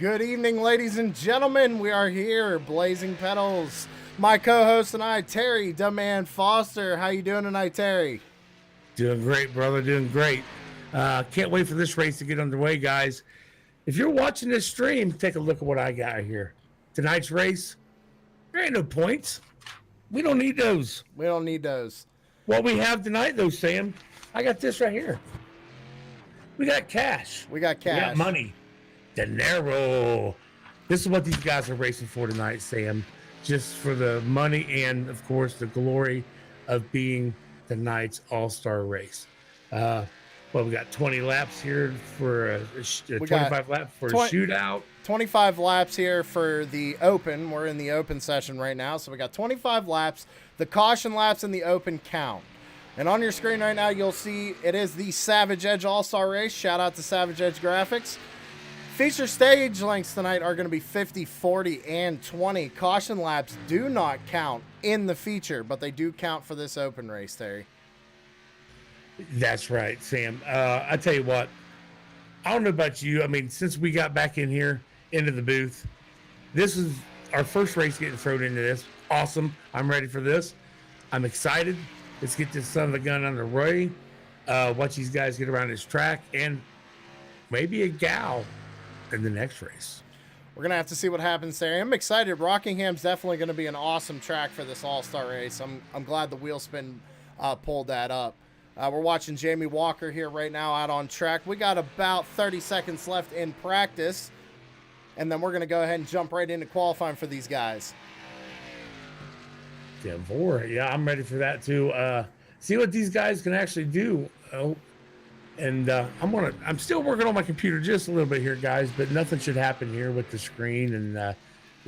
Good evening, ladies and gentlemen. We are here, Blazing Pedals. My co-host and I, Terry, the man Foster. How you doing tonight, Terry? Doing great, brother. Doing great. Can't wait for this race to get underway, guys. If you're watching this stream, take a look at what I got here. Tonight's race, there ain't no points. We don't need those. We don't need those. What we have tonight, though, Sam, I got this right here. We got cash. We got cash. We got money. Dinero. This is what these guys are racing for tonight, Sam. Just for the money and, of course, the glory of being tonight's all-star race. We got 20 laps here for a 25 laps for a shootout. 25 laps here for the open. We're in the open session right now, so we got 25 laps. The caution laps and the open count. And on your screen right now, you'll see it is the Savage Edge All-Star Race. Shout out to Savage Edge Graphics. Feature stage lengths tonight are going to be 50, 40, and 20. Caution laps do not count in the feature, but they do count for this open race, Terry. That's right, Sam. I tell you what, I don't know about you. I mean, since we got back in here into the booth, this is our first race getting thrown into this. Awesome. I'm ready for this. I'm excited. Let's get this son of a gun underway. Watch these guys get around this track and maybe a gal in the next race. We're going to have to see what happens there. I'm excited. Rockingham's definitely going to be an awesome track for this all-star race. I'm glad the wheel spin pulled that up. We're watching Jamie Walker here right now out on track. We got about 30 seconds left in practice, and then we're going to go ahead and jump right into qualifying for these guys. Yeah, I'm ready for that too. See what these guys can actually do. And I'm still working on my computer just a little bit here, guys, but nothing should happen here with the screen and the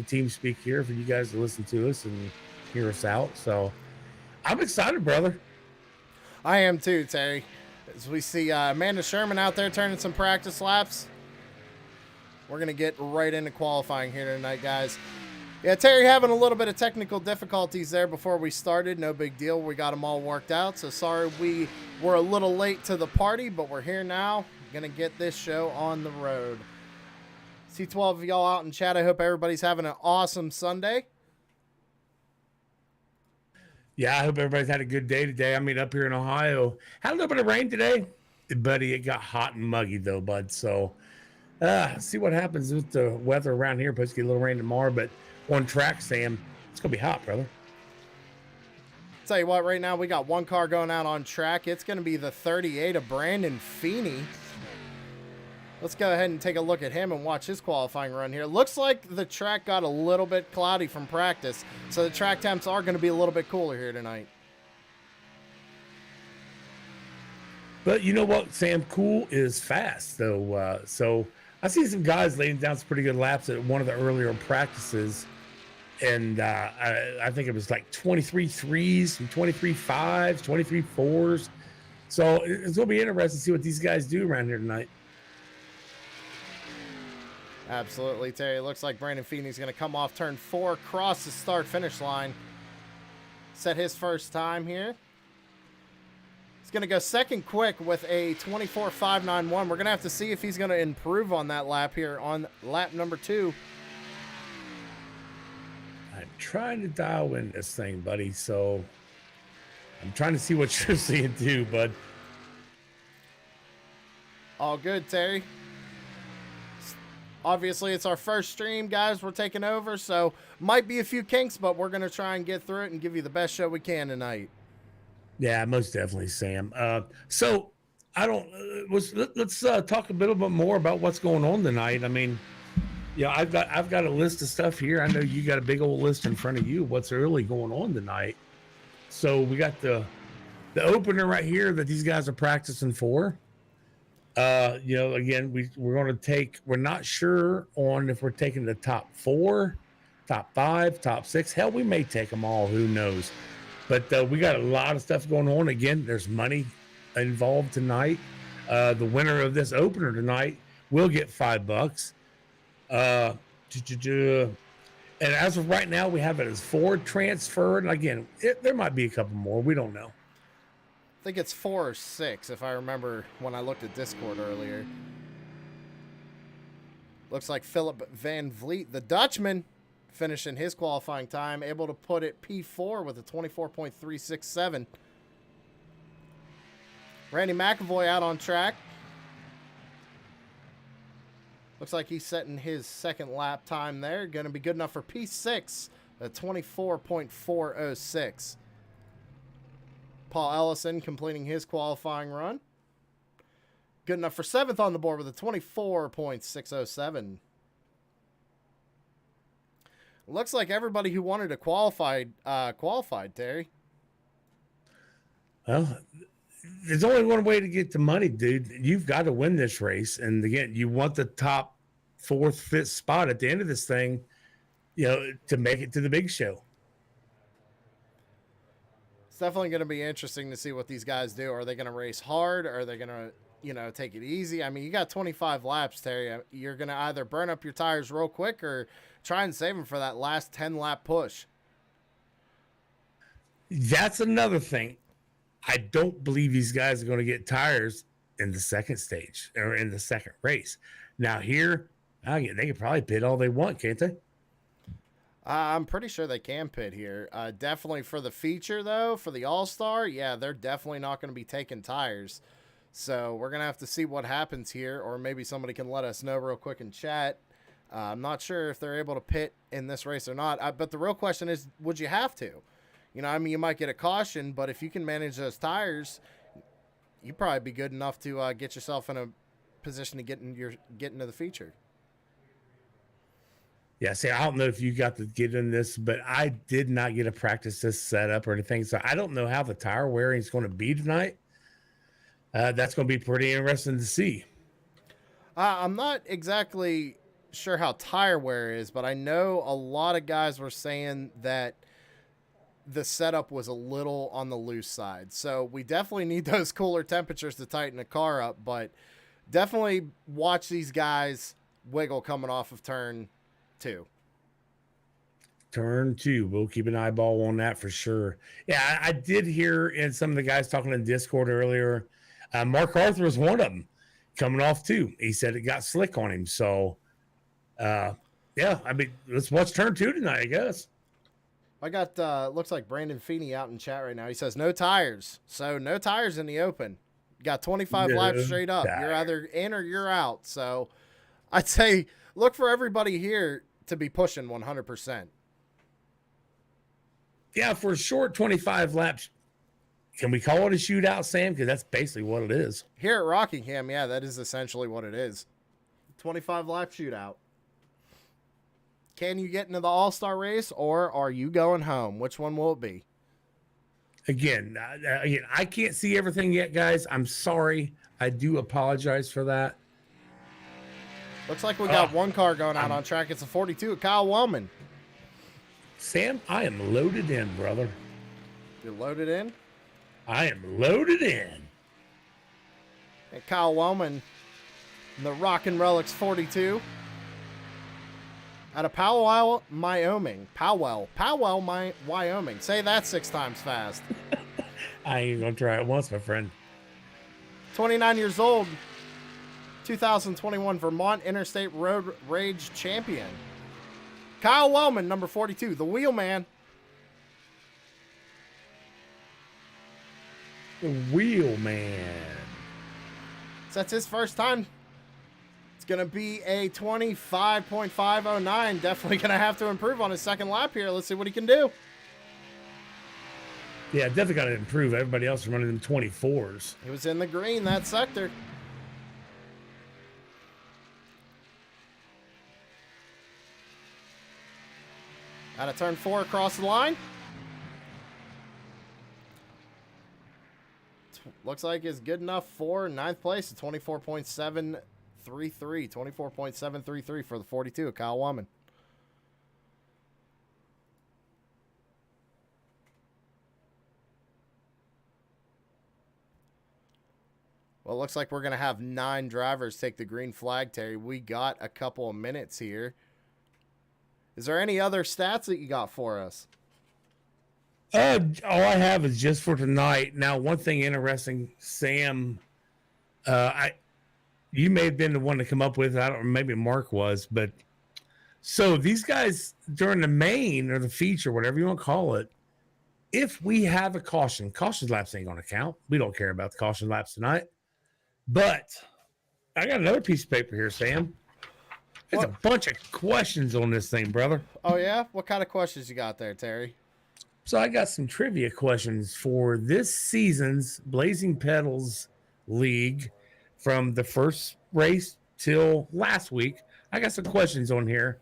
team speak here for you guys to listen to us and hear us out. So I'm excited, brother. I am too, Terry. As we see Amanda Sherman out there turning some practice laps. We're going to get right into qualifying here tonight, guys. Yeah, Terry having a little bit of technical difficulties there before we started. No big deal. We got them all worked out. So sorry we were a little late to the party, but we're here now. Going to get this show on the road. See 12 of y'all out in chat. I hope everybody's having an awesome Sunday. Yeah, I hope everybody's had a good day today. I mean, up here in Ohio, had a little bit of rain today, buddy. It got hot and muggy though, bud. So see what happens with the weather around here. Supposed to get a little rain tomorrow, but on track, Sam, it's gonna be hot, brother. Tell you what, right now we got one car going out on track. It's gonna be the 38 of Brandon Feeney. Let's go ahead and take a look at him and watch his qualifying run here. Looks like the track got a little bit cloudy from practice, so the track temps are going to be a little bit cooler here tonight. But you know what, Sam? Cool is fast, though. So I see some guys laying down some pretty good laps at one of the earlier practices, and I think it was like 23 threes, 23 fives, 23 fours. So it's going to be interesting to see what these guys do around here tonight. Absolutely, Terry. Looks like Brandon Feeney's going to come off turn 4, cross the start-finish line. Set his first time here. He's going to go second quick with a 24.591. We're going to have to see if he's going to improve on that lap here on lap number 2. I'm trying to dial in this thing, buddy, so I'm trying to see what you're seeing too, bud. All good, Terry. Obviously, it's our first stream, guys. We're taking over, so might be a few kinks, but we're going to try and get through it and give you the best show we can tonight. Yeah, most definitely, Sam. So I don't. Let's talk a little bit more about what's going on tonight. I mean, yeah, I've got a list of stuff here. I know you got a big old list in front of you. What's really going on tonight? So we got the opener right here that these guys are practicing for. Again, we're going to take, we're not sure on if we're taking the top 4, top 5, top 6. Hell, we may take them all. Who knows? But we got a lot of stuff going on. Again, there's money involved tonight. The winner of this opener tonight will get $5. And as of right now, we have it as 4 transferred. And again, there might be a couple more. We don't know. I think it's 4 or 6, if I remember when I looked at Discord earlier. Looks like Philip Van Vliet, the Dutchman, finishing his qualifying time, able to put it P4 with a 24.367. Randy McAvoy out on track. Looks like he's setting his second lap time there. Going to be good enough for P6 at 24.406. Paul Ellison completing his qualifying run. Good enough for 7th on the board with a 24.607. Looks like everybody who wanted to qualified, Terry. Well, there's only one way to get the money, dude. You've got to win this race. And again, you want the top 4th, 5th spot at the end of this thing, to make it to the big show. It's definitely going to be interesting to see what these guys do. Are they going to race hard? Are they going to, take it easy? I mean, you got 25 laps, Terry. You're going to either burn up your tires real quick or try and save them for that last 10-lap push. That's another thing. I don't believe these guys are going to get tires in the second stage or in the second race. Now here, they can probably pit all they want, can't they? I'm pretty sure they can pit here. Definitely for the feature, though, for the All-Star, yeah, they're definitely not going to be taking tires. So we're going to have to see what happens here, or maybe somebody can let us know real quick in chat. I'm not sure if they're able to pit in this race or not. But the real question is, would you have to? You might get a caution, but if you can manage those tires, you'd probably be good enough to get yourself in a position to get into the feature. Yeah, see, I don't know if you got to get in this, but I did not get to practice this setup or anything. So I don't know how the tire wearing is going to be tonight. That's going to be pretty interesting to see. I'm not exactly sure how tire wear is, but I know a lot of guys were saying that the setup was a little on the loose side. So we definitely need those cooler temperatures to tighten the car up, but definitely watch these guys wiggle coming off of turn 2. Turn 2. We'll keep an eyeball on that for sure. Yeah, I did hear in some of the guys talking in Discord earlier, Mark Arthur was one of them coming off too. He said it got slick on him. So, yeah, I mean, let's watch turn 2 tonight, I guess. I got, looks like Brandon Feeney out in chat right now. He says no tires. So no tires in the open. You got 25 laps straight up. You're either in or you're out. So I'd say look for everybody here to be pushing 100%. Yeah, for a short 25 laps, can we call it a shootout, Sam? Because that's basically what it is. Here at Rockingham, yeah, that is essentially what it is. 25 lap shootout. Can you get into the All-Star race, or are you going home? Which one will it be? Again, I can't see everything yet, guys. I'm sorry. I do apologize for that. Looks like we got one car going out on track. It's a 42, Kyle Wellman. Sam, I am loaded in, brother. You're loaded in? I am loaded in. And Kyle Wellman, the Rockin' Relics 42. Out of Powell, Wyoming. Powell, Wyoming. Say that 6 times fast. I ain't going to try it once, my friend. 29 years old. 2021 Vermont Interstate Road Rage Champion. Kyle Wellman, number 42. The Wheelman. The Wheelman. So that's his first time. It's going to be a 25.509. Definitely going to have to improve on his second lap here. Let's see what he can do. Yeah, definitely got to improve. Everybody else is running them 24s. He was in the green, that sector. Out of turn 4 across the line. Looks like it's good enough for 9th place at 24.733. 24.733 for the 42 of Kyle Wellman. Well, it looks like we're going to have 9 drivers take the green flag, Terry. We got a couple of minutes here. Is there any other stats that you got for us? All I have is just for tonight. Now, one thing interesting, Sam, you may have been the one to come up with it. I don't. Maybe Mark was, but so these guys during the main or the feature, whatever you want to call it, if we have a caution laps ain't going to count. We don't care about the caution laps tonight. But I got another piece of paper here, Sam. There's a bunch of questions on this thing, brother. Oh, yeah? What kind of questions you got there, Terry? So I got some trivia questions for this season's Blazing Pedals League from the first race till last week. I got some questions on here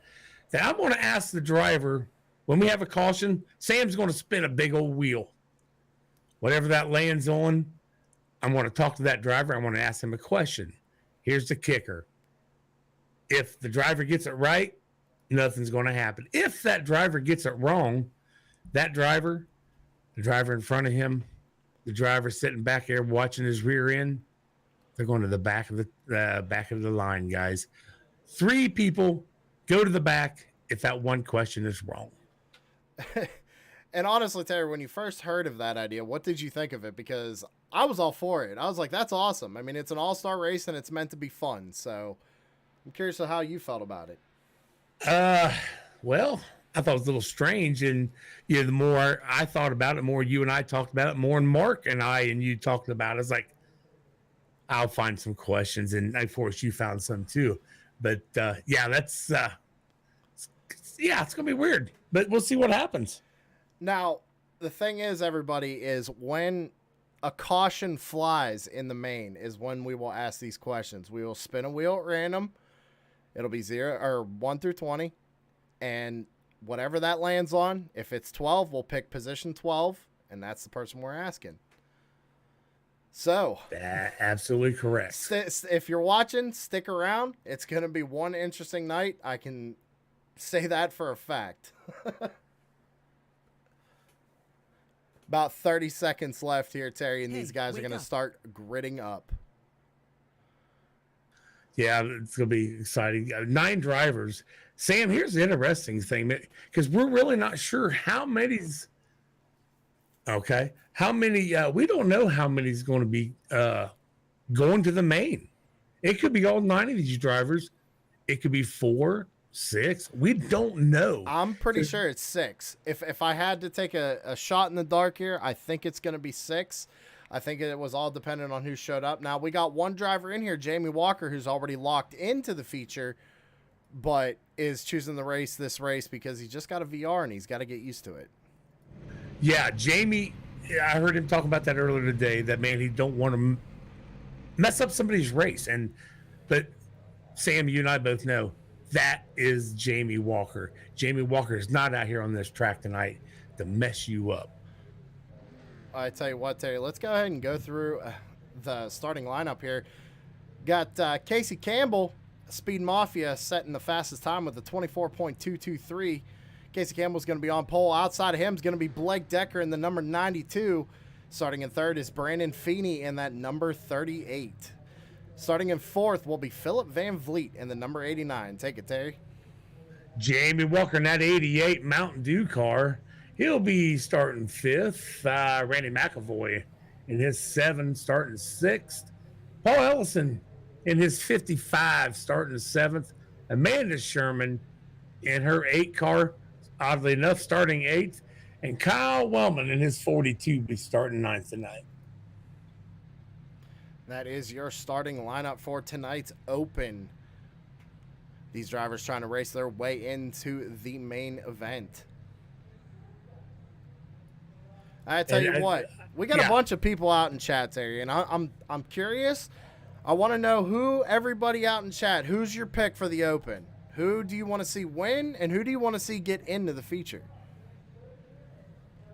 that I'm going to ask the driver when we have a caution. Sam's going to spin a big old wheel. Whatever that lands on, I'm going to talk to that driver. I want to ask him a question. Here's the kicker. If the driver gets it right, nothing's going to happen. If that driver gets it wrong, that driver, the driver in front of him, the driver sitting back there watching his rear end, they're going to the back of the line, guys. 3 people go to the back if that one question is wrong. And honestly, Terry, when you first heard of that idea, what did you think of it? Because I was all for it. I was like, that's awesome. I mean, it's an all-star race and it's meant to be fun. So I'm curious of how you felt about it. Well, I thought it was a little strange. And the more I thought about it, the more you and I talked about it, more and Mark and I and you talked about it. It's like, I'll find some questions. And of course, you found some too. But yeah, that's, it's going to be weird. But we'll see what happens. Now, the thing is, everybody, is when a caution flies in the main is when we will ask these questions. We will spin a wheel at random. It'll be 1 through 20. And whatever that lands on, if it's 12, we'll pick position 12, and that's the person we're asking. So, absolutely correct. If you're watching, stick around. It's going to be one interesting night. I can say that for a fact. About 30 seconds left here, Terry, and these guys are going to start gridding up. Yeah, it's going to be exciting. 9 drivers. Sam, here's the interesting thing, because we're really not sure how many's. Okay, how many? We don't know how many's going to be going to the main. It could be all 9 of these drivers. It could be 4, 6. We don't know. I'm pretty sure it's 6. If I had to take a shot in the dark here, I think it's going to be 6. I think it was all dependent on who showed up. Now, we got one driver in here, Jamie Walker, who's already locked into the feature, but is choosing this race because he just got a VR and he's got to get used to it. Yeah, Jamie, I heard him talking about that earlier today, that, man, he don't want to mess up somebody's race. But Sam, you and I both know that is Jamie Walker. Jamie Walker is not out here on this track tonight to mess you up. I tell you what, Terry, let's go ahead and go through the starting lineup here. Got Casey Campbell, Speed Mafia, setting the fastest time with a 24.223. Casey Campbell's going to be on pole. Outside of him is going to be Blake Decker in the number 92. Starting in third is Brandon Feeney in that number 38. Starting in fourth will be Philip Van Vliet in the number 89. Take it, Terry. Jamie Walker in that 88 Mountain Dew car. He'll be starting fifth. Randy McAvoy in his 7 starting sixth. Paul Ellison in his 55 starting 7th. Amanda Sherman in her 8 car, oddly enough, starting 8th. And Kyle Wellman in his 42 be starting 9th tonight. That is your starting lineup for tonight's Open. These drivers trying to race their way into the main event. I tell you what, we got a bunch of people out in chat, Terry, and I'm curious. I want to know who everybody out in chat. Who's your pick for the Open? Who do you want to see win, and who do you want to see get into the feature?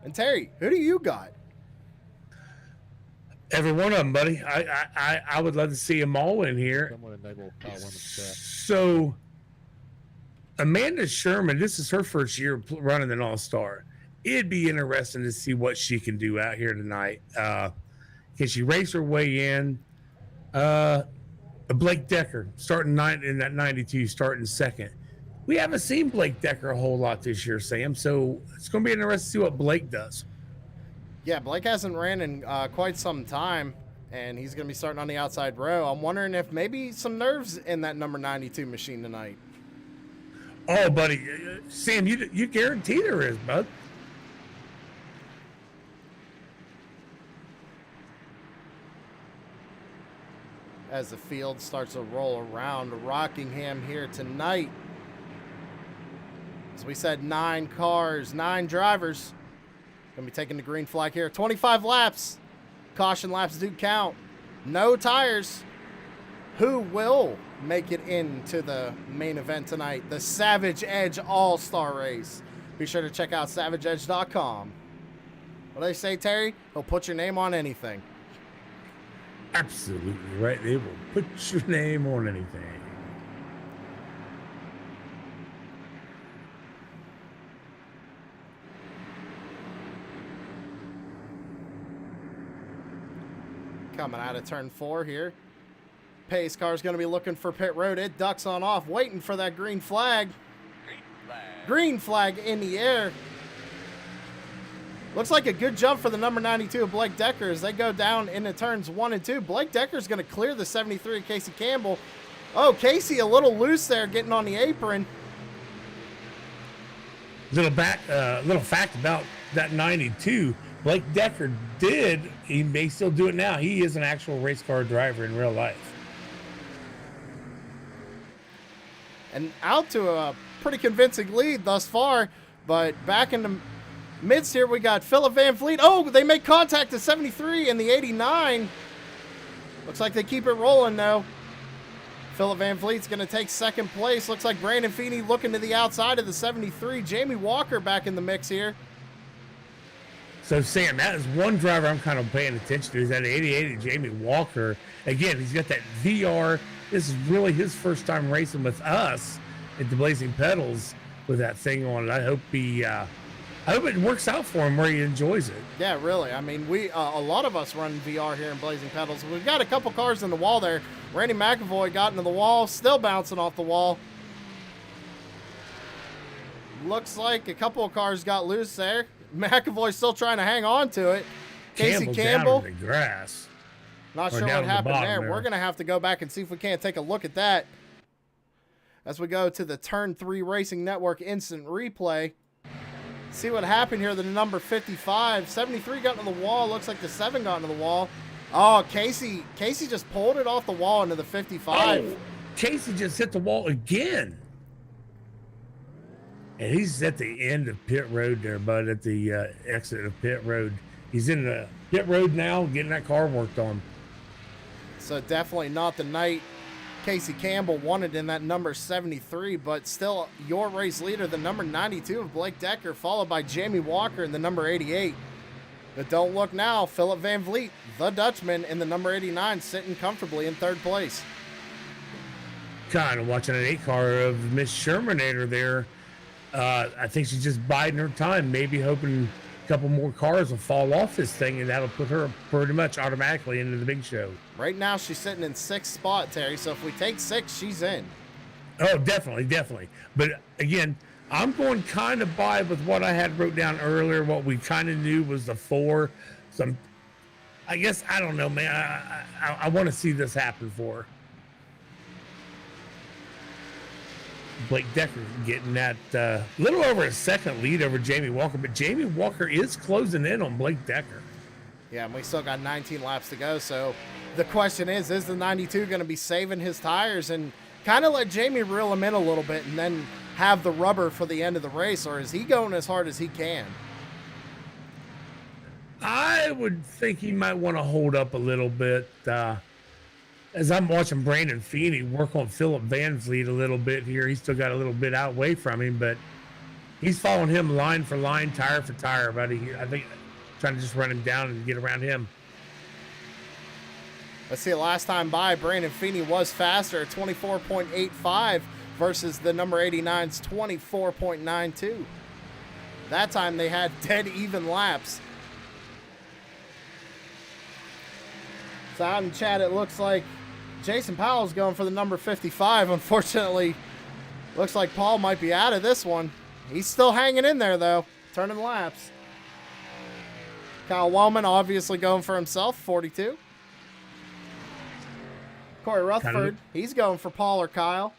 And Terry, who do you got? Every one of them, buddy. I would love to see them all in here. So, Amanda Sherman, this is her first year running an All-Star. It'd be interesting to see what she can do out here tonight. Can she race her way in? Blake Decker starting 9 in that 92, starting 2nd. We haven't seen Blake Decker a whole lot this year, Sam. So it's going to be interesting to see what Blake does. Yeah, Blake hasn't ran in quite some time. And he's going to be starting on the outside row. I'm wondering if maybe some nerves in that number 92 machine tonight. Oh, buddy. Sam, you guarantee there is, bud. As the field starts to roll around Rockingham here tonight. As we said, 9 cars, 9 drivers. Going to be taking the green flag here. 25 laps. Caution laps do count. No tires. Who will make it into the main event tonight? The Savage Edge All-Star Race. Be sure to check out savageedge.com. What do they say, Terry? He'll put your name on anything. Absolutely right. They will put your name on anything. Coming out of turn 4 here. Pace car is going to be looking for pit road. It ducks on off, waiting for that green flag. Green flag in the air. Looks like a good jump for the number 92 of Blake Decker as they go down into turns 1 and 2. Blake Decker's going to clear the 73 of Casey Campbell. Oh, Casey a little loose there getting on the apron. Little fact about that 92. Blake Decker he may still do it now. He is an actual race car driver in real life. And out to a pretty convincing lead thus far, but back in the midst here, we got Philip Van Vliet. Oh, they make contact at 73 and the 89. Looks like they keep it rolling, though. Philip Van Vliet's going to take second place. Looks like Brandon Feeney looking to the outside of the 73. Jamie Walker back in the mix here. So, Sam, that is one driver I'm kind of paying attention to. Is that 88 Jamie Walker. Again, he's got that VR. This is really his first time racing with us at the Blazing Pedals with that thing on it. I hope it works out for him where he enjoys it. Yeah, really. I mean, a lot of us run VR here in Blazing Pedals. We've got a couple cars in the wall there. Randy McAvoy got into the wall, still bouncing off the wall. Looks like a couple of cars got loose there. McAvoy still trying to hang on to it. Casey Campbell. Down in the grass. Not sure what happened there. We're going to have to go back and see if we can't take a look at that as we go to the Turn 3 Racing Network instant replay. See what happened here. The number 55. 73 got into the wall. Looks like the 7 got into the wall. Oh, Casey just pulled it off the wall into the 55. Oh, Casey just hit the wall again. And he's at the end of pit road there, bud, at the exit of pit road. He's in the pit road now, getting that car worked on. So definitely not the night Casey Campbell wanted in that number 73, but still your race leader, the number 92 of Blake Decker, followed by Jamie Walker in the number 88. But don't look now, Philip Van Vliet, the Dutchman, in the number 89, sitting comfortably in 3rd place. Kind of watching an 8 car of Miss Shermanator there. I think she's just biding her time, maybe hoping a couple more cars will fall off this thing, and that'll put her pretty much automatically into the big show. Right now, she's sitting in 6th spot, Terry, so if we take 6, she's in. Oh, definitely. But again, I'm going kind of by with what I had wrote down earlier. What we kind of knew was the 4. So I guess, I don't know, man. I want to see this happen for her. Blake Decker getting that little over a second lead over Jamie Walker, but Jamie Walker is closing in on Blake Decker. Yeah, and we still got 19 laps to go, so the question is the 92 going to be saving his tires and kind of let Jamie reel him in a little bit and then have the rubber for the end of the race, or is he going as hard as he can? I would think he might want to hold up a little bit. As I'm watching Brandon Feeney work on Philip Van Vliet a little bit here, he's still got a little bit out away from him, but he's following him line for line, tire for tire, buddy. I think trying to just run him down and get around him. Let's see, last time by, Brandon Feeney was faster at 24.85 versus the number 89's 24.92. That time they had dead even laps. So out in chat, it looks like Jason Powell's going for the number 55. Unfortunately, looks like Paul might be out of this one. He's still hanging in there, though, turning laps. Kyle Wellman obviously going for himself, 42. Corey Rutherford, he's going for Paul or Kyle.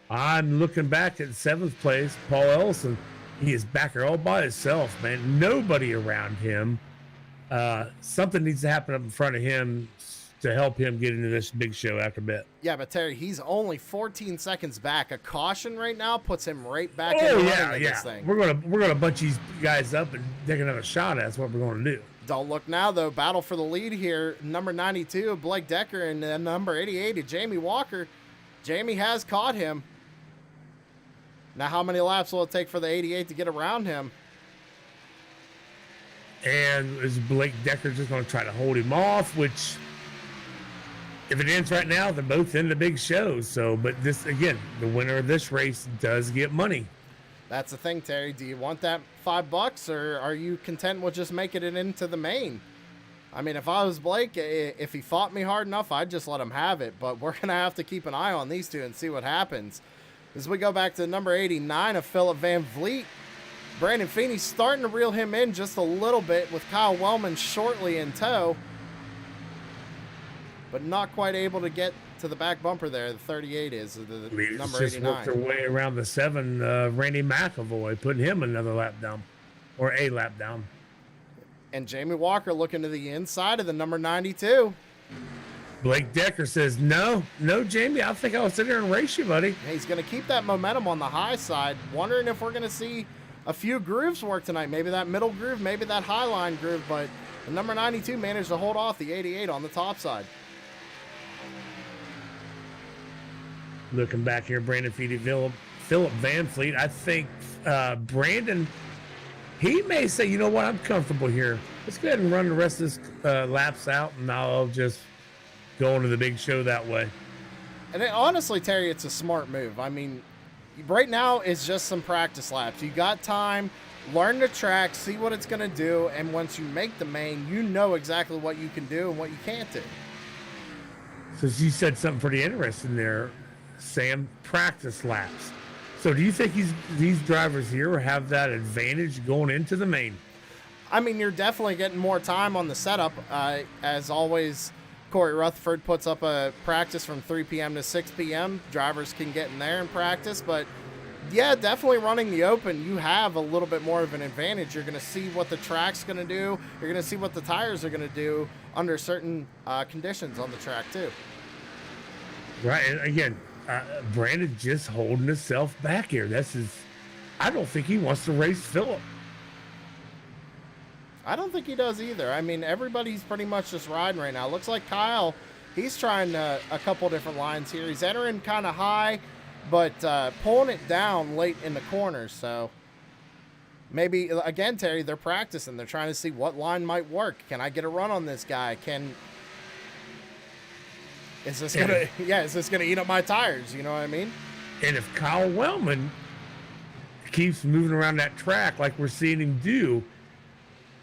I'm looking back at 7th place, Paul Ellison. He is back there all by himself, man. Nobody around him. Something needs to happen up in front of him to help him get into this big show after a bit. Yeah, but Terry, he's only 14 seconds back. A caution right now puts him right back in this thing. We're gonna bunch these guys up and take another shot at. That's what we're gonna do. Don't look now, though. Battle for the lead here. Number 92, Blake Decker, and number 88, Jamie Walker. Jamie has caught him. Now, how many laps will it take for the 88 to get around him? And is Blake Decker just going to try to hold him off? Which, if it ends right now, they're both in the big show. So, but this, again, the winner of this race does get money. That's the thing, Terry. Do you want that $5, or are you content with just making it into the main? I mean, if I was Blake, if he fought me hard enough, I'd just let him have it. But we're going to have to keep an eye on these two and see what happens. As we go back to number 89 of Philip Van Vliet, Brandon Feeney's starting to reel him in just a little bit with Kyle Wellman shortly in tow, but not quite able to get to the back bumper there. The 38 is the number 89. Just worked their way around the 7, Randy McAvoy, putting him another lap down, or a lap down. And Jamie Walker looking to the inside of the number 92. Blake Decker says, no, Jamie, I think I'll sit here and race you, buddy. He's going to keep that momentum on the high side. Wondering if we're going to see a few grooves work tonight. Maybe that middle groove, maybe that high line groove. But the number 92 managed to hold off the 88 on the top side. Looking back here, Brandon Feedy, Philip Van Fleet. I think Brandon, he may say, you know what, I'm comfortable here. Let's go ahead and run the rest of this laps out, and I'll just go into the big show that way. And honestly, Terry, it's a smart move. I mean, right now it's just some practice laps. You got time, learn the track, see what it's going to do, and once you make the main, you know exactly what you can do and what you can't do. So you said something pretty interesting there, Sam, practice laps. So do you think these drivers here have that advantage going into the main? I mean, you're definitely getting more time on the setup. As always, Corey Rutherford puts up a practice from 3 p.m. to 6 p.m. Drivers can get in there and practice, but yeah, definitely running the open, you have a little bit more of an advantage. You're going to see what the track's going to do. You're going to see what the tires are going to do under certain conditions on the track too. Right, and again, Brandon just holding himself back here. I don't think he wants to race Phillip. I don't think he does either. I mean, everybody's pretty much just riding right now. Looks like Kyle, he's trying a couple different lines here. He's entering kind of high, but pulling it down late in the corners. So maybe, again, Terry, they're practicing. They're trying to see what line might work. Can I get a run on this guy? Is this gonna eat up my tires? You know what I mean? And if Kyle Wellman keeps moving around that track like we're seeing him do,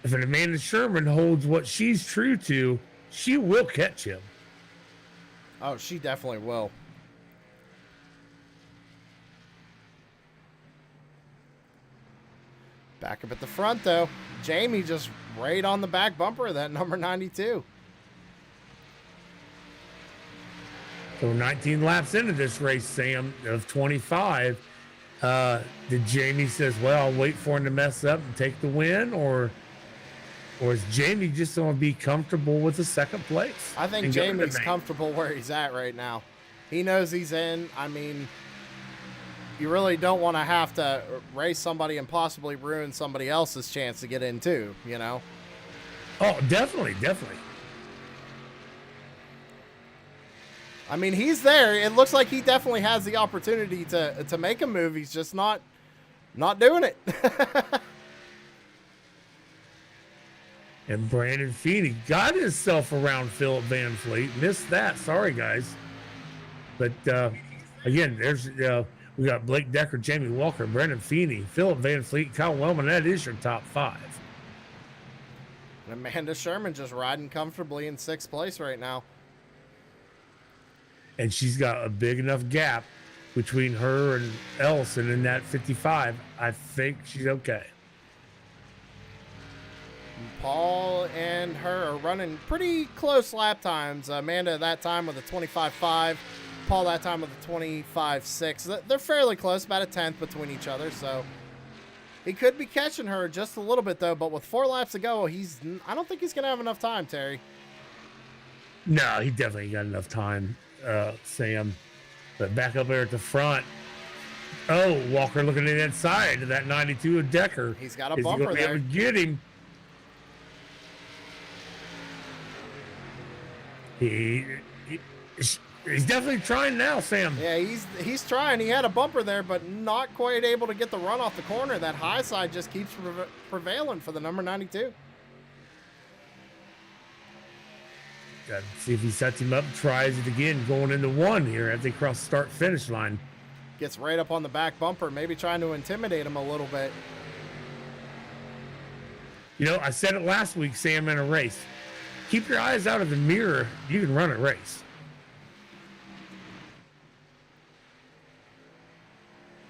if an Amanda Sherman holds what she's true to, she will catch him. Oh, she definitely will. Back up at the front, though. Jamie just right on the back bumper of that number 92. So 19 laps into this race, Sam, of 25. Did Jamie says, well, I'll wait for him to mess up and take the win, or is Jamie just going to be comfortable with the second place? I think Jamie's comfortable where he's at right now. He knows he's in. I mean, you really don't want to have to race somebody and possibly ruin somebody else's chance to get in too, you know? Oh, definitely, definitely. I mean, he's there. It looks like he definitely has the opportunity to make a move. He's just not doing it. And Brandon Feeney got himself around Philip Van Fleet. Missed that. Sorry, guys. But, again, there's we got Blake Decker, Jamie Walker, Brandon Feeney, Philip Van Fleet, Kyle Wellman. That is your top 5. And Amanda Sherman just riding comfortably in 6th place right now. And she's got a big enough gap between her and Ellison in that 55. I think she's okay. Paul and her are running pretty close lap times. Amanda that time with a 25.5. Paul that time with a 25.6. They're fairly close, about a tenth between each other. So he could be catching her just a little bit, though. But with 4 laps to go, I don't think he's going to have enough time, Terry. No, he definitely got enough time, Sam. But back up there at the front. Oh, Walker looking at that side of that 92 of Decker. He's got a bumper there. Get him. He's definitely trying now, Sam. Yeah, he's trying. He had a bumper there, but not quite able to get the run off the corner. That high side just keeps prevailing for the number 92. Got to see if he sets him up, tries it again, going into 1 here as they cross the start-finish line. Gets right up on the back bumper, maybe trying to intimidate him a little bit. You know, I said it last week, Sam, in a race. Keep your eyes out of the mirror. You can run a race.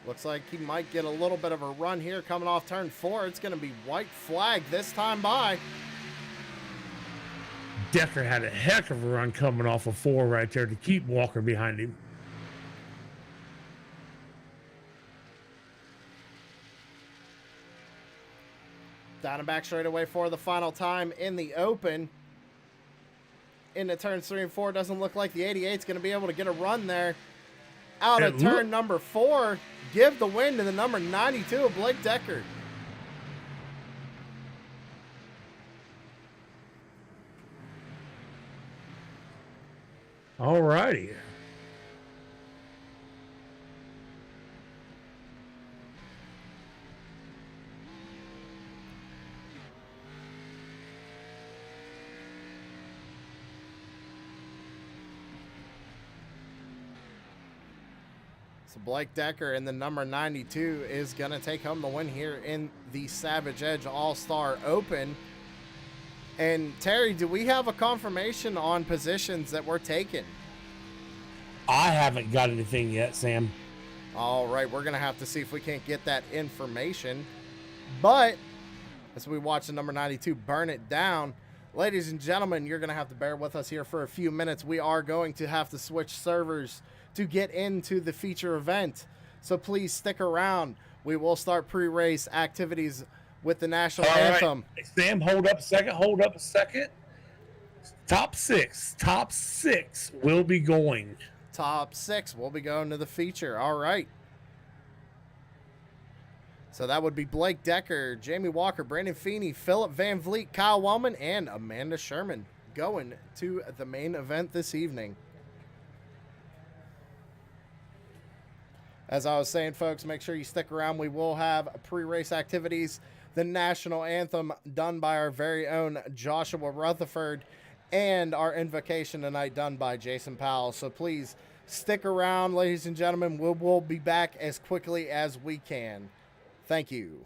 Looks like he might get a little bit of a run here coming off turn 4. It's going to be white flag this time by. Decker had a heck of a run coming off of 4 right there to keep Walker behind him. Down and back straightaway for the final time in the open. Into turns 3 and 4. Doesn't look like the 88's going to be able to get a run there. Out of turn number 4. Give the win to the number 92 of Blake Decker. All righty. So Blake Decker in the number 92 is going to take home the win here in the Savage Edge All-Star Open. And Terry, do we have a confirmation on positions that we're taking? I haven't got anything yet, Sam. All right, we're going to have to see if we can't get that information. But as we watch the number 92 burn it down, ladies and gentlemen, you're going to have to bear with us here for a few minutes. We are going to have to switch servers to get into the feature event. So please stick around. We will start pre-race activities with the national anthem. Right. Sam, hold up a second. Top six will be going. Top 6 will be going to the feature. All right. So that would be Blake Decker, Jamie Walker, Brandon Feeney, Philip Van Vliet, Kyle Wellman, and Amanda Sherman going to the main event this evening. As I was saying, folks, make sure you stick around. We will have pre-race activities, the national anthem done by our very own Joshua Rutherford, and our invocation tonight done by Jason Powell. So please stick around, ladies and gentlemen. We will be back as quickly as we can. Thank you.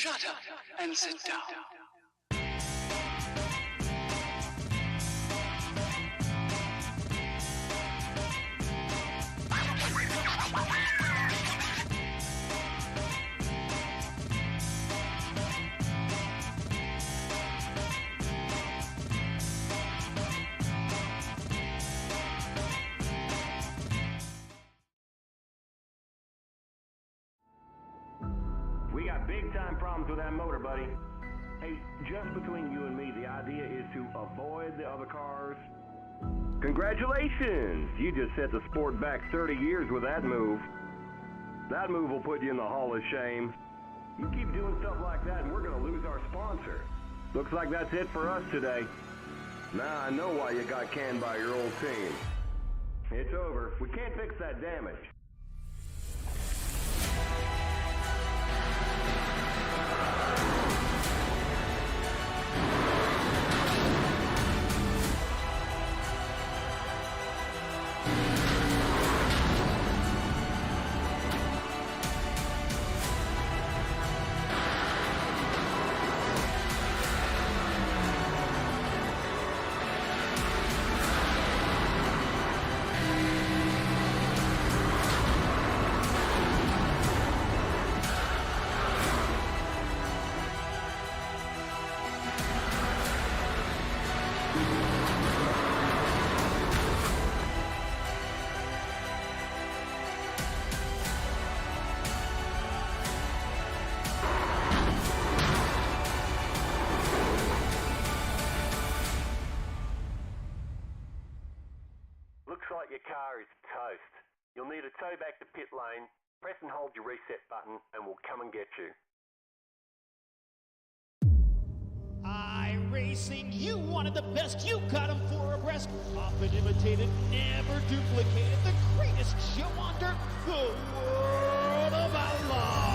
shut up and sit down. We got big time problems with that motor, buddy. Hey, just between you and me, the idea is to avoid the other cars. Congratulations! You just set the sport back 30 years with that move. That move will put you in the Hall of Shame. You keep doing stuff like that and we're gonna lose our sponsor. Looks like that's it for us today. Now I know why you got canned by your old team. It's over. We can't fix that damage. Looks like your car is toast. You'll need a tow back to pit lane. Press and hold your reset button and we'll come and get you. iRacing, you wanted the best, you got them 4 abreast. Often imitated, never duplicated. The greatest show on dirt, the World of Outlaws.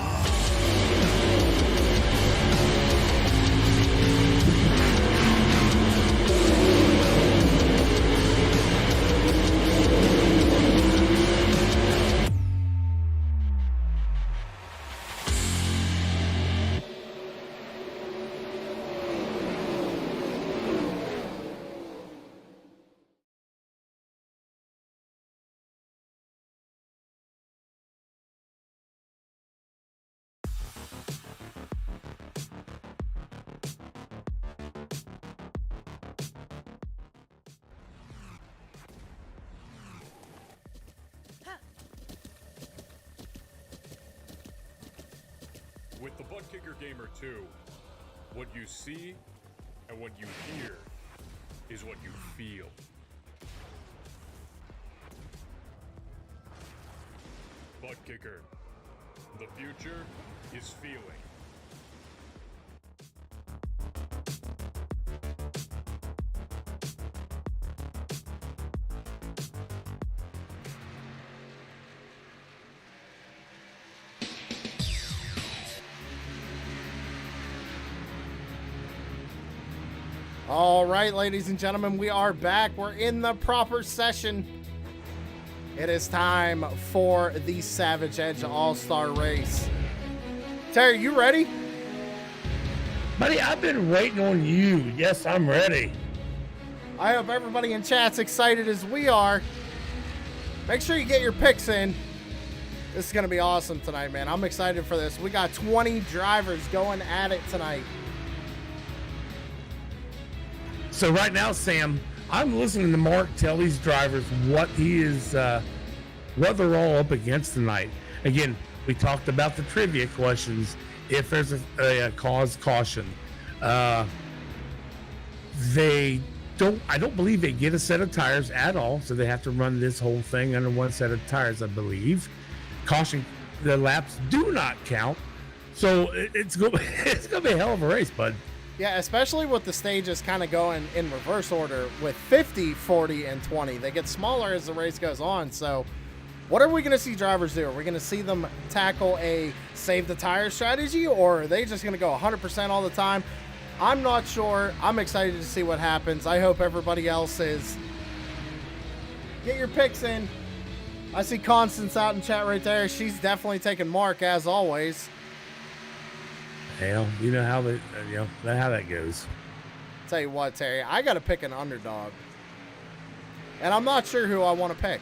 With the Butt Kicker Gamer 2, what you see and what you hear is what you feel. Butt Kicker. The future is feeling. All right, ladies and gentlemen, we are back. We're in the proper session. It is time for the Savage Edge All-Star Race. Terry, you ready? Buddy, I've been waiting on you. Yes, I'm ready. I hope everybody in chat's excited as we are. Make sure you get your picks in. This is going to be awesome tonight, man. I'm excited for this. We got 20 drivers going at it tonight. So right now, Sam, I'm listening to Mark tell these drivers what he is, what they're all up against tonight. Again, we talked about the trivia questions. If there's a cause caution, I don't believe they get a set of tires at all, so they have to run this whole thing under one set of tires, I believe. Caution, the laps do not count, so it's gonna be a hell of a race, bud. Yeah, especially with the stages kind of going in reverse order with 50, 40, and 20. They get smaller as the race goes on. So what are we going to see drivers do? Are we going to see them tackle a save the tire strategy, or are they just going to go 100% all the time? I'm not sure. I'm excited to see what happens. I hope everybody else is. Get your picks in. I see Constance out in chat right there. She's definitely taking Mark, as always. Hell, you know how how that goes. Tell you what, Terry, I got to pick an underdog. And I'm not sure who I want to pick.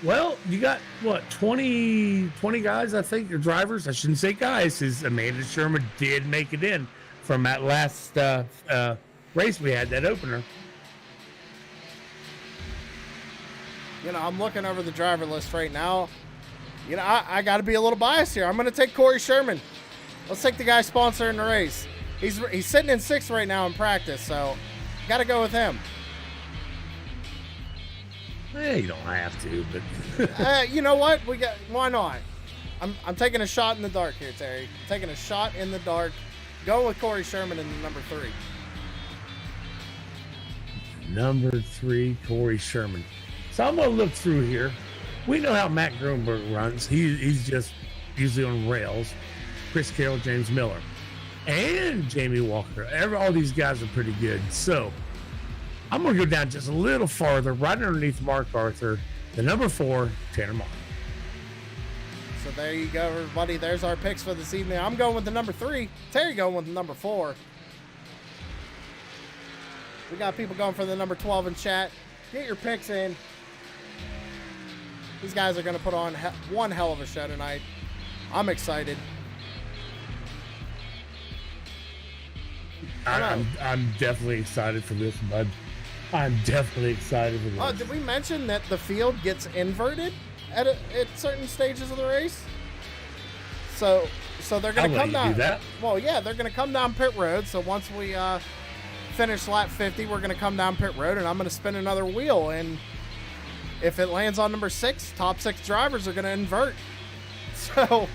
Well, you got what, 20 guys, I think, or drivers. I shouldn't say guys, because Amanda Sherman did make it in from that last race we had, that opener. You know, I'm looking over the driver list right now. You know, I got to be a little biased here. I'm going to take Corey Sherman. Let's take the guy sponsoring the race. He's sitting in 6th right now in practice, so got to go with him. You don't have to, but you know what? Why not? I'm taking a shot in the dark here, Terry. I'm taking a shot in the dark. Going with Corey Sherman in the number 3. Number 3, Corey Sherman. So I'm gonna look through here. We know how Matt Grunberg runs. He's just usually on rails. Chris Carroll, James Miller, and Jamie Walker. All these guys are pretty good. So I'm going to go down just a little farther, right underneath Mark Arthur, the number 4, Tanner Moore. So there you go, everybody. There's our picks for this evening. I'm going with the number 3. Terry going with the number 4. We got people going for the number 12 in chat. Get your picks in. These guys are going to put on one hell of a show tonight. I'm excited. I'm definitely excited for this, bud. I'm definitely excited for this. Did we mention that the field gets inverted at certain stages of the race? So they're going to come down. Do that. Well, yeah, they're going to come down pit road. So once we finish lap 50, we're going to come down pit road, and I'm going to spin another wheel. And if it lands on number 6, top 6 drivers are going to invert. So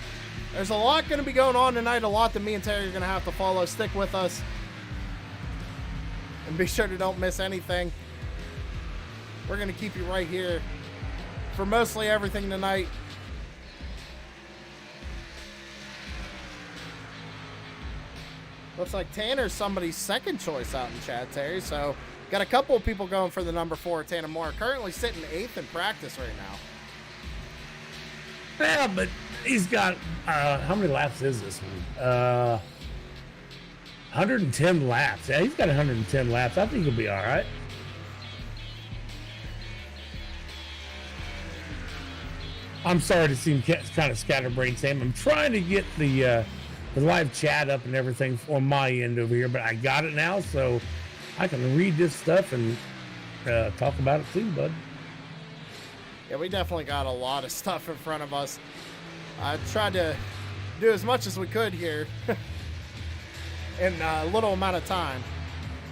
there's a lot going to be going on tonight. A lot that me and Terry are going to have to follow. Stick with us. And be sure to don't miss anything. We're going to keep you right here for mostly everything tonight. Looks like Tanner's somebody's second choice out in chat, Terry. So got a couple of people going for the number 4, Tanner Moore. Currently sitting 8th in practice right now. Yeah, but he's got, how many laps is this one? 110 laps. Yeah, he's got 110 laps. I think he'll be all right. I'm sorry to seem kind of scatterbrained, Sam. I'm trying to get the live chat up and everything on my end over here, but I got it now, so I can read this stuff and talk about it too, bud. Yeah, we definitely got a lot of stuff in front of us. I tried to do as much as we could here. In a little amount of time.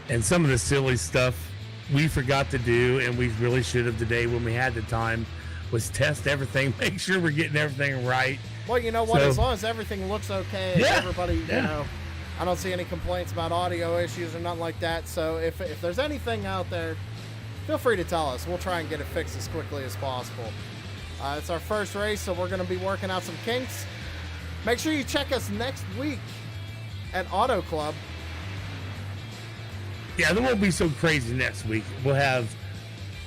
And some of the silly stuff we forgot to do, and we really should have today when we had the time, was test everything, make sure we're getting everything right. Well, you know what? As long as everything looks okay, and everybody, you know, I don't see any complaints about audio issues or nothing like that. So if there's anything out there, feel free to tell us. We'll try and get it fixed as quickly as possible. It's our first race, so we're going to be working out some kinks. Make sure you check us next week at Auto Club. Yeah, there won't be so crazy next week. We'll have,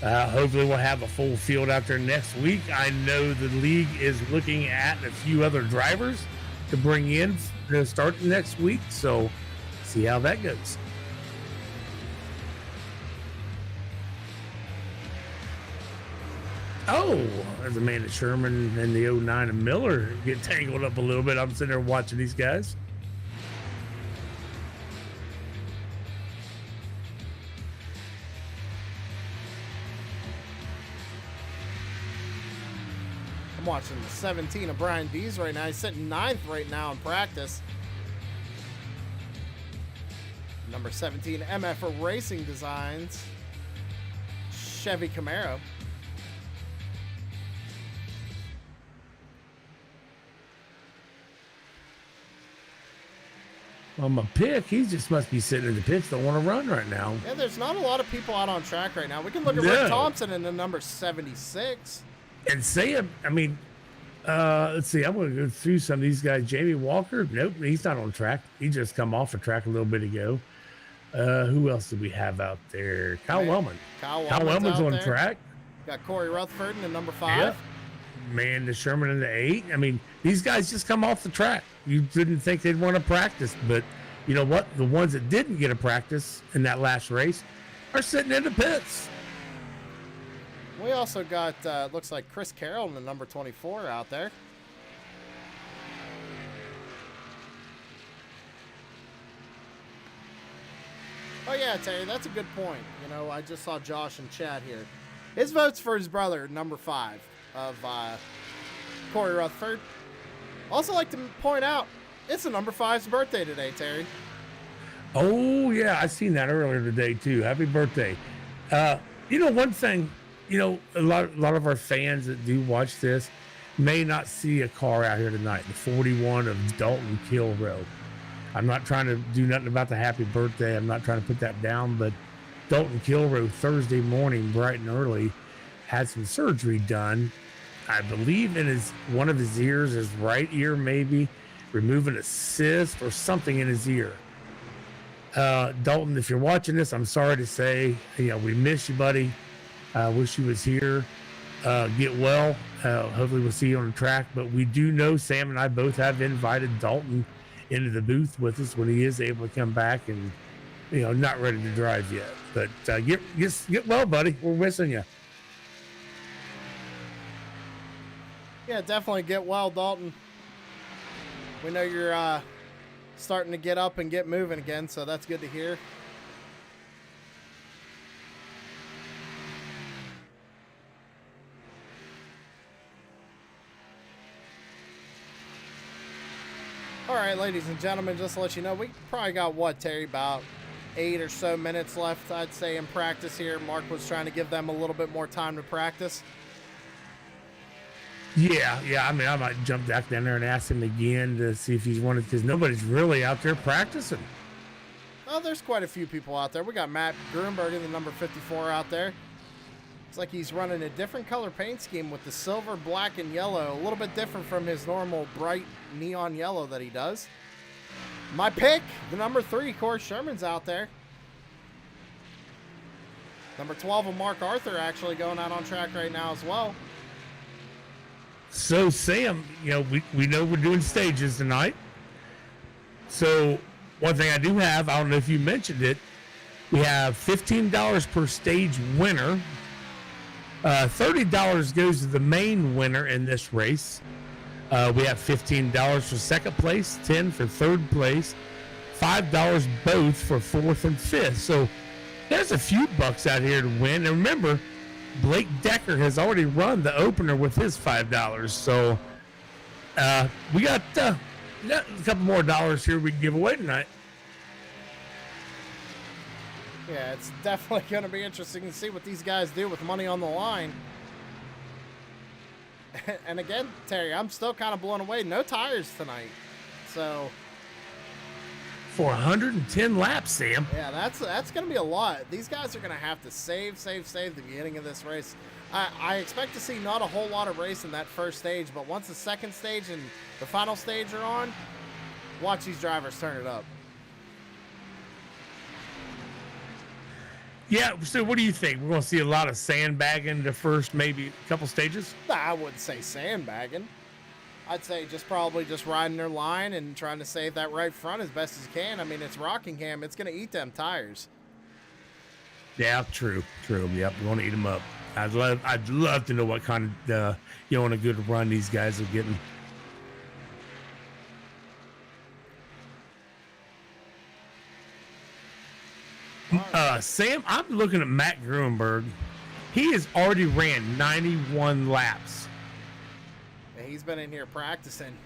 hopefully we'll have a full field out there next week. I know the league is looking at a few other drivers to bring in to start next week, so see how that goes. Oh, there's Amanda Sherman and the 09 and Miller get tangled up a little bit. I'm sitting there watching these guys. I'm watching the 17 of Brian Dees right now. He's sitting 9th right now in practice. Number 17, MF Racing Designs, Chevy Camaro. On my pick, he just must be sitting in the pits. Don't want to run right now. Yeah, there's not a lot of people out on track right now. We can look at Rick Thompson in the number 76. And Sam, I mean, let's see. I'm going to go through some of these guys. Jamie Walker, nope, he's not on track. He just come off a track a little bit ago. Who else do we have out there? Kyle Wellman. Kyle Wellman's on track. Got Corey Rutherford in the number 5. Yep. Man, the Sherman in the 8. I mean, these guys just come off the track. You didn't think they'd want to practice, but you know what? The ones that didn't get a practice in that last race are sitting in the pits. We also got, looks like Chris Carroll in the number 24 out there. Oh, yeah, Terry, that's a good point. You know, I just saw Josh in chat here. His vote's for his brother, number 5 of Corey Rutherford. Also like to point out, it's the number 5's birthday today, Terry. Oh, yeah, I seen that earlier today, too. Happy birthday. You know, one thing, you know, a lot of our fans that do watch this may not see a car out here tonight, the 41 of Dalton Kilroe. I'm not trying to do nothing about the happy birthday. I'm not trying to put that down, but Dalton Kilroe Thursday morning, bright and early, had some surgery done. I believe in one of his ears, his right ear, maybe removing a cyst or something in his ear. Dalton, if you're watching this, I'm sorry to say, you know, we miss you, buddy. Wish you was here. Get well. Hopefully we'll see you on the track. But we do know Sam and I both have invited Dalton into the booth with us when he is able to come back, and you know, not ready to drive yet. But get well, buddy. We're missing you. Yeah, definitely get well, Dalton. We know you're starting to get up and get moving again, so that's good to hear. All right, ladies and gentlemen, just to let you know, we probably got, what, Terry, about 8 or so minutes left, I'd say, in practice here. Mark was trying to give them a little bit more time to practice. Yeah. I mean, I might jump back down there and ask him again to see if he's wanted, because nobody's really out there practicing. Oh, there's quite a few people out there. We got Matt Grunberg in the number 54 out there. Looks like he's running a different color paint scheme with the silver, black, and yellow. A little bit different from his normal bright neon yellow that he does. My pick, the number 3, Corey Sherman's out there. Number 12 of Mark Arthur actually going out on track right now as well. So, Sam, you know, we know we're doing stages tonight. So, one thing I do have, I don't know if you mentioned it, we have $15 per stage winner. $30 goes to the main winner in this race. We have $15 for second place, $10 for third place, $5 both for fourth and fifth. So there's a few bucks out here to win. And remember, Blake Decker has already run the opener with his $5. So we got a couple more dollars here we can give away tonight. Yeah, it's definitely going to be interesting to see what these guys do with money on the line. And again, Terry, I'm still kind of blown away. No tires tonight. So for 110 laps, Sam. Yeah, that's going to be a lot. These guys are going to have to save the beginning of this race. I expect to see not a whole lot of race in that first stage, but once the second stage and the final stage are on, watch these drivers turn it up. Yeah, so what do you think? We're going to see a lot of sandbagging the first maybe a couple stages? Nah, I wouldn't say sandbagging. I'd say probably just riding their line and trying to save that right front as best as you can. I mean, it's Rockingham. It's going to eat them tires. Yeah, true. Yep, we want to eat them up. I'd love to know what kind of, on a good run these guys are getting. Sam, I'm looking at Matt Gruenberg. He has already ran 91 laps. Yeah, he's been in here practicing.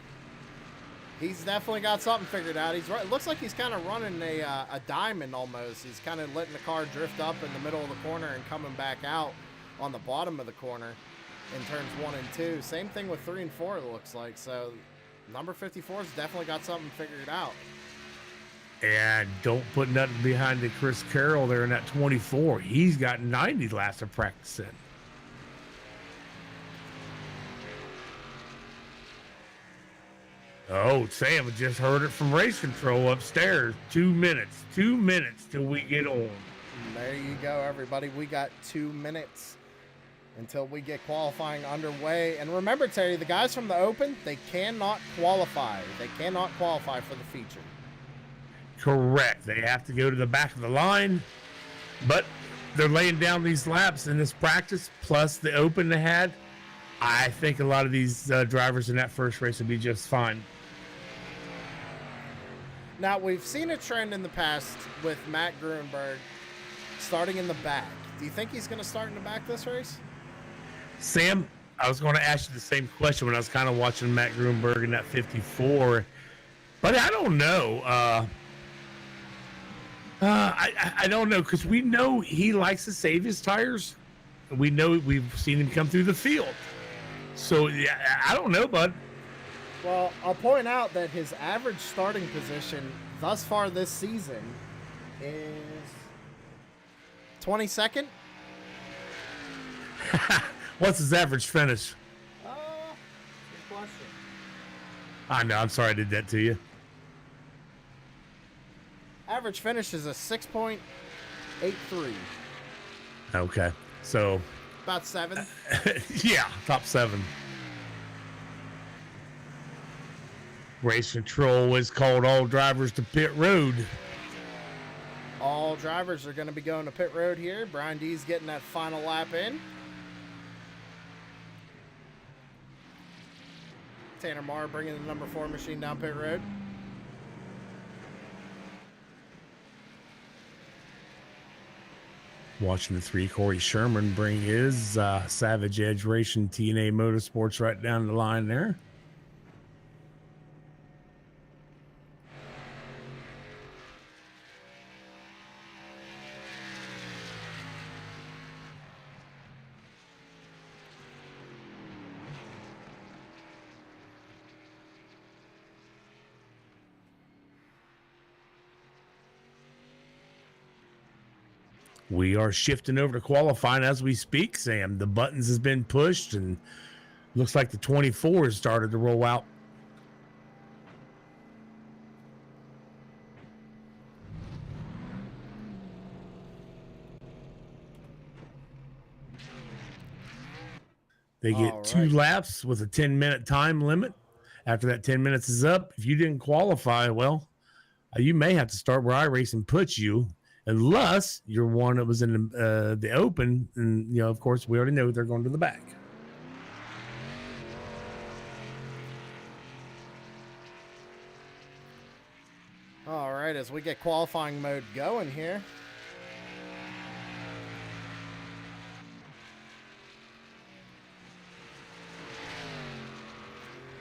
He's definitely got something figured out. It looks like he's kind of running a diamond almost. He's kind of letting the car drift up in the middle of the corner and coming back out on the bottom of the corner in turns 1 and 2. Same thing with 3 and 4, it looks like. So number 54's definitely got something figured out. And don't put nothing behind the Chris Carroll there in that 24. He's got 90 laps of practice in. Oh, Sam just heard it from race control upstairs. 2 minutes. 2 minutes till we get on. There you go, everybody. We got 2 minutes. until we get qualifying underway. And remember, Terry, the guys from the Open, they cannot qualify. They cannot qualify for the feature. Correct. They have to go to the back of the line, but they're laying down these laps in this practice, plus the Open they had. I think a lot of these drivers in that first race will be just fine. Now, we've seen a trend in the past with Matt Grunberg starting in the back. Do you think he's going to start in the back this race? Sam, I was going to ask you the same question when I was kind of watching Matt Grunberg in that 54, but I don't know. I don't know, because we know he likes to save his tires. We know we've seen him come through the field. So, yeah, I don't know, bud. Well, I'll point out that his average starting position thus far this season is 22nd. What's his average finish? Good question. I know. I'm sorry I did that to you. Average finish is a 6.83. Okay. So, About 7. yeah, top 7. Race control is called all drivers to pit road. All drivers are going to be going to pit road here. Brian D's getting that final lap in. Tanner Marr bringing the number 4 machine down pit road. Watching the 3, Corey Sherman bring his Savage Edge Racing TNA Motorsports right down the line there. We are shifting over to qualifying as we speak, Sam. The buttons has been pushed and looks like the 24 has started to roll out. They get 2 laps with a 10-minute time limit. After that 10 minutes is up, if you didn't qualify, well, you may have to start where iRacing puts you, unless you're one that was in the Open. And, you know, of course, we already know they're going to the back. All right, as we get qualifying mode going here.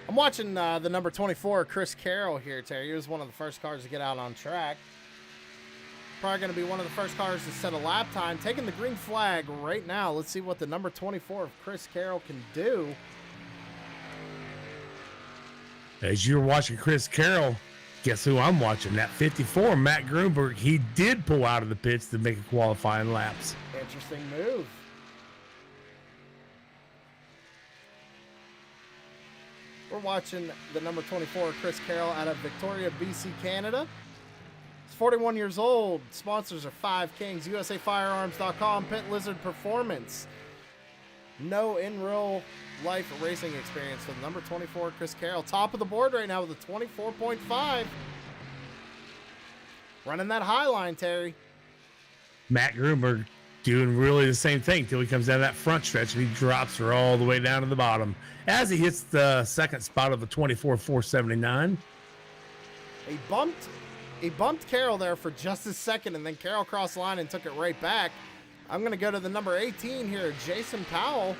I'm watching the number 24, Chris Carroll here, Terry. He was one of the first cars to get out on track. Probably going to be one of the first cars to set a lap time. Taking the green flag right now. Let's see what the number 24 of Chris Carroll can do. As you're watching Chris Carroll, guess who I'm watching? That 54, Matt Grunberg. He did pull out of the pits to make a qualifying laps. Interesting move. We're watching the number 24, Chris Carroll, out of Victoria, BC, Canada. He's 41 years old. Sponsors are 5 Kings, USAFirearms.com, Pit Lizard Performance. No in real life racing experience for the number 24, Chris Carroll. Top of the board right now with a 24.5. Running that high line, Terry. Matt Grunberg doing really the same thing till he comes down that front stretch and he drops her all the way down to the bottom as he hits the second spot of the 24.479. He bumped Carroll there for just a second, and then Carroll crossed the line and took it right back. I'm going to go to the number 18 here, Jason Powell.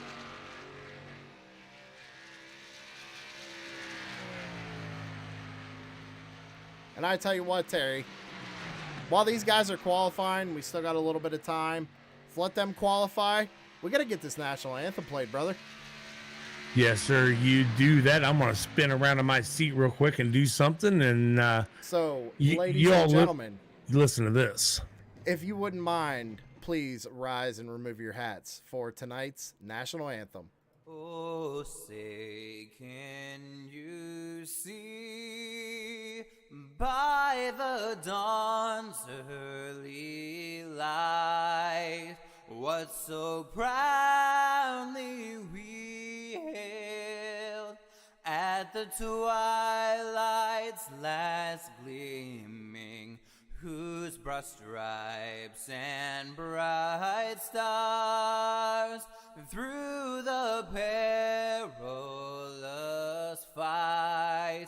And I tell you what, Terry, while these guys are qualifying, we still got a little bit of time. Let's let them qualify. We got to get this national anthem played, brother. Yes, sir. You do that. I'm going to spin around in my seat real quick and do something. And so, ladies and gentlemen, listen to this. If you wouldn't mind, please rise and remove your hats for tonight's national anthem. Oh, say, can you see by the dawn's early light what so proudly proudly we hailed at the twilight's last gleaming, whose broad stripes and bright stars through the perilous fight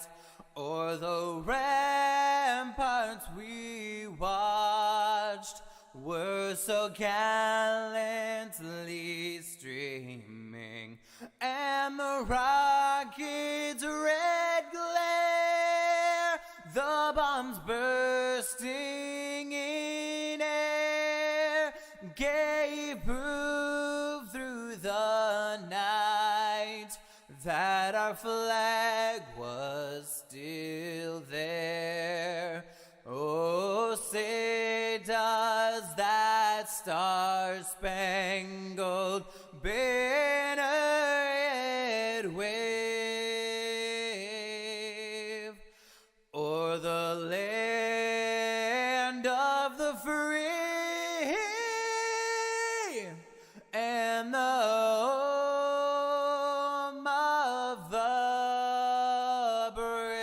o'er the ramparts we watched were so gallantly streaming, and the rocket's red glare, the bombs bursting in air, gave proof through the night that our flag was still there. Oh, say does that star-spangled banner yet wave o'er the land of the free and the home of the brave.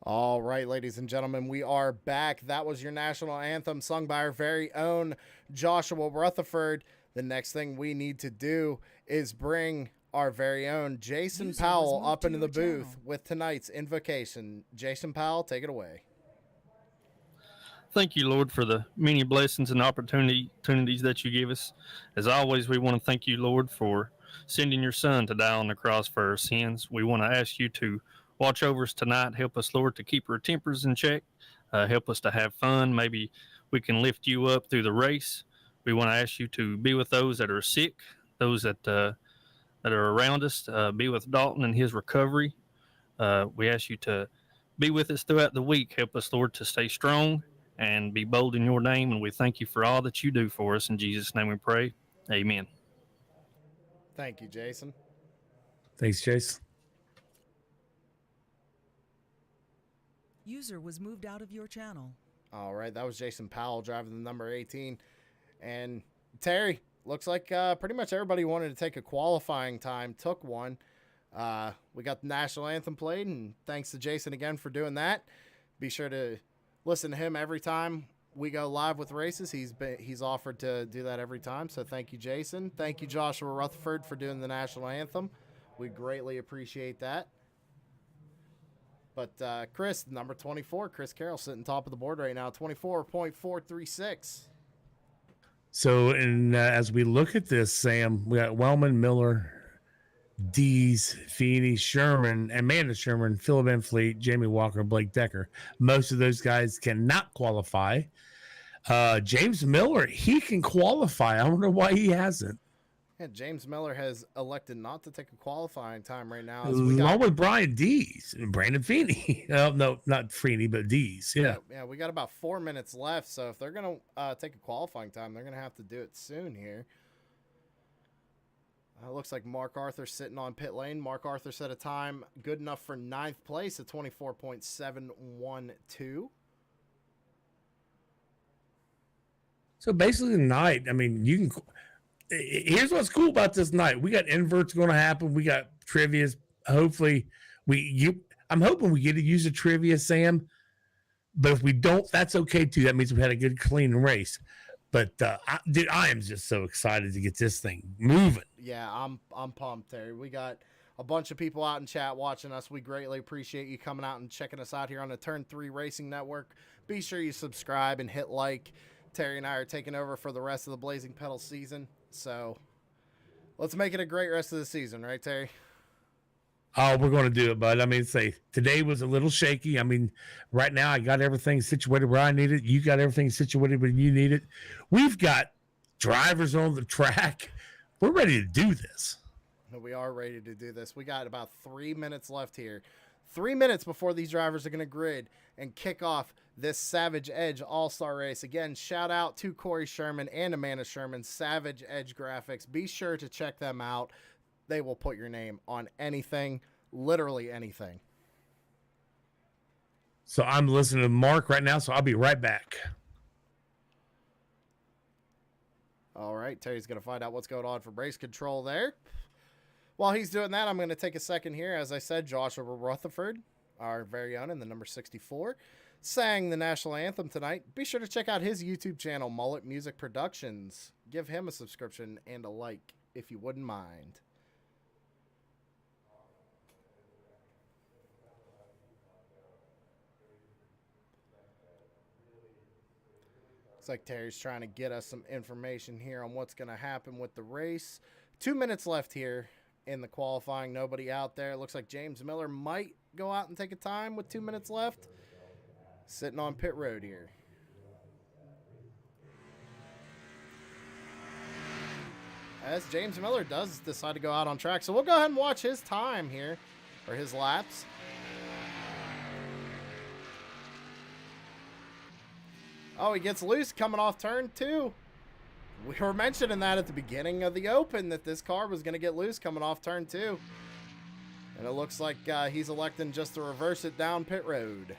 All right, ladies and gentlemen, we are back. That was your national anthem sung by our very own Joshua Rutherford. The next thing we need to do is bring our very own Jason Powell up into the booth with tonight's invocation. Jason Powell, take it away. Thank you, Lord, for the many blessings and opportunities that you give us. As always, we want to thank you, Lord, for sending your son to die on the cross for our sins. We want to ask you to watch over us tonight. Help us, Lord, to keep our tempers in check. Help us to have fun. Maybe we can lift you up through the race. We want to ask you to be with those that are sick, those that are around us. Be with Dalton and his recovery. We ask you to be with us throughout the week. Help us, Lord, to stay strong and be bold in your name. And we thank you for all that you do for us. In Jesus' name we pray. Amen. Thank you, Jason. Thanks, Chase. User was moved out of your channel. All right, that was Jason Powell driving the number 18. And Terry, looks like pretty much everybody wanted to take a qualifying time, took one. We got the national anthem played, and thanks to Jason again for doing that. Be sure to listen to him every time we go live with races. He's offered to do that every time, so thank you, Jason. Thank you, Joshua Rutherford, for doing the national anthem. We greatly appreciate that. But Chris, number 24, Chris Carroll, sitting top of the board right now, 24.436. So, and as we look at this, Sam, we got Wellman, Miller, Dees, Feeney, Sherman, Amanda Sherman, Philip Van Fleet, Jamie Walker, Blake Decker. Most of those guys cannot qualify. James Miller, he can qualify. I don't know why he hasn't. Yeah, James Miller has elected not to take a qualifying time right now. Along with Brian Dees and Brandon Feeney. No, not Feeney, but Dees. Yeah. Yeah, we got about 4 minutes left, so if they're going to take a qualifying time, they're going to have to do it soon here. Looks like Mark Arthur sitting on pit lane. Mark Arthur set a time good enough for 9th place at 24.712. So basically tonight, I mean, you can... Here's what's cool about this night. We got inverts going to happen. We got trivias. Hopefully, I'm hoping we get to use a trivia, Sam. But if we don't, that's okay too. That means we had a good, clean race. But I am just so excited to get this thing moving. Yeah, I'm pumped, Terry. We got a bunch of people out in chat watching us. We greatly appreciate you coming out and checking us out here on the Turn 3 Racing Network. Be sure you subscribe and hit like. Terry and I are taking over for the rest of the Blazing Pedal season. So let's make it a great rest of the season, right, Terry? Oh, we're going to do it, bud. I mean, today was a little shaky. I mean, right now I got everything situated where I need it. You got everything situated where you need it. We've got drivers on the track. We're ready to do this. We are ready to do this. We got about 3 minutes left here. 3 minutes before these drivers are going to grid and kick off this Savage Edge All-Star race. Again, shout out to Corey Sherman and Amanda Sherman, Savage Edge Graphics. Be sure to check them out. They will put your name on anything, literally anything. So I'm listening to Mark right now, so I'll be right back. All right, Terry's going to find out what's going on for race control there. While he's doing that, I'm going to take a second here. As I said, Joshua Rutherford, our very own in the number 64, sang the national anthem tonight. Be sure to check out his YouTube channel, Mullet Music Productions. Give him a subscription and a like if you wouldn't mind. Looks like Terry's trying to get us some information here on what's going to happen with the race. 2 minutes left here in the qualifying. Nobody out there. Looks like James Miller might go out and take a time with 2 minutes left. Sitting on pit road here. As James Miller does decide to go out on track. So we'll go ahead and watch his time here, or his laps. Oh, he gets loose coming off turn 2. We were mentioning that at the beginning of the Open, that this car was going to get loose coming off turn 2. And it looks like he's electing just to reverse it down pit road.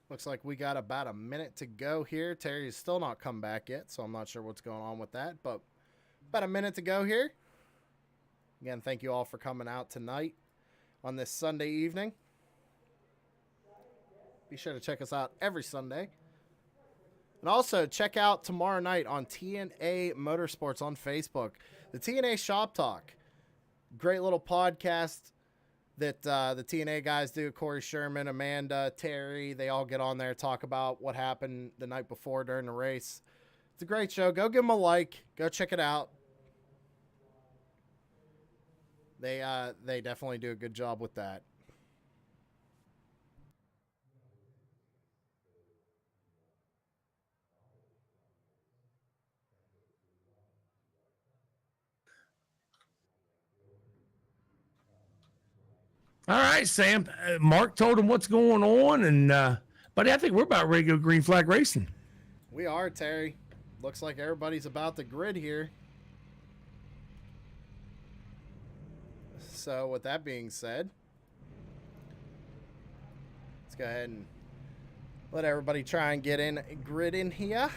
Looks like we got about a minute to go here. Terry's still not come back yet, so I'm not sure what's going on with that. But about a minute to go here. Again, thank you all for coming out tonight on this Sunday evening. Be sure to check us out every Sunday. And also, check out tomorrow night on TNA Motorsports on Facebook. The TNA Shop Talk. Great little podcast that the TNA guys do. Corey Sherman, Amanda, Terry, they all get on there, talk about what happened the night before during the race. It's a great show. Go give them a like. Go check it out. They definitely do a good job with that. All right, Sam. Mark told him what's going on, and buddy, I think we're about ready to go green flag racing. We are, Terry. Looks like everybody's about the grid here. So with that being said, let's go ahead and let everybody try and get in grid in here.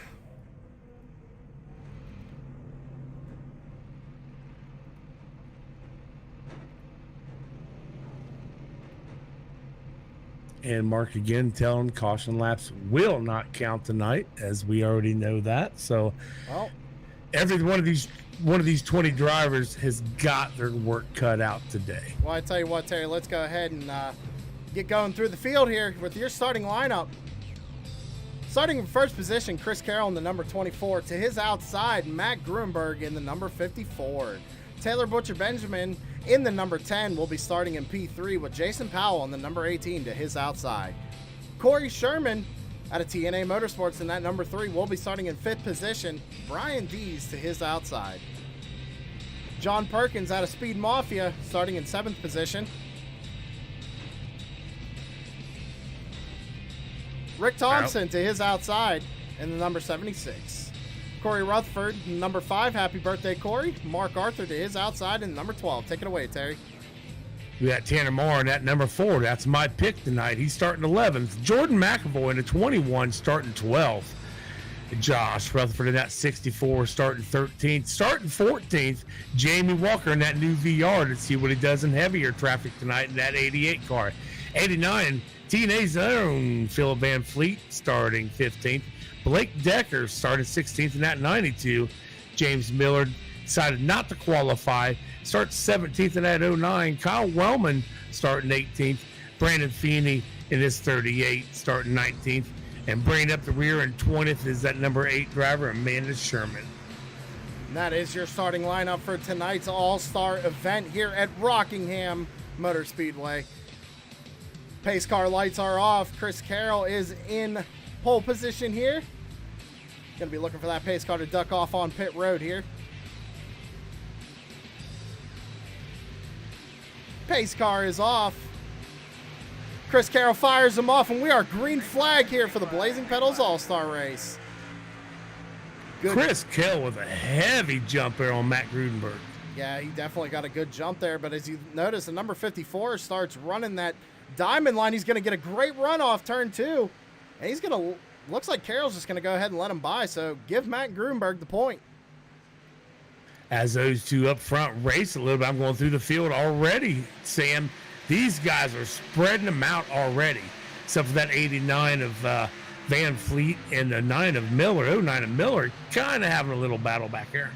And Mark again telling caution laps will not count tonight, as we already know that. So Well, every one of these 20 drivers has got their work cut out today. well, I tell you what, Terry, let's go ahead and get going through the field here with your starting lineup. Starting in first position, Chris Carroll in the number 24. To his outside, Matt Gruenberg in the number 54. Taylor Butcher Benjamin in the number 10 will be starting in P3 with Jason Powell on the number 18 to his outside. Corey Sherman out of TNA Motorsports in that number 3 will be starting in 5th position. Brian Dees to his outside. John Perkins out of Speed Mafia starting in 7th position. Rick Thompson to his outside in the number 76. Corey Rutherford, number 5. Happy birthday, Corey. Mark Arthur to his outside in number 12. Take it away, Terry. We got Tanner Moore in that number 4. That's my pick tonight. He's starting 11th. Jordan McAvoy in the 21 starting 12th. Josh Rutherford in that 64 starting 13th. Starting 14th, Jamie Walker in that new VR to see what he does in heavier traffic tonight in that 88 car. 89, TNA's own Philip Van Fleet starting 15th. Blake Decker started 16th in that 92. James Miller decided not to qualify, starts 17th in that 09. Kyle Wellman starting 18th. Brandon Feeney in his 38 starting 19th. And bringing up the rear in 20th is that number 8 driver, Amanda Sherman. And that is your starting lineup for tonight's All-Star event here at Rockingham Motor Speedway. Pace car lights are off. Chris Carroll is in pole position here. Gonna be looking for that pace car to duck off on pit road here. Pace car is off. Chris Carroll fires him off, and we are green flag here for the Blazing Pedals All-Star Race. Good. Chris Carroll with a heavy jump there on Matt Grudenberg. Yeah, he definitely got a good jump there, but as you notice, the number 54 starts running that diamond line. He's going to get a great run off turn 2, and he's going to, looks like Carroll's just going to go ahead and let him by, so give Matt Grudenberg the point. As those two up front race a little bit, I'm going through the field already, Sam. These guys are spreading them out already, except for that 89 of Van Fleet and the 9 of Miller. 09 of Miller kind of having a little battle back here.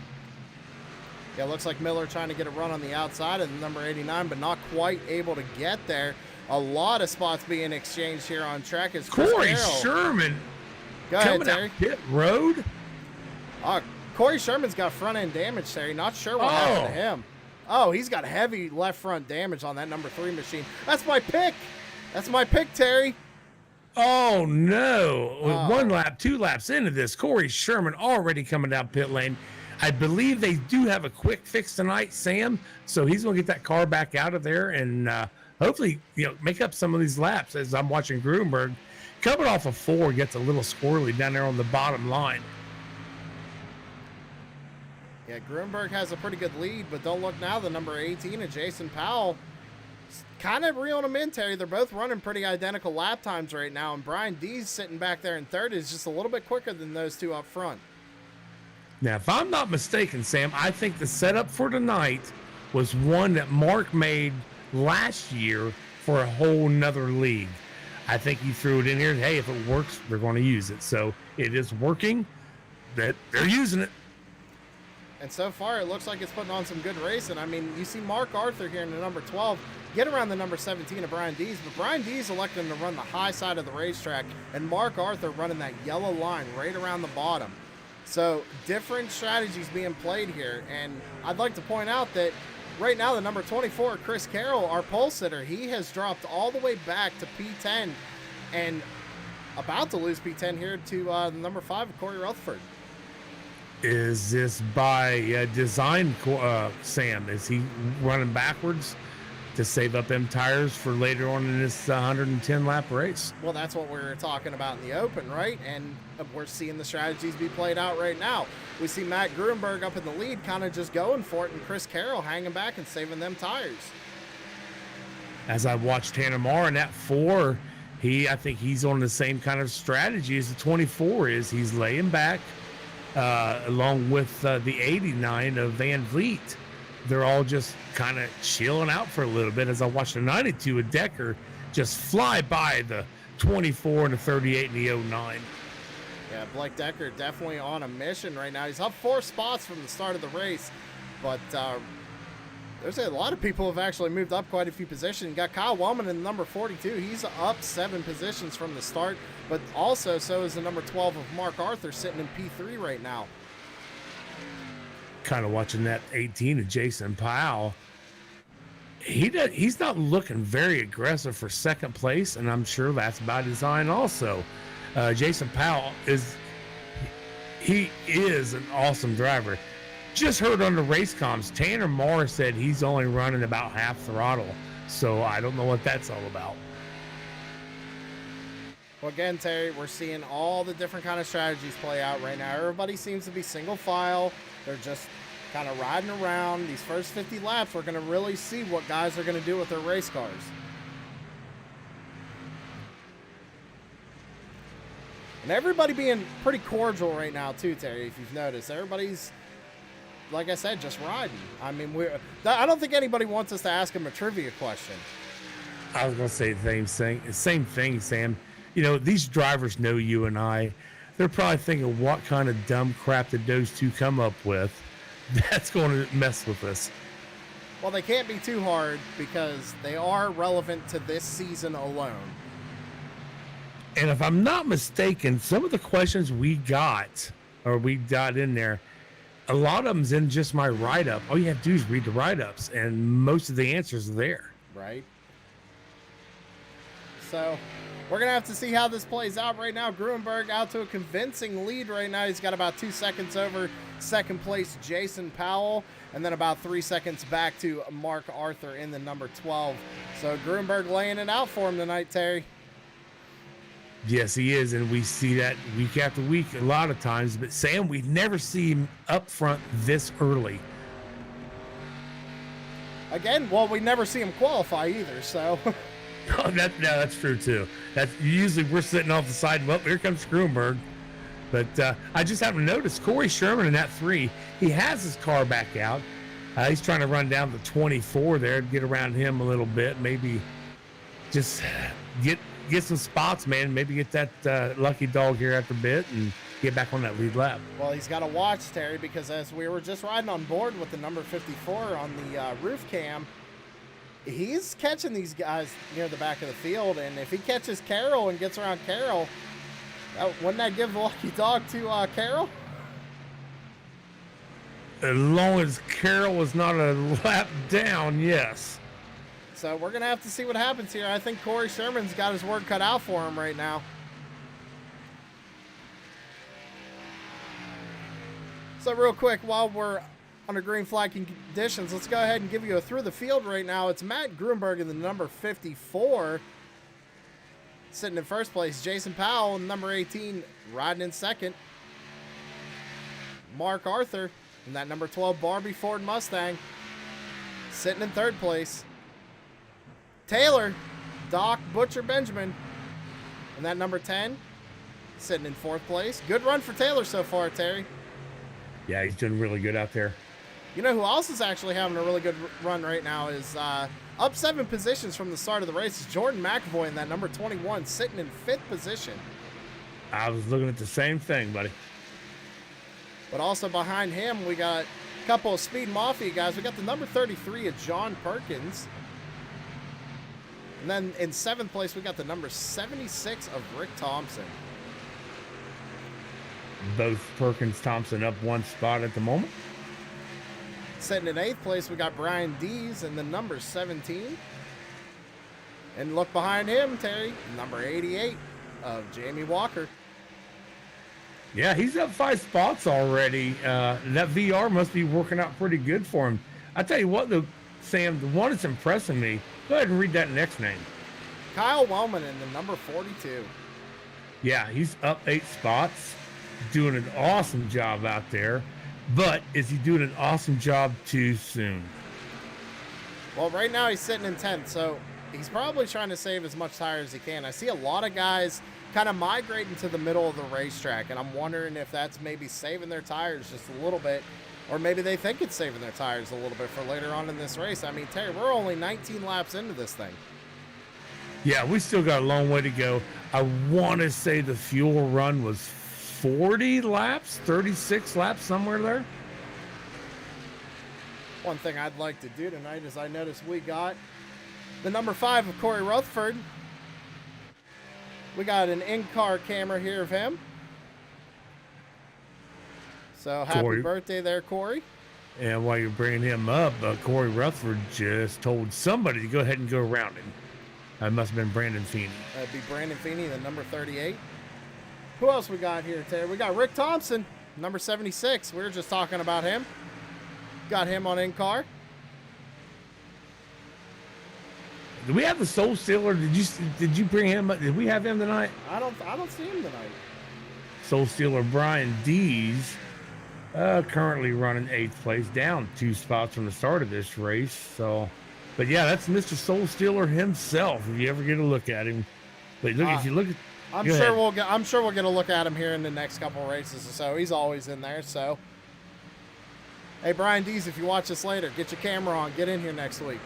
Yeah, looks like Miller trying to get a run on the outside of the number 89, but not quite able to get there. A lot of spots being exchanged here on track. As Corey Sherman coming out pit road. Corey Sherman's got front end damage, Terry. Not sure what happened to him. Oh, he's got heavy left front damage on that number 3 machine. That's my pick. That's my pick, Terry. Oh, no. 1 lap, 2 laps into this, Corey Sherman already coming down pit lane. I believe they do have a quick fix tonight, Sam. So he's going to get that car back out of there and hopefully, make up some of these laps. As I'm watching Grudenberg coming off of 4, gets a little squirrely down there on the bottom line. Yeah, Grudenberg has a pretty good lead, but don't look now. The number 18 of Jason Powell kind of reeling them in, Terry. They're both running pretty identical lap times right now, and Brian Dees sitting back there in third is just a little bit quicker than those two up front. Now, if I'm not mistaken, Sam, I think the setup for tonight was one that Mark made last year for a whole nother league. I think he threw it in here. Hey, if it works, we're going to use it. So it is working. That they're using it. And so far, it looks like it's putting on some good racing. I mean, you see Mark Arthur here in the number 12 get around the number 17 of Brian Dees, but Brian Dees elected to run the high side of the racetrack, and Mark Arthur running that yellow line right around the bottom. So different strategies being played here, and I'd like to point out that right now the number 24, Chris Carroll, our pole sitter, he has dropped all the way back to P10 and about to lose P10 here to the number 5 of Corey Rutherford. Is this by design, Sam? Is he running backwards to save up them tires for later on in this 110-lap race? Well, that's what we were talking about in the open, right? And we're seeing the strategies be played out right now. We see Matt Grudenberg up in the lead kind of just going for it, and Chris Carroll hanging back and saving them tires. As I watched Tanner Marr in that 4, I think he's on the same kind of strategy as the 24 is. He's laying back. Along with the 89 of Van Vliet. They're all just kind of chilling out for a little bit as I watched the 92 of Decker just fly by the 24 and the 38 and the 09. Yeah, Blake Decker definitely on a mission right now. He's up 4 spots from the start of the race, but there's a lot of people have actually moved up quite a few positions. You got Kyle Wellman in the number 42. He's up 7 positions from the start, but also so is the number 12 of Mark Arthur sitting in P3 right now. Kind of watching that 18 of Jason Powell. He's not looking very aggressive for second place, and I'm sure that's by design also. Jason Powell is an awesome driver. Just heard on the race comms, Tanner Marr said he's only running about half throttle. So I don't know what that's all about. Well, again, Terry, we're seeing all the different kind of strategies play out right now. Everybody seems to be single file. They're just kind of riding around. These first 50 laps, we're going to really see what guys are going to do with their race cars. And everybody being pretty cordial right now, too, Terry, if you've noticed. Everybody's, like I said, just riding. I mean, I don't think anybody wants us to ask them a trivia question. I was going to say the same thing, Sam. You know, these drivers know you and I. They're probably thinking, what kind of dumb crap did those two come up with? That's going to mess with us. Well, they can't be too hard because they are relevant to this season alone. And if I'm not mistaken, some of the questions we got in there, a lot of them's in just my write-up. All you have to do is read the write-ups, and most of the answers are there. Right. So, We're going to have to see how this plays out right now. Gruenberg out to a convincing lead right now. He's got about 2 seconds over second place Jason Powell, and then about 3 seconds back to Mark Arthur in the number 12. So Gruenberg laying it out for him tonight, Terry. Yes, he is, and we see that week after week a lot of times. But Sam, we never see him up front this early. Again, well, we never see him qualify either, so... Oh, that's true too. That's usually we're sitting off the side. Well, here comes Gruenberg. But I just haven't noticed Corey Sherman in that 3. He has his car back out. He's trying to run down the 24 there, get around him a little bit. Maybe just get some spots, man. Maybe get that lucky dog here after a bit and get back on that lead lap. Well, he's got to watch, Terry, because as we were just riding on board with the number 54 on the roof cam, he's catching these guys near the back of the field, and if he catches Carroll and gets around Carroll, wouldn't that give the lucky dog to Carroll? As long as Carroll is not a lap down, yes. So we're going to have to see what happens here. I think Corey Sherman's got his work cut out for him right now. So real quick, while we're under green flag conditions, let's go ahead and give you a through the field right now. It's Matt Gruenberg in the number 54 sitting in first place. Jason Powell in number 18 riding in second. Mark Arthur in that number 12 Barbie Ford Mustang sitting in third place. Taylor Doc Butcher Benjamin in that number 10 sitting in fourth place. Good run for Taylor so far, Terry. Yeah, he's doing really good out there. You know who else is actually having a really good run right now is up 7 positions from the start of the race. Is Jordan McAvoy in that number 21 sitting in 5th position. I was looking at the same thing, buddy. But also behind him, we got a couple of Speed Mafia guys. We got the number 33 of John Perkins. And then in 7th place, we got the number 76 of Rick Thompson. Both Perkins Thompson up 1 spot at the moment. Sitting in 8th place, we got Brian Dees in the number 17. And look behind him, Terry, number 88 of Jamie Walker. Yeah, he's up 5 spots already. That VR must be working out pretty good for him. I tell you what, though, Sam, the one that's impressing me, go ahead and read that next name. Kyle Wellman in the number 42. Yeah, he's up 8 spots, doing an awesome job out there. But is he doing an awesome job too soon? Well, right now he's sitting in 10th, so he's probably trying to save as much tire as he can. I see a lot of guys kind of migrating to the middle of the racetrack, and I'm wondering if that's maybe saving their tires just a little bit, or maybe they think it's saving their tires a little bit for later on in this race. I mean, Terry, we're only 19 laps into this thing. Yeah, we still got a long way to go. I want to say the fuel run was 40 laps, 36 laps, somewhere there. One thing I'd like to do tonight is I noticed we got the number 5 of Corey Rutherford. We got an in-car camera here of him. So happy Corey. birthday there, Corey. And while you're bringing him up, Corey Rutherford just told somebody to go ahead and go around him. That must have been Brandon Feeney. That'd be Brandon Feeney, the number 38. Who else we got here, Terry? We got Rick Thompson, number 76. We were just talking about him. Got him on in-car. Do we have the Soul Stealer? Did you bring him up? Did we have him tonight? I don't see him tonight. Soul Stealer Brian Dees, currently running 8th place, down 2 spots from the start of this race. So, but yeah, that's Mr. Soul Stealer himself. If you ever get a look at him, but look, if you look at, I'm sure we'll get a look at him here in the next couple of races or so. He's always in there. So, hey, Brian Dees, if you watch this later, get your camera on. Get in here next week.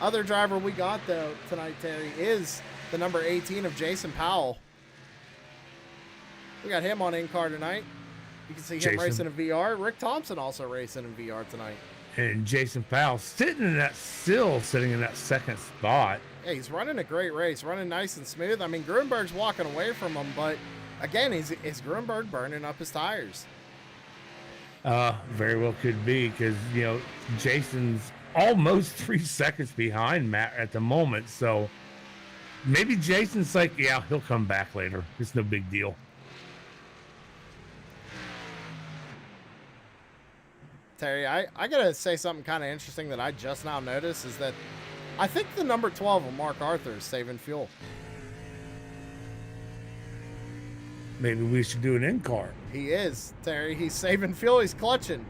Other driver we got, though, tonight, Terry, is the number 18 of Jason Powell. We got him on in-car tonight. You can see him racing in VR. Rick Thompson also racing in VR tonight. And Jason Powell sitting in that 2nd spot. Yeah, he's running a great race, running nice and smooth. I mean, Gruenberg's walking away from him, but again, is Gruenberg burning up his tires? Very well could be, because, you know, Jason's almost 3 seconds behind Matt at the moment. So, maybe Jason's like, yeah, he'll come back later. It's no big deal. Terry, I gotta say something kind of interesting that I just now noticed is that I think the number 12 of Mark Arthur is saving fuel. Maybe we should do an in-car. He is, Terry. He's saving fuel. He's clutching.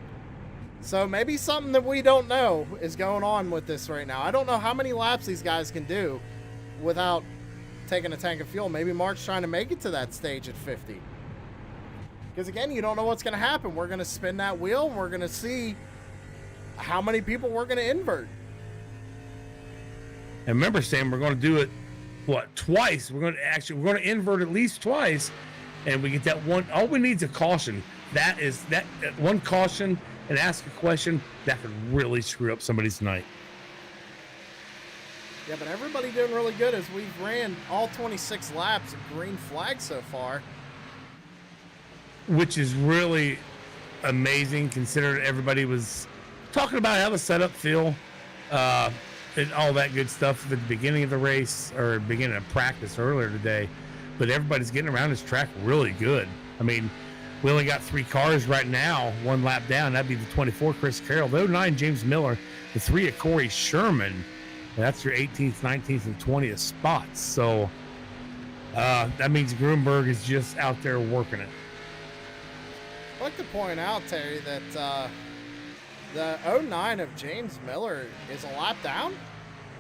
So maybe something that we don't know is going on with this right now. I don't know how many laps these guys can do without taking a tank of fuel. Maybe Mark's trying to make it to that stage at 50. Because again, you don't know what's going to happen. We're going to spin that wheel. And we're going to see how many people we're going to invert. And remember, Sam, we're going to do it, twice? We're going to invert at least twice, and we get that one. All we need is a caution. That one caution and ask a question that could really screw up somebody's night. Yeah, but everybody doing really good as we've ran all 26 laps of green flag so far. Which is really amazing considering everybody was talking about how the setup feel and all that good stuff at the beginning of the race or beginning of practice earlier today. But everybody's getting around this track really good. I mean, we only got 3 cars right now, 1 lap down. That'd be the 24, Chris Carroll, the 09, James Miller, the 3 of Corey Sherman. That's your 18th, 19th, and 20th spots. So that means Grunberg is just out there working it. I'd like to point out, Terry, that the 09 of James Miller is a lap down.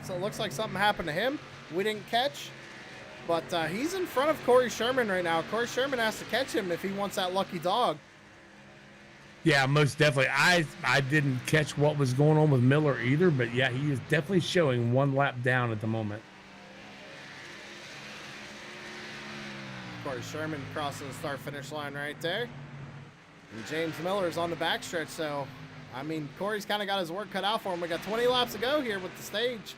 So it looks like something happened to him. We didn't catch. But he's in front of Corey Sherman right now. Corey Sherman has to catch him if he wants that lucky dog. Yeah, most definitely. I didn't catch what was going on with Miller either, but yeah, he is definitely showing 1 lap down at the moment. Corey Sherman crossing the start-finish line right there. And James Miller is on the backstretch, so, I mean, Corey's kind of got his work cut out for him. We got 20 laps to go here with the stage.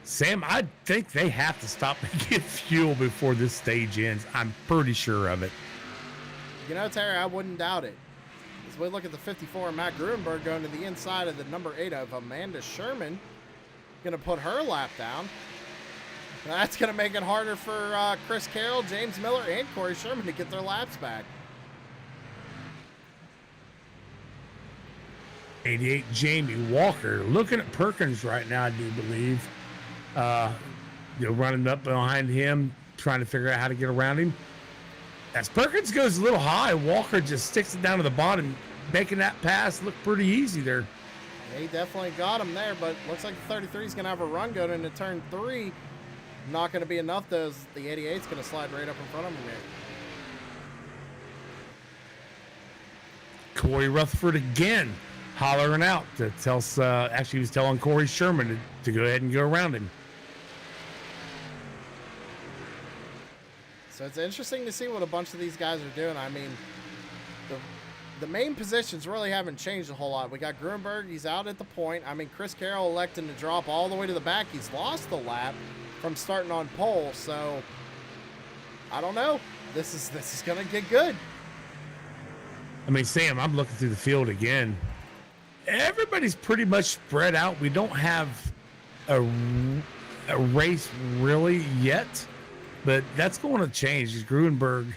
Sam, I think they have to stop and get fuel before this stage ends. I'm pretty sure of it. You know, Terry, I wouldn't doubt it. As we look at the 54, Matt Gruenberg going to the inside of the number 8 of Amanda Sherman. Going to put her lap down. That's going to make it harder for Chris Carroll, James Miller, and Corey Sherman to get their laps back. 88, Jamie Walker. Looking at Perkins right now, I do believe. Running up behind him, trying to figure out how to get around him. As Perkins goes a little high, Walker just sticks it down to the bottom, making that pass look pretty easy there. Yeah, he definitely got him there, but looks like the 33 is going to have a run going into turn 3. Not going to be enough, though. The 88 is going to slide right up in front of him here. Corey Rutherford again hollering out to tell actually he was telling Corey Sherman to go ahead and go around him. So it's interesting to see what a bunch of these guys are doing. I mean, the main positions really haven't changed a whole lot. We got Gruenberg, he's out at the point. I mean, Chris Carroll electing to drop all the way to the back. He's lost the lap from starting on pole, so I don't know. This is gonna get good. I mean, Sam, I'm looking through the field again. Everybody's pretty much spread out. We don't have a race really yet, but that's going to change. Gruenberg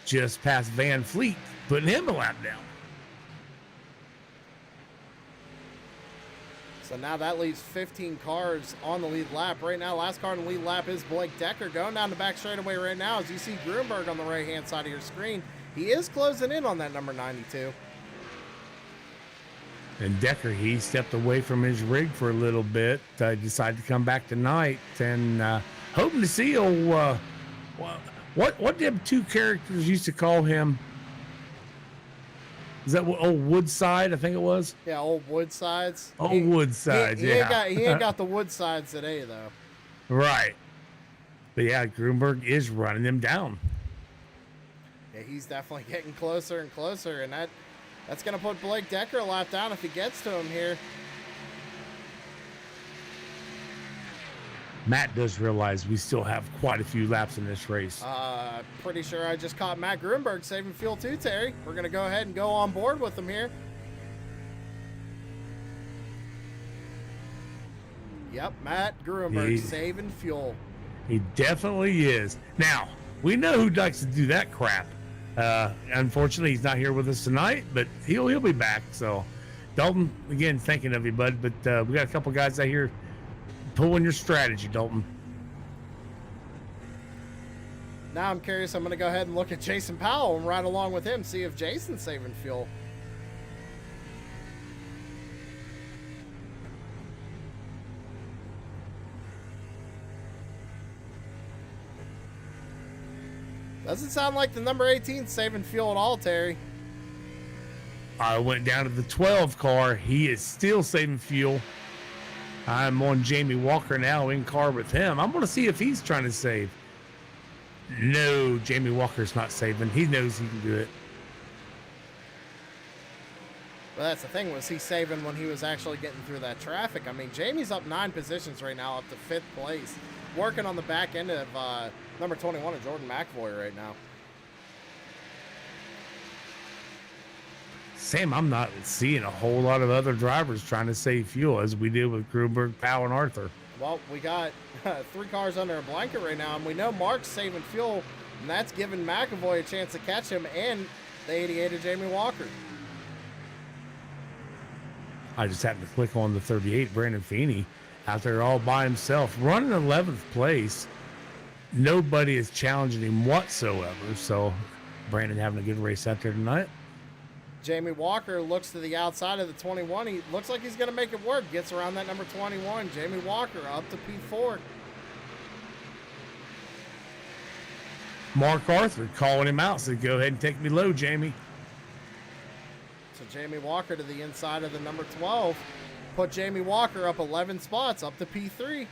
just passed Van Fleet, putting him a lap down. So now that leaves 15 cars on the lead lap. Right now, last car on the lead lap is Blake Decker going down the back straightaway right now. As you see Gruenberg on the right-hand side of your screen, he is closing in on that number 92. And Decker, he stepped away from his rig for a little bit. Decided to come back tonight, and hoping to see what did 2 characters used to call him? Is that old Woodside? I think it was. Yeah, old Woodsides. Woodsides. He ain't got the Woodsides today though. Right. But yeah, Gruenberg is running them down. Yeah, he's definitely getting closer and closer, and that's going to put Blake Decker a lap down if he gets to him here. Matt does realize we still have quite a few laps in this race. Pretty sure I just caught Matt Gruenberg saving fuel too, Terry. We're going to go ahead and go on board with him here. Yep, Matt Gruenberg saving fuel. He definitely is. Now, we know who likes to do that crap. Unfortunately, he's not here with us tonight, but he'll be back. So, Dalton, again, thinking of you, bud. But we got a couple guys out here pulling your strategy, Dalton. Now I'm curious. I'm going to go ahead and look at Jason Powell and ride along with him, see if Jason's saving fuel. Doesn't sound like the number 18 saving fuel at all, Terry. I went down to the 12 car. He is still saving fuel. I'm on Jamie Walker now in car with him. I'm going to see if he's trying to save. No, Jamie Walker's not saving. He knows he can do it. Well, that's the thing. Was he saving when he was actually getting through that traffic? I mean, Jamie's up 9 positions right now, up to 5th place. Working on the back end of number 21 of Jordan McAvoy right now. Sam, I'm not seeing a whole lot of other drivers trying to save fuel as we did with Gruenberg, Powell, and Arthur. Well, we got 3 cars under a blanket right now, and we know Mark's saving fuel, and that's giving McAvoy a chance to catch him and the 88 of Jamie Walker. I just happened to click on the 38, Brandon Feeney, out there all by himself, running 11th place. Nobody is challenging him whatsoever, so Brandon having a good race out there tonight. Jamie Walker looks to the outside of the 21. He looks like he's going to make it work. Gets around that number 21. Jamie Walker up to P4. Mark Arthur calling him out, said, go ahead and take me low, Jamie. So Jamie Walker to the inside of the number 12. Put Jamie Walker up 11 spots, up to P3.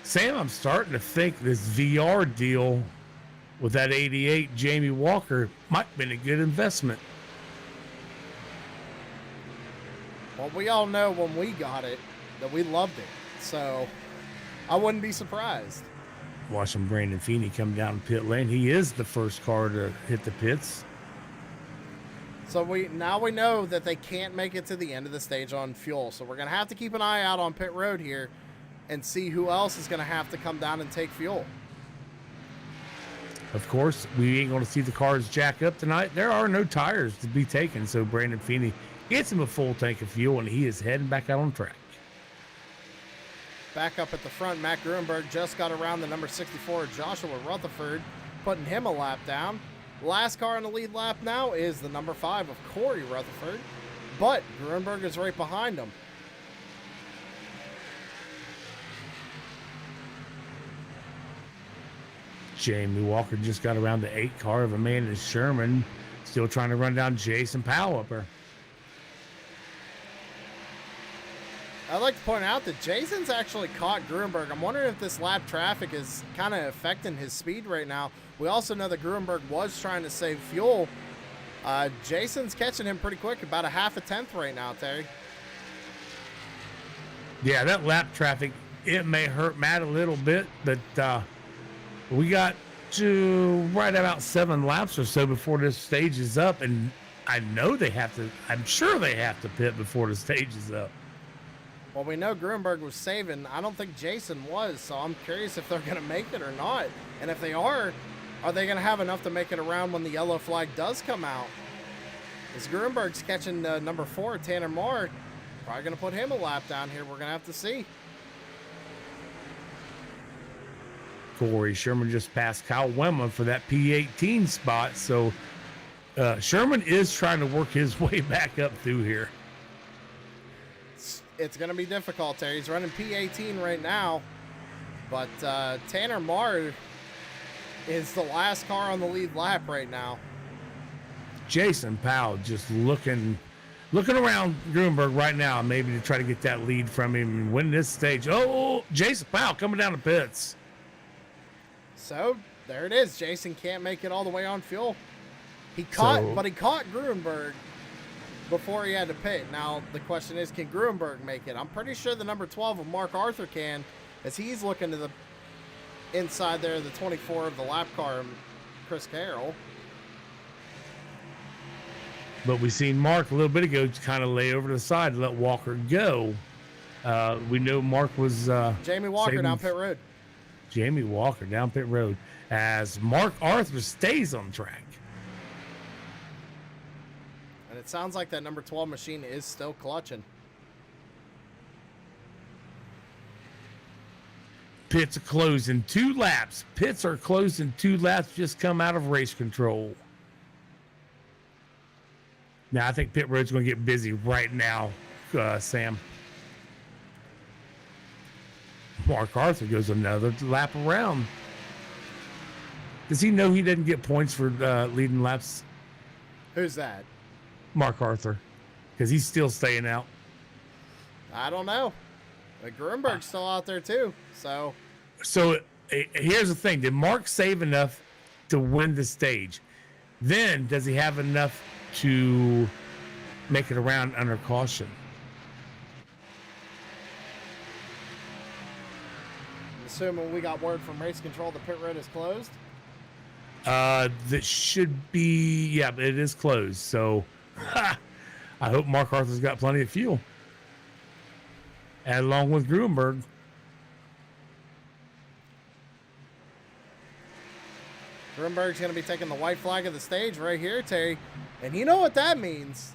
Sam, I'm starting to think this VR deal with that 88 Jamie Walker might have been a good investment. Well, we all know when we got it that we loved it. So I wouldn't be surprised. Watching Brandon Feeney come down pit lane. He is the first car to hit the pits. So now we know that they can't make it to the end of the stage on fuel. So we're going to have to keep an eye out on pit road here and see who else is going to have to come down and take fuel. Of course, we ain't going to see the cars jack up tonight. There are no tires to be taken, so Brandon Feeney gets him a full tank of fuel, and he is heading back out on track. Back up at the front, Matt Gruenberg just got around the number 64, Joshua Rutherford, putting him a lap down. Last car on the lead lap now is the number 5 of Corey Rutherford, but Gruenberg is right behind him. Jamie Walker just got around the 8 car of Amanda Sherman, still trying to run down Jason Powell up there. I'd like to point out that Jason's actually caught Gruenberg. I'm wondering if this lap traffic is kind of affecting his speed right now. We also know that Gruenberg was trying to save fuel. Jason's catching him pretty quick, about a half a tenth right now, Terry. Yeah, that lap traffic, it may hurt Matt a little bit, but we got to right about 7 laps or so before this stage is up, and I'm sure they have to pit before the stage is up. Well, we know Gruenberg was saving. I don't think Jason was, so I'm curious if they're going to make it or not. And if they are they going to have enough to make it around when the yellow flag does come out? As Gruenberg's catching number 4, Tanner Marr, probably going to put him a lap down here. We're going to have to see. Corey Sherman just passed Kyle Wemma for that P18 spot, so Sherman is trying to work his way back up through here. It's going to be difficult, Terry. He's running P18 right now, but Tanner Marr is the last car on the lead lap right now. Jason Powell just looking around Gruenberg right now, maybe to try to get that lead from him and win this stage. Oh, Jason Powell coming down the pits. So there it is. Jason can't make it all the way on fuel. He caught Gruenberg before he had to pit. Now, the question is, can Gruenberg make it? I'm pretty sure the number 12 of Mark Arthur can, as he's looking to the inside there, the 24 of the lap car, Chris Carroll. But we seen Mark a little bit ago kind of lay over to the side to let Walker go. We know Mark was Jamie Walker down pit road. Jamie Walker down pit road as Mark Arthur stays on track. And it sounds like that number 12 machine is still clutching. Pits are closed in 2 laps. Pits are closed in 2 laps. Just come out of race control. Now, I think pit road's going to get busy right now, Sam. Mark Arthur goes another lap around. Does he know he didn't get points for leading laps? Who's that? Mark Arthur. Because he's still staying out. I don't know. But Grunberg's still out there too. So here's the thing. Did Mark save enough to win the stage? Then does he have enough to make it around under caution? I'm assuming we got word from race control the pit road is closed. That should be, yeah, but it is closed. So I hope Mark Arthur's got plenty of fuel. And along with Grunberg. Grunberg's going to be taking the white flag of the stage right here, Terry. And you know what that means.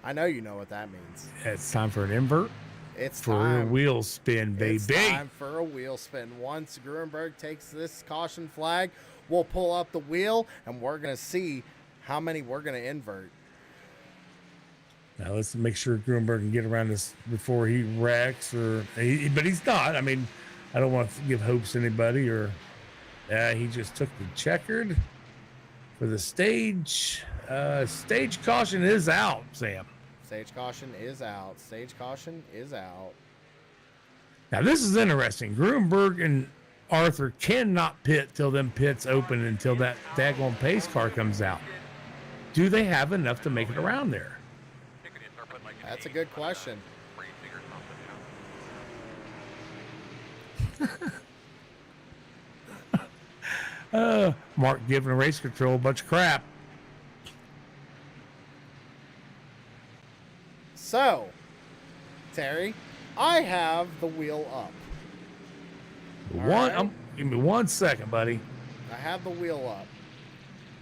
I know you know what that means. It's time for an invert. It's for time. a wheel spin, baby. It's time for a wheel spin. Once Grunberg takes this caution flag, we'll pull up the wheel, and we're going to see how many we're going to invert. Now let's make sure Grunberg can get around this before he wrecks, but he's not. I mean, I don't want to give hopes to anybody. He just took the checkered for the stage. Stage caution is out, Sam. Stage caution is out. Stage caution is out. Now this is interesting. Grunberg and Arthur cannot pit till them pits open until that daggone pace car comes out. Do they have enough to make it around there? That's a good question. Mark giving race control a bunch of crap. So, Terry, I have the wheel up. Give me 1 second, buddy. I have the wheel up.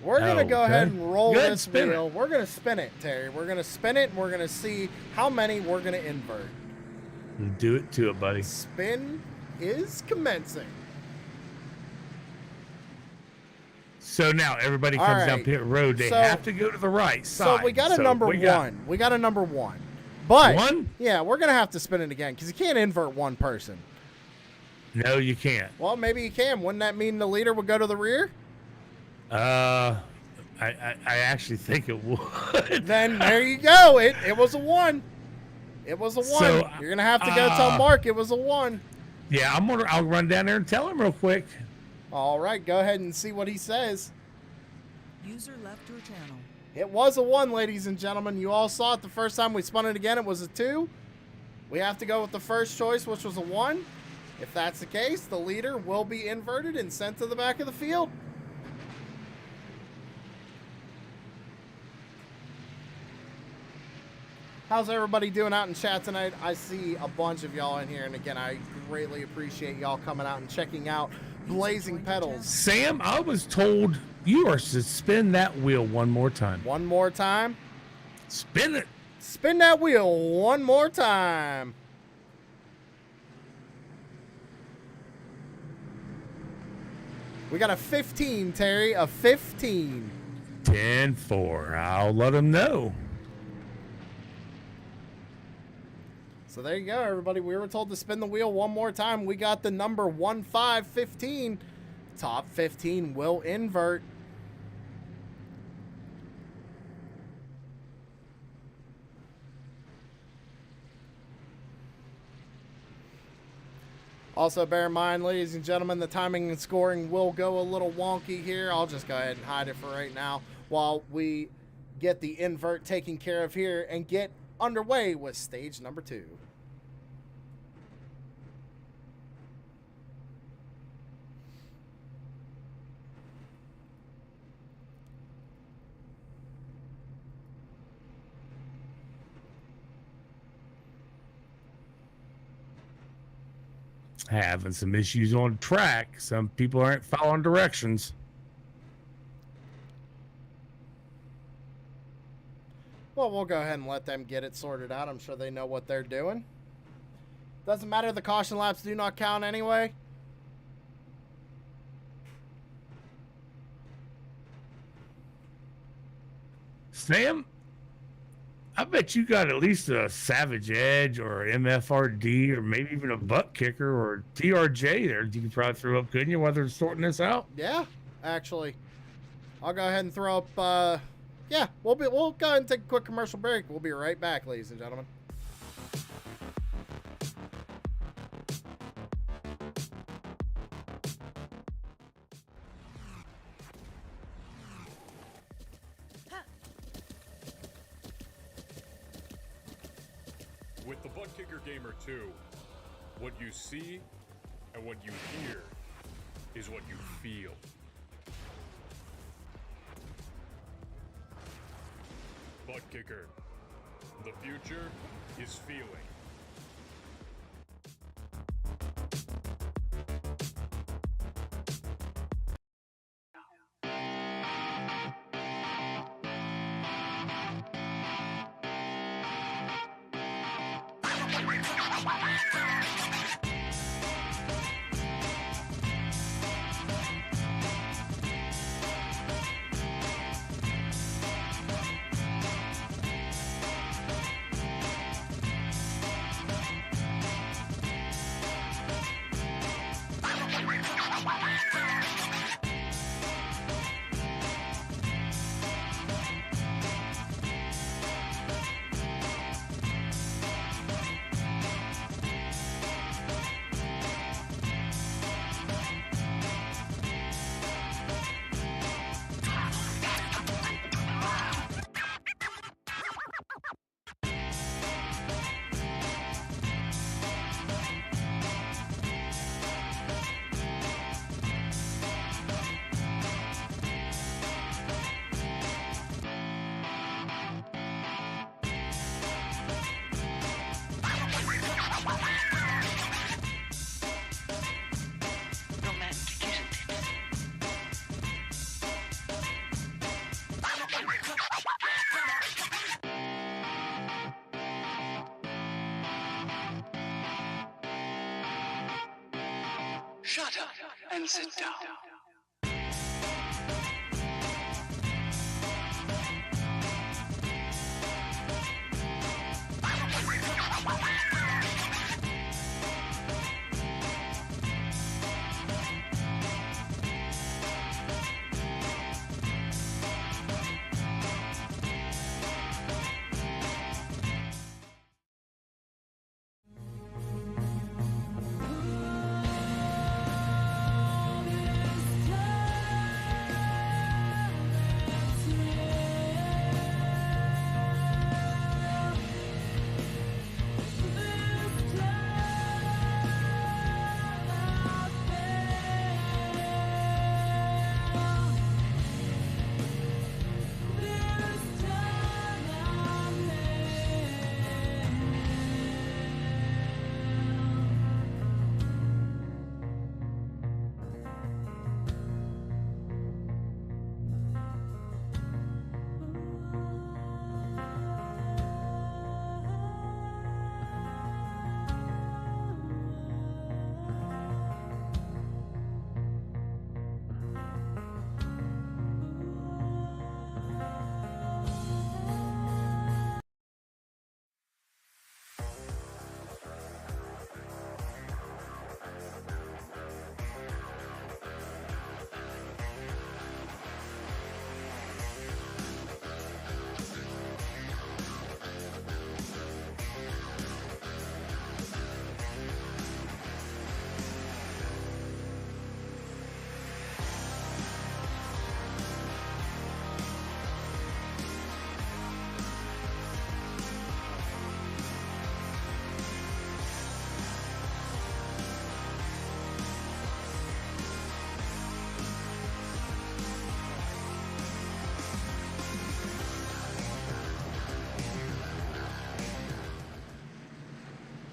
We're going to go ahead and roll this wheel. We're going to spin it, Terry. We're going to spin it, and we're going to see how many we're going to invert. Do it to it, buddy. Spin is commencing. So now everybody comes down pit road. They have to go to the right side. So we got a number one. We got a number one. But, yeah, we're going to have to spin it again because you can't invert one person. No, you can't. Well, maybe you can. Wouldn't that mean the leader would go to the rear? I actually think it would. Then there you go. It was a 1. It was a 1. So, you're gonna have to go tell Mark it was a 1. Yeah, I'll run down there and tell him real quick. All right, go ahead and see what he says. User left your channel. It was a 1, ladies and gentlemen. You all saw it the first time we spun it again. It was a 2. We have to go with the first choice, which was a 1. If that's the case, the leader will be inverted and sent to the back of the field. How's everybody doing out in chat tonight? I see a bunch of y'all in here, and again, I greatly appreciate y'all coming out and checking out Blazing Pedals. Sam, I was told you are to spin that wheel one more time. One more time? Spin it. Spin that wheel one more time. We got a 15, Terry, a 15. 10-4. I'll let him know. So there you go, everybody. We were told to spin the wheel one more time. We got the number 1515. Top 15 will invert. Also, bear in mind, ladies and gentlemen, the timing and scoring will go a little wonky here. I'll just go ahead and hide it for right now while we get the invert taken care of here and get underway with stage number 2. Having some issues on track. Some people aren't following directions. Well, we'll go ahead and let them get it sorted out. I'm sure they know what they're doing. Doesn't matter, the caution laps do not count anyway. Sam, I bet you got at least a Savage Edge or MFRD or maybe even a butt kicker or TRJ there. You could probably throw up, couldn't you, while they're sorting this out? Yeah, actually. I'll go ahead and throw up, yeah, we'll go ahead and take a quick commercial break. We'll be right back, ladies and gentlemen. With the Butt Kicker Gamer 2, what you see and what you hear is what you feel. Butt Kicker. The future is feeling. Shut up and sit down.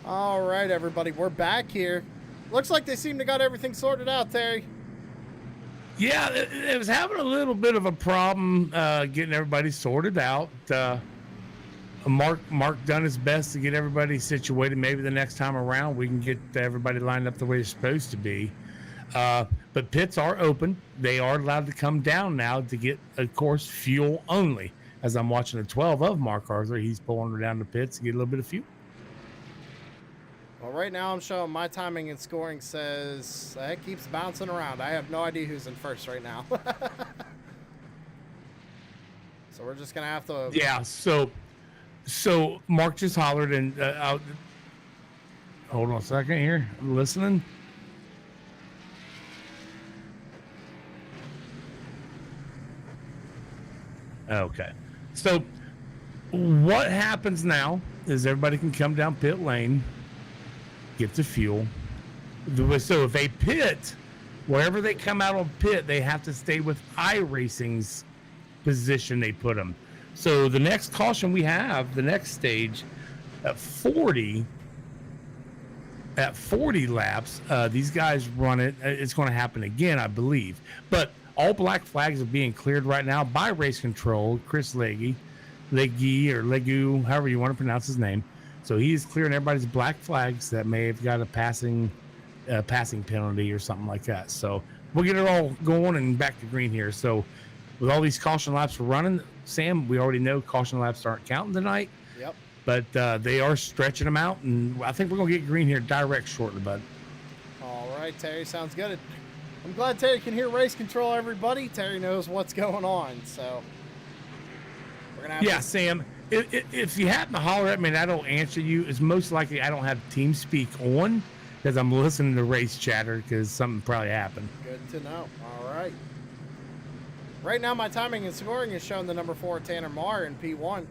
All right, everybody, we're back here. looks like they seem to got everything sorted out, Terry. Yeah, it was having a little bit of a problem getting everybody sorted out. Mark done his best to get everybody situated. Maybe the next time around we can get everybody lined up the way it's supposed to be. But pits are open. They are allowed to come down now to get, of course, fuel only. As I'm watching the 12 of Mark Arthur, he's pulling her down the pits to get a little bit of fuel. Well, right now I'm showing my timing and scoring says it keeps bouncing around. I have no idea who's in first right now. So we're just going to have to... Yeah, so Mark just hollered and... hold on a second here. I'm listening. Okay. So what happens now is everybody can come down pit lane, get the fuel. So if they pit, wherever they come out on pit, they have to stay with iRacing's position they put them. So the next caution we have, the next stage, at 40 laps, these guys run it. It's going to happen again, I believe. But all black flags are being cleared right now by race control, Chris Leggy, or Legu, however you want to pronounce his name. So he is clearing everybody's black flags that may have got a passing penalty or something like that. So we'll get it all going and back to green here. So with all these caution laps running, Sam, we already know caution laps aren't counting tonight. Yep. But they are stretching them out, and I think we're going to get green here direct shortly, bud. All right, Terry, sounds good. I'm glad Terry can hear race control, everybody. Terry knows what's going on, so we're going to have to... Sam, if you happen to holler at me and I don't answer you, it's most likely I don't have TeamSpeak on because I'm listening to race chatter because something probably happened. Good to know. All right. Right now, my timing and scoring is showing the number 4, Tanner Marr, in P1.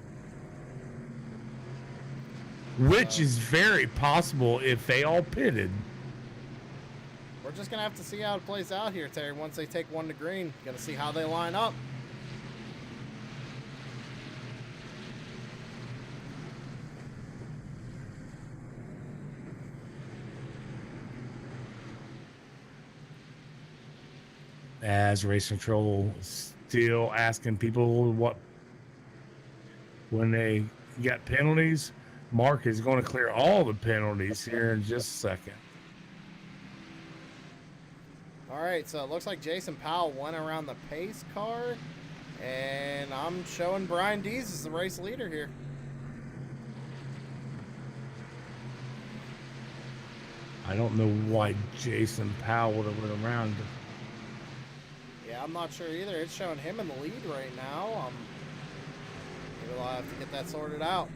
Which is very possible if they all pitted. We're just going to have to see how it plays out here, Terry. Once they take one to green, going to see how they line up. As race control still asking people when they got penalties. Mark is going to clear all the penalties here in just a second. All right, so it looks like Jason Powell went around the pace car, and I'm showing Brian Dees as the race leader here. I don't know why Jason Powell would have went around. Yeah, I'm not sure either. It's showing him in the lead right now. Maybe I'll have to get that sorted out.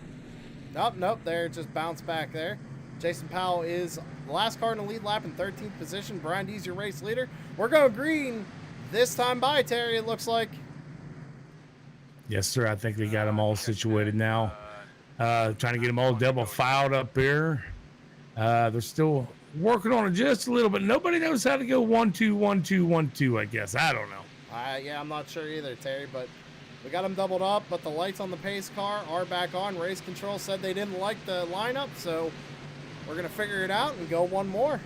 Nope, there, it just bounced back there. Jason Powell is the last car in the lead lap in 13th position. Brian Dees, your race leader. We're going green this time by, Terry, it looks like. Yes, sir. I think we got them all situated now. Trying to get them all double filed up here. They're still working on it just a little bit. Nobody knows how to go 1 2 1 2 1 2. I guess I don't know. Yeah, I'm not sure either, Terry. But we got them doubled up. But the lights on the pace car are back on. Race control said they didn't like the lineup, so we're gonna figure it out and go one more.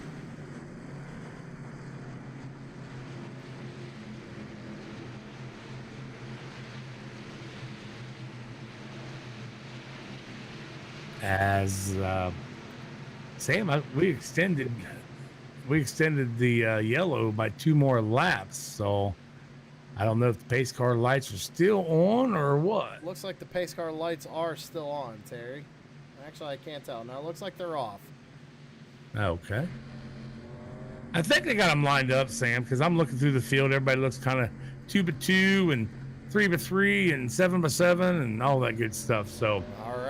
As Sam, we extended the yellow by 2 more laps, so I don't know if the pace car lights are still on or what. Looks like the pace car lights are still on, Terry. Actually, I can't tell. No, it looks like they're off. Okay. I think they got them lined up, Sam, because I'm looking through the field. Everybody looks kind of 2x2 and 3x3 and 7x7 and all that good stuff. So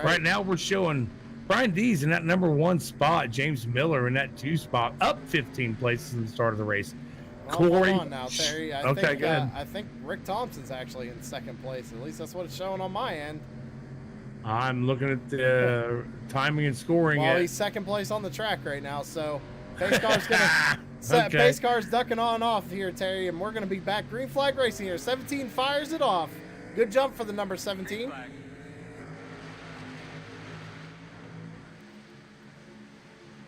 right now we're showing Brian Dees in that number 1 spot, James Miller in that 2 spot, up 15 places in the start of the race. Well, Corey, hold on now, Terry. go ahead. I think Rick Thompson's actually in 2nd place. At least that's what it's showing on my end. I'm looking at the timing and scoring. Well, he's 2nd place on the track right now, so pace car's gonna pace car's ducking on off here, Terry, and we're gonna be back green flag racing here. 17 fires it off. Good jump for the number 17.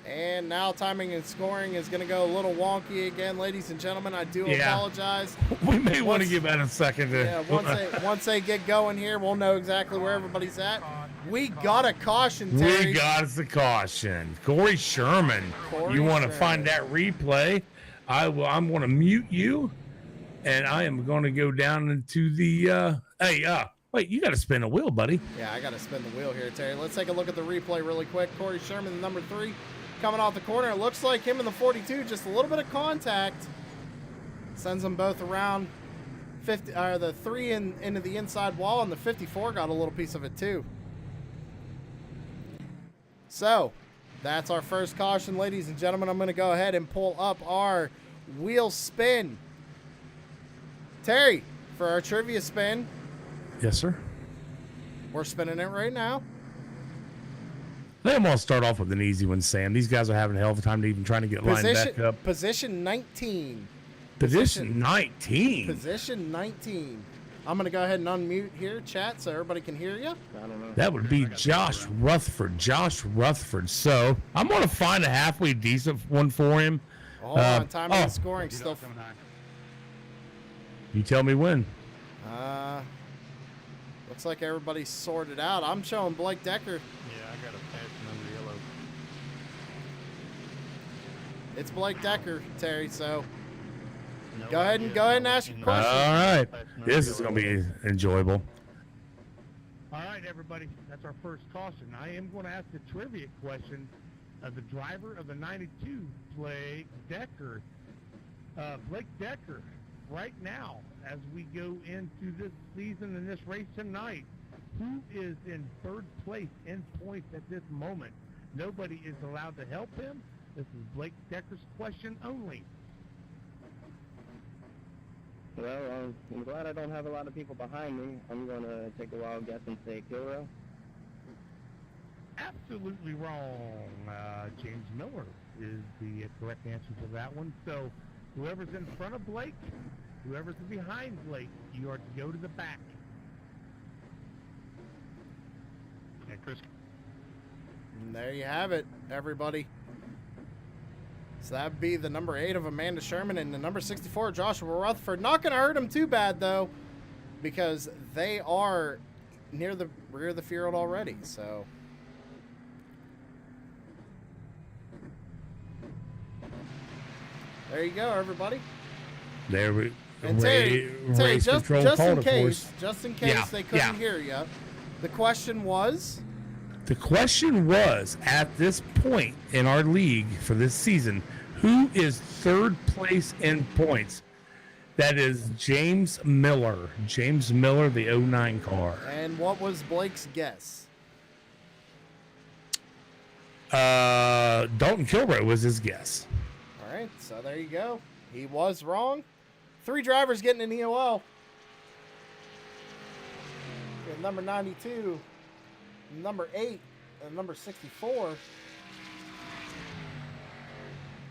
And now timing and scoring is going to go a little wonky again, ladies and gentlemen. I do apologize. We may want to give that a second. Once they get going here, we'll know exactly where everybody's at. We got a caution, Terry. We got us a caution. Corey Sherman. You want to find that replay? I'm going to mute you, and I am going to go down into the wait, you got to spin a wheel, buddy. Yeah, I got to spin the wheel here, Terry. Let's take a look at the replay really quick. Corey Sherman, the number 3, coming off the corner. It looks like him and the 42, just a little bit of contact. Sends them both around 50, the 3 into the inside wall, and the 54 got a little piece of it too. So, that's our first caution, ladies and gentlemen. I'm going to go ahead and pull up our wheel spin. Terry, for our trivia spin. Yes, sir. We're spinning it right now. I think I'm going to start off with an easy one, Sam. These guys are having a hell of a time even trying to get lined back up. Position 19. Position 19? Position 19. I'm going to go ahead and unmute here, chat, so everybody can hear you. That would be Josh Rutherford. Josh Rutherford. So I'm going to find a halfway decent one for him. Hold on, timing and scoring still. You tell me when. Looks like everybody's sorted out. I'm showing Blake Decker. Yeah, I got a passing under yellow. It's Blake Decker, Terry, so go ahead and ask your question. All right. This is going to be enjoyable. All right, everybody. That's our first caution. I am going to ask a trivia question of the driver of the 92, Blake Decker. Blake Decker, right now, as we go into this season and this race tonight, who is in third place in points at this moment? Nobody is allowed to help him. This is Blake Decker's question only. Well, I'm glad I don't have a lot of people behind me. I'm going to take a wild guess and say Kilrow. Absolutely wrong. James Miller is the correct answer to that one. So whoever's in front of Blake, whoever's behind Blake, you are to go to the back. And Chris. And there you have it, everybody. So that'd be the number 8 of Amanda Sherman and the number 64, Joshua Rutherford. Not going to hurt him too bad, though, because they are near the rear of the field already. So there you go, everybody. There we and Terry, just in case they couldn't hear you, the question was? The question was, at this point in our league for this season, who is third place in points? That is James Miller. James Miller, the 09 car. And what was Blake's guess? Dalton Kilrow was his guess. All right, so there you go. He was wrong. 3 drivers getting an EOL. Okay, number 92, number 8, and number 64.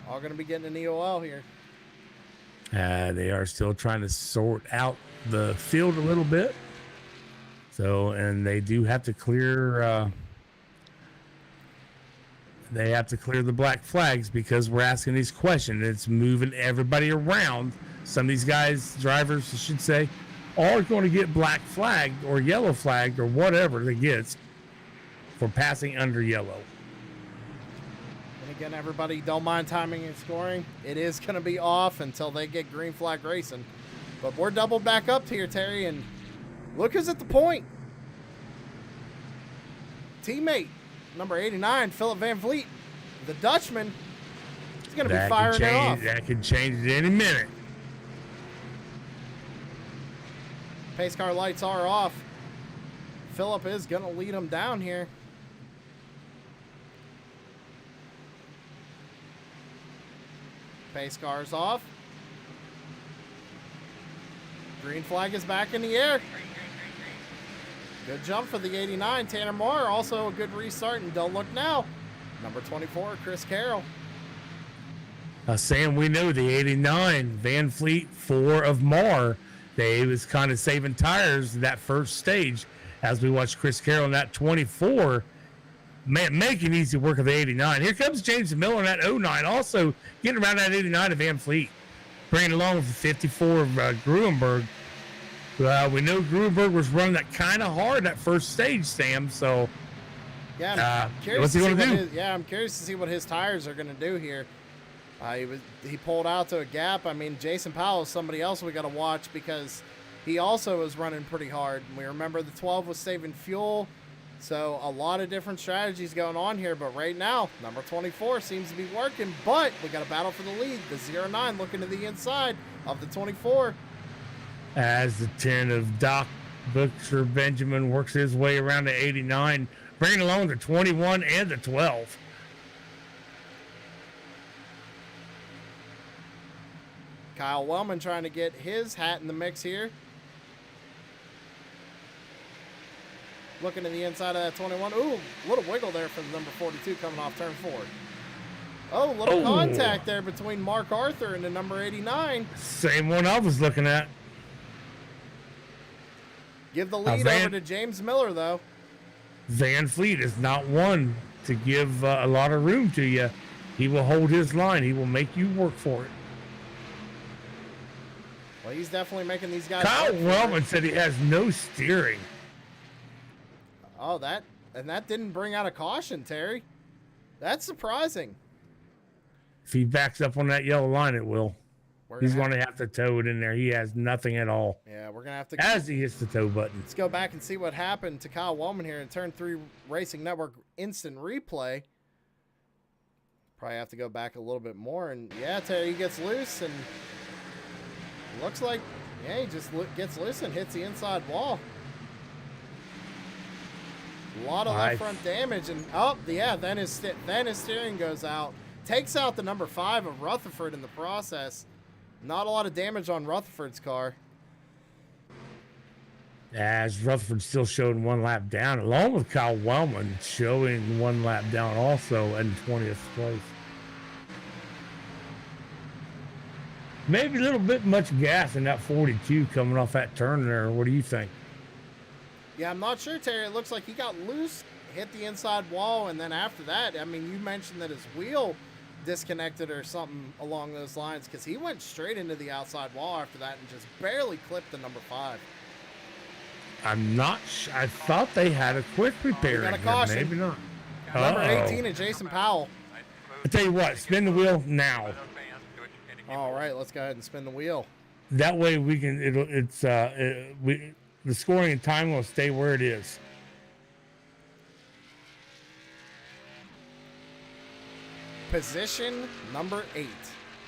All going to be getting an EOL here. They are still trying to sort out the field a little bit. So, and they do have to clear. They have to clear the black flags because we're asking these questions. It's moving everybody around. Some of these guys, drivers, I should say, are going to get black flagged or yellow flagged or whatever they get for passing under yellow. And again, everybody, don't mind timing and scoring. It is going to be off until they get green flag racing. But we're doubled back up here, Terry, and look who's at the point. Teammate, number 89, Philip Van Vliet, the Dutchman. He's going to be firing it off. That could change at any minute. Pace car lights are off. Philip is going to lead him down here. Pace car's off. Green flag is back in the air. Good jump for the 89, Tanner Moore. Also a good restart, and don't look now. Number 24, Chris Carroll. Sam, we know the 89, Van Fleet 4 of Marr. They was kind of saving tires in that first stage as we watched Chris Carroll in that 24 Man, making easy work of the 89. Here comes James Miller in that 09, also getting around that 89 of Van Fleet. Bringing along with the 54 of Gruenberg. We know Gruenberg was running that kind of hard that first stage, Sam. So, yeah, what's he going to do? I'm curious to see what his tires are going to do here. He pulled out to a gap. I mean, Jason Powell is somebody else we got to watch because he also was running pretty hard. We remember the 12 was saving fuel. So a lot of different strategies going on here, but right now, number 24 seems to be working, but we got a battle for the lead. The 09 looking to the inside of the 24. As the 10 of Doc Butcher Benjamin works his way around the 89, bringing along the 21 and the 12. Kyle Wellman trying to get his hat in the mix here. Looking to the inside of that 21. Ooh, little wiggle there for the number 42 coming off turn 4. Oh, little contact there between Mark Arthur and the number 89. Same one I was looking at. Give the lead over to James Miller, though. Van Fleet is not one to give a lot of room to you. He will hold his line. He will make you work for it. Well, he's definitely making these guys. Kyle Wellman said he has no steering. Oh, that didn't bring out a caution, Terry. That's surprising. If he backs up on that yellow line, it will. He's going to have to tow it in there. He has nothing at all. Yeah, we're going to have to. As he hits the tow button. Let's go back and see what happened to Kyle Wellman here in Turn 3 Racing Network instant replay. Probably have to go back a little bit more. And, yeah, Terry gets loose and looks like, yeah, he just gets loose and hits the inside wall. A lot of left front damage, and then his steering goes out. Takes out the number 5 of Rutherford in the process. Not a lot of damage on Rutherford's car. As Rutherford still showing 1 lap down, along with Kyle Wellman showing 1 lap down also in 20th place. Maybe a little bit much gas in that 42 coming off that turn there. What do you think? Yeah, I'm not sure, Terry. It looks like he got loose, hit the inside wall, and then after that, I mean, you mentioned that his wheel disconnected or something along those lines because he went straight into the outside wall after that and just barely clipped the number 5. I'm not sure. I thought they had a quick repair. Got a caution. Maybe not. Number 18 is Jason Powell. I tell you what, spin the wheel now. All right, let's go ahead and spin the wheel. That way we can. The scoring and time will stay where it is. Position number 8,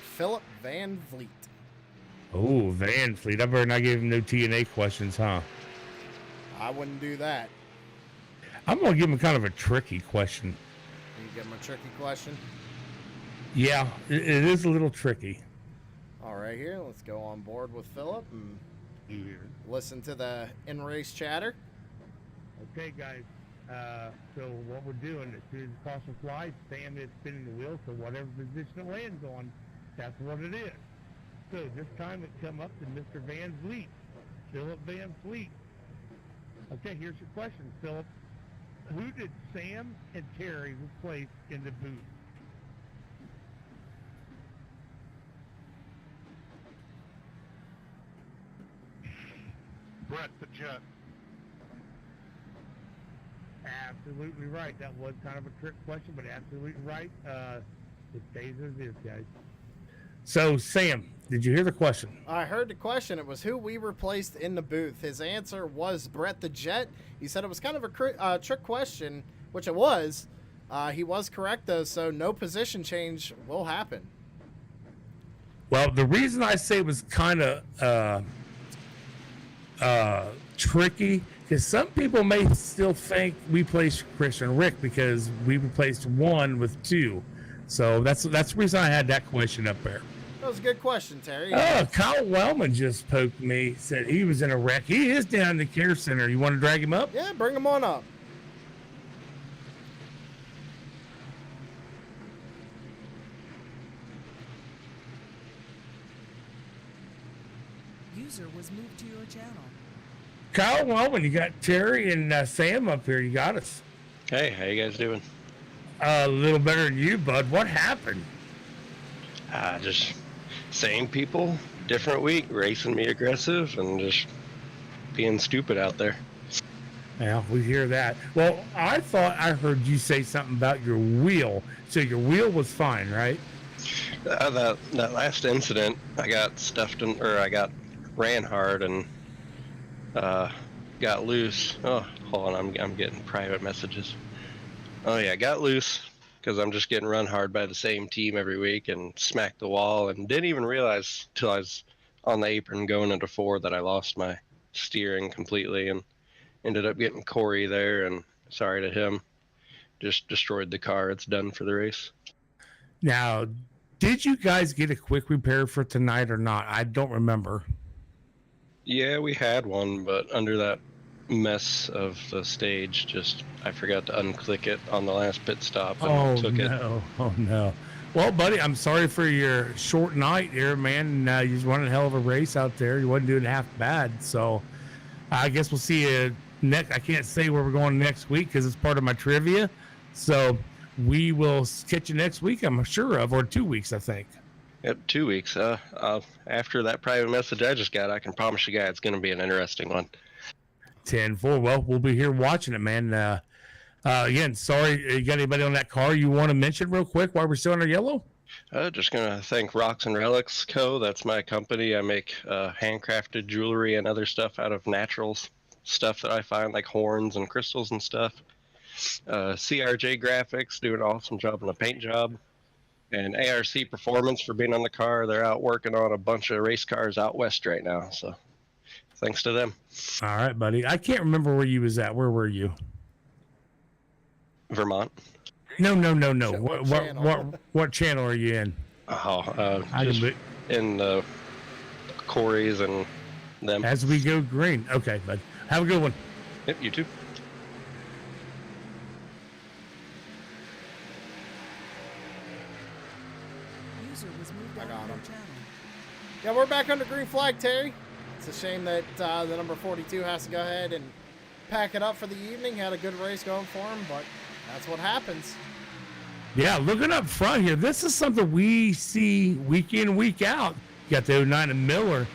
Philip Van Vliet. Oh, Van Fleet. I better not give him no TNA questions, huh? I wouldn't do that. I'm going to give him kind of a tricky question. You give him a tricky question? Yeah, it is a little tricky. All right, here. Let's go on board with Philip and listen to the in-race chatter. Okay, guys. So what we're doing, as soon as the caution flies, Sam is spinning the wheel, so whatever position it lands on, that's what it is. So this time it come up to Mr. Van Vliet, Philip Van Fleet. Okay, here's your question, Philip. Who did Sam and Terry replace in the booth? Brett the Jet. Absolutely right. That was kind of a trick question, but absolutely right. It stays as is, guys. So, Sam, did you hear the question? I heard the question. It was who we replaced in the booth. His answer was Brett the Jet. He said it was kind of a trick question, which it was. He was correct, though, so no position change will happen. Well, the reason I say it was kind of tricky, because some people may still think we placed Christian Rick because we replaced 1 with 2. So that's the reason I had that question up there. That was a good question, Terry. Kyle Wellman just poked me, said he was in a wreck. He is down in the care center. You want to drag him up? Yeah, bring him on up. User was moved to your channel. Kyle Wellman, you got Terry and Sam up here. You got us. Hey, how you guys doing? A little better than you, bud. What happened? Just same people, different week, racing me aggressive and just being stupid out there. Yeah, we hear that. Well, I thought I heard you say something about your wheel. So your wheel was fine, right? That last incident, I got stuffed in, or I got ran hard and got loose. Oh, hold on, I'm getting private messages. Oh yeah, got loose because I'm just getting run hard by the same team every week and smacked the wall and didn't even realize till I was on the apron going into 4 that I lost my steering completely and ended up getting Corey there, and sorry to him. Just destroyed the car. It's done for the race. Now, did you guys get a quick repair for tonight or not? I don't remember. Yeah, we had one, but under that mess of the stage, just I forgot to unclick it on the last pit stop and took it. Oh no. Well, buddy, I'm sorry for your short night here, man. You was running a hell of a race out there. You wasn't doing half bad. So I guess we'll see you next. I can't say where we're going next week because it's part of my trivia. So we will catch you next week, I'm sure of, or 2 weeks, I think. Yep, 2 weeks. After that private message I just got, I can promise you guys it's going to be an interesting one. 10-4. Well, we'll be here watching it, man. Again, sorry. You got anybody on that car you want to mention real quick while we're still on our yellow? Just going to thank Rocks and Relics Co. That's my company. I make handcrafted jewelry and other stuff out of naturals, stuff that I find like horns and crystals and stuff. TRJ Graphics doing an awesome job on the paint job. And ARC Performance for being on the car. They're out working on a bunch of race cars out west right now. So thanks to them. All right, buddy. I can't remember where you was at. Where were you? Vermont. No. What channel are you in? Just in Corey's and them. As we go green. Okay, bud. Have a good one. Yep, you too. I got him. Yeah, we're back under green flag, Terry. It's a shame that the number 42 has to go ahead and pack it up for the evening. Had a good race going for him, but that's what happens. Yeah, looking up front here, this is something we see week in, week out. You got the 09 of Miller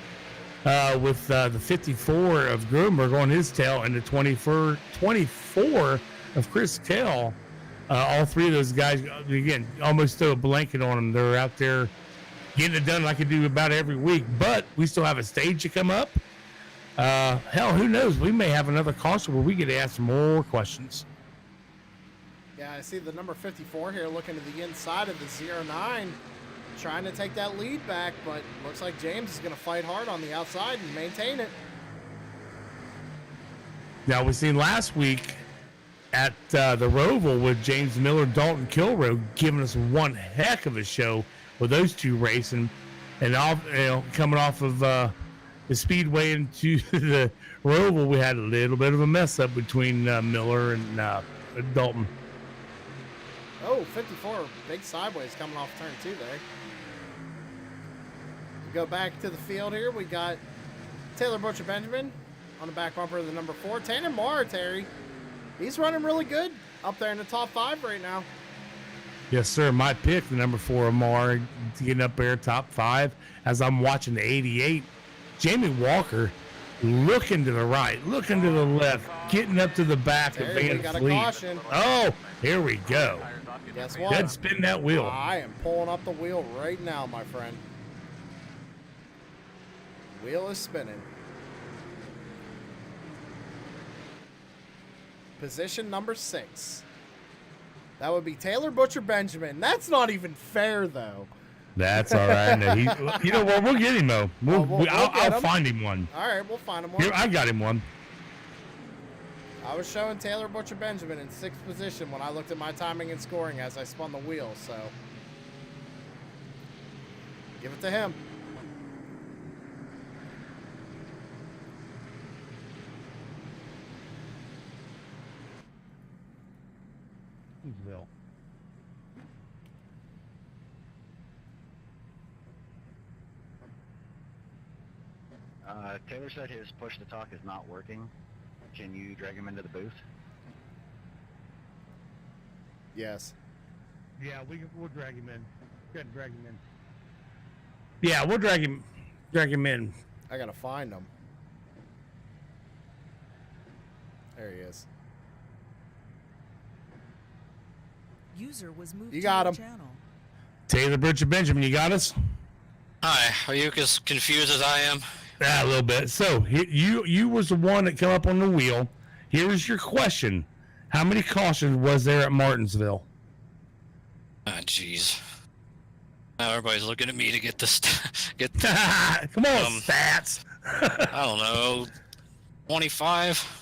with the 54 of Groomer on his tail and the 24 of Chris Kell. All three of those guys, again, almost throw a blanket on them. They're out there getting it done like they do about every week, but we still have a stage to come up. Hell, who knows? We may have another caution where we get to ask more questions. Yeah, I see the number 54 here looking to the inside of the 09, trying to take that lead back, but looks like James is going to fight hard on the outside and maintain it. Now, we seen last week at the Roval with James Miller, Dalton Kilroe, giving us one heck of a show with those two racing, and all, coming off of the Speedway into the Roval, we had a little bit of a mess up between Miller and Dalton. Oh, 54, big sideways coming off turn 2 there. We go back to the field here. We got Taylor Butcher Benjamin on the back bumper of the number 4. Tanner Marr, Terry. He's running really good up there in the top 5 right now. Yes, sir. My pick, the number 4, Amar, getting up there, top 5. As I'm watching the 88, Jamie Walker looking to the right, looking to the left, getting up to the back of Van Fleet. Oh, here we go. Guess what? Dead spin that wheel. I am pulling up the wheel right now, my friend. Wheel is spinning. Position number 6. That would be Taylor Butcher Benjamin. That's not even fair, though. That's all right. You know what? We'll get him, though. I'll find him one. All right, we'll find him one. Here, I got him one. I was showing Taylor Butcher Benjamin in 6th position when I looked at my timing and scoring as I spun the wheel, so give it to him. Will. Taylor said his push to talk is not working. Can you drag him into the booth? Yes. Yeah, we'll drag him in. Go ahead and drag him in. Yeah, we'll drag him in. I gotta find him. There he is. User was moved You to got your him. channel. Taylor Butcher Benjamin, you got us? Hi, are you as confused as I am? Yeah, a little bit. So you was the one that came up on the wheel. Here is your question: how many cautions was there at Martinsville? Ah, jeez. Now everybody's looking at me to get this. Come on, stats. I don't know. 25.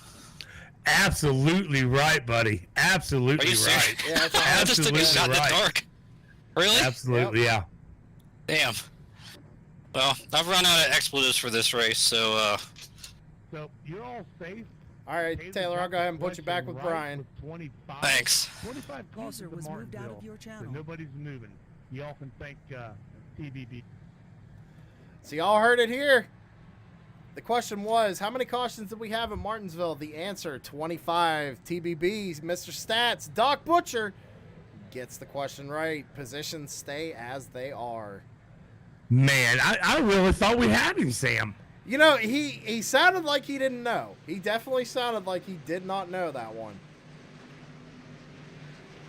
Absolutely right, buddy. Absolutely Are you serious? right. Yeah, that's I just took a shot in the dark. Really? Absolutely, yeah. Damn. Well, I've run out of expletives for this race, so So you're all safe. All right, Taylor, I'll go ahead and put you back with Right Brian. with 25. Thanks. 25 cautions User to was moved out Martinsville, of your so channel. nobody's moving. Y'all can thank TBB. So y'all heard it here. The question was, how many cautions did we have in Martinsville? The answer, 25. TBB, Mr. Stats, Doc Butcher gets the question right. Positions stay as they are. Man, I really thought we had him, Sam. You know, he sounded like he didn't know. He definitely sounded like he did not know that one.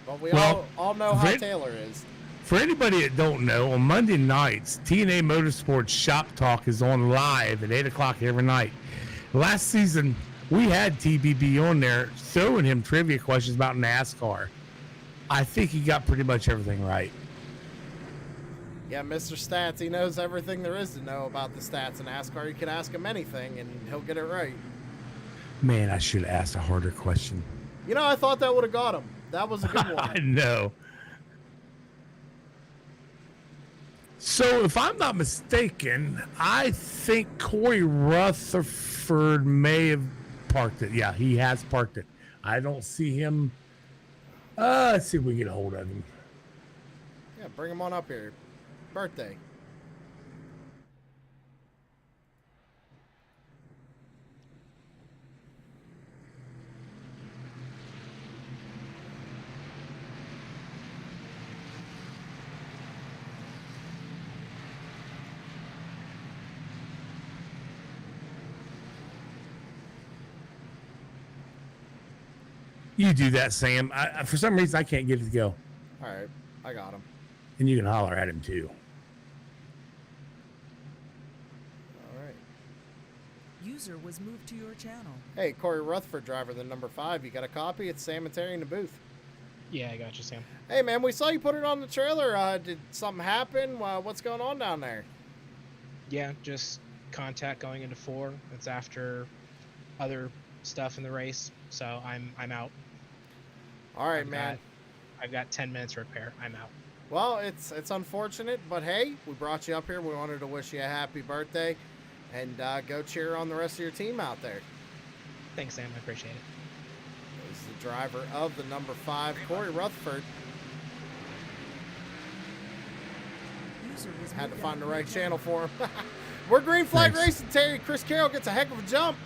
But we all know how Taylor is. For anybody that don't know, on Monday nights, TNA Motorsports Shop Talk is on live at 8 o'clock every night. Last season, we had TBB on there throwing him trivia questions about NASCAR. I think he got pretty much everything right. Yeah, Mr. Stats, he knows everything there is to know about the stats in NASCAR. You can ask him anything, and he'll get it right. Man, I should have asked a harder question. You know, I thought that would have got him. That was a good one. I know. So, if I'm not mistaken, I think Corey Rutherford may have parked it. Yeah, he has parked it. I don't see him. Let's see if we can get a hold of him. Yeah, bring him on up here. Birthday. You do that, Sam. For some reason, I can't get it to go. All right, I got him. And you can holler at him, too. All right. User was moved to your channel. Hey, Corey Rutherford, driver, the number 5. You got a copy? It's Sam and Terry in the booth. Yeah, I got you, Sam. Hey, man, we saw you put it on the trailer. Did something happen? What's going on down there? Yeah, just contact going into 4. It's after other stuff in the race, so I'm out. All right, man. I've got 10 minutes to repair. I'm out. Well, it's unfortunate, but hey, we brought you up here. We wanted to wish you a happy birthday, and go cheer on the rest of your team out there. Thanks, Sam. I appreciate it. This is the driver of the number 5, Corey Rutherford. User was Had to moved find out the of your right channel. channel for him. We're Green Flag Thanks. Racing, Terry. Chris Carroll gets a heck of a jump.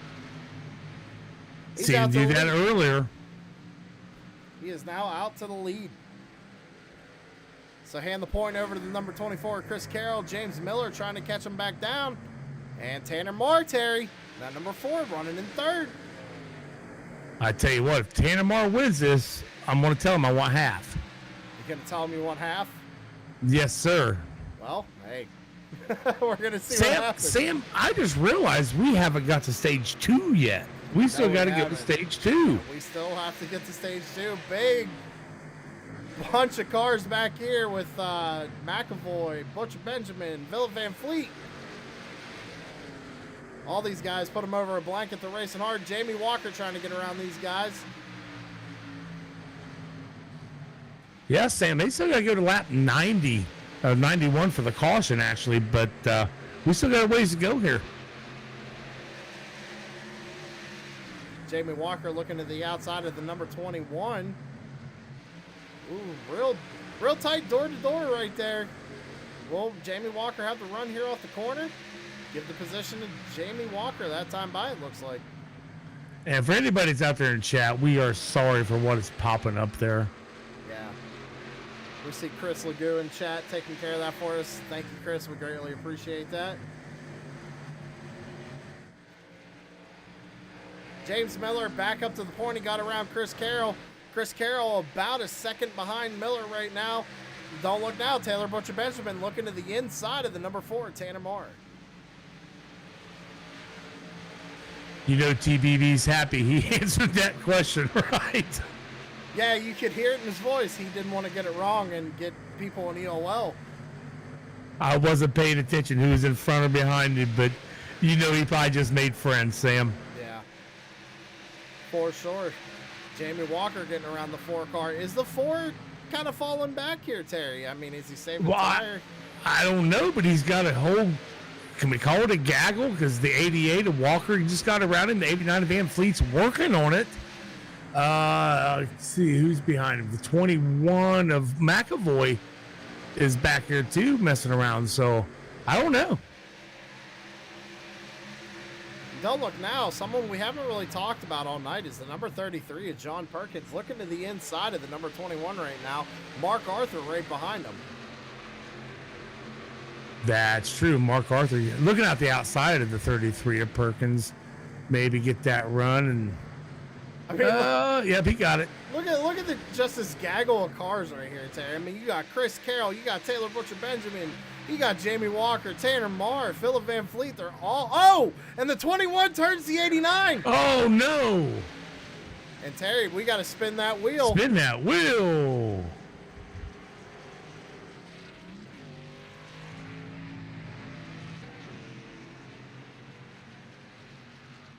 He's See him out to do the that lead. earlier. He is now out to the lead. So hand the point over to the number 24, Chris Carroll. James Miller trying to catch him back down. And Tanner Moore, Terry, that number 4, running in 3rd. I tell you what, if Tanner Moore wins this, I'm going to tell him I want half. You gonna tell him you want half? Yes, sir. Well, hey, we're gonna see what happens. Sam, I just realized we haven't got to stage 2 yet. We still we got to get to haven't. stage 2. We still have to get to stage 2. Big bunch of cars back here with McAvoy, Butcher Benjamin, Villa Van Fleet. All these guys put them over a blanket. They're racing hard. Jamie Walker trying to get around these guys. Yeah, Sam, they still got to go to lap 90, 91 for the caution, actually, but we still got a ways to go here. Jamie Walker looking to the outside of the number 21. Ooh, real tight door-to-door right there. Will Jamie Walker have the run here off the corner? Give the position to Jamie Walker that time by, it looks like. And for anybody's out there in chat, we are sorry for what is popping up there. Yeah. We see Chris Legoo in chat taking care of that for us. Thank you, Chris. We greatly appreciate that. James Miller back up to the point. He got around Chris Carroll. Chris Carroll about a second behind Miller right now. Don't look now. Taylor Butcher Benjamin looking to the inside of the number 4, Tanner Marr. You know, TBB's happy he answered that question right. Yeah, you could hear it in his voice. He didn't want to get it wrong and get people in EOL. I wasn't paying attention who was in front or behind him, but you know he probably just made friends, Sam. Yeah. For sure. Jamie Walker getting around the 4 car. Is the 4 kind of falling back here, Terry? I mean, is he saving the tire? I don't know, but he's got a whole, can we call it a gaggle? Because the 88 of Walker, he just got around him. The 89 of Van Fleet's working on it. Let's see who's behind him. The 21 of McAvoy is back here too, messing around. So I don't know. Don't look now. Someone we haven't really talked about all night is the number 33 of John Perkins, looking to the inside of the number 21 right now. Mark Arthur right behind him. That's true. Mark Arthur looking out the outside of the 33 of Perkins. Maybe get that run and. I mean, yep, he got it. Look at just this gaggle of cars right here, Terry. I mean, you got Chris Carroll, you got Taylor Butcher Benjamin, you got Jamie Walker, Tanner Marr, Philip Van Fleet. They're all and the 21 turns the 89. Oh no! And Terry, we got to spin that wheel. Spin that wheel.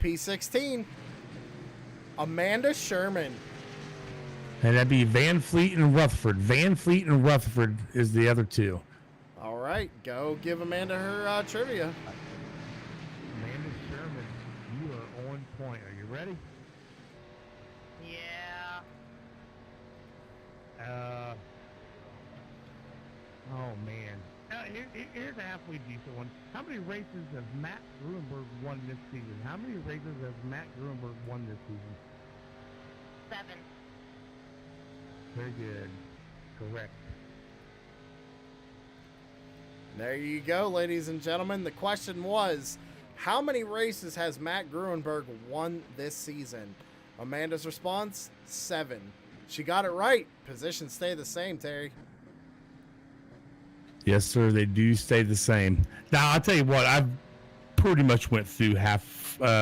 P16. Amanda Sherman. And that'd be Van Fleet and Rutherford. Van Fleet and Rutherford is the other 2. All right, go give Amanda her trivia. Amanda Sherman, you are on point. Are you ready? Yeah. Oh man. Here's a halfway decent one. How many races has Matt Gruenberg won this season? How many races has Matt Gruenberg won this season? 7. Very good. Correct. There you go, ladies and gentlemen. The question was, how many races has Matt Gruenberg won this season? Amanda's response, 7. She got it right. Positions stay the same, Terry. Yes, sir. They do stay the same. Now, I'll tell you what. I've pretty much went through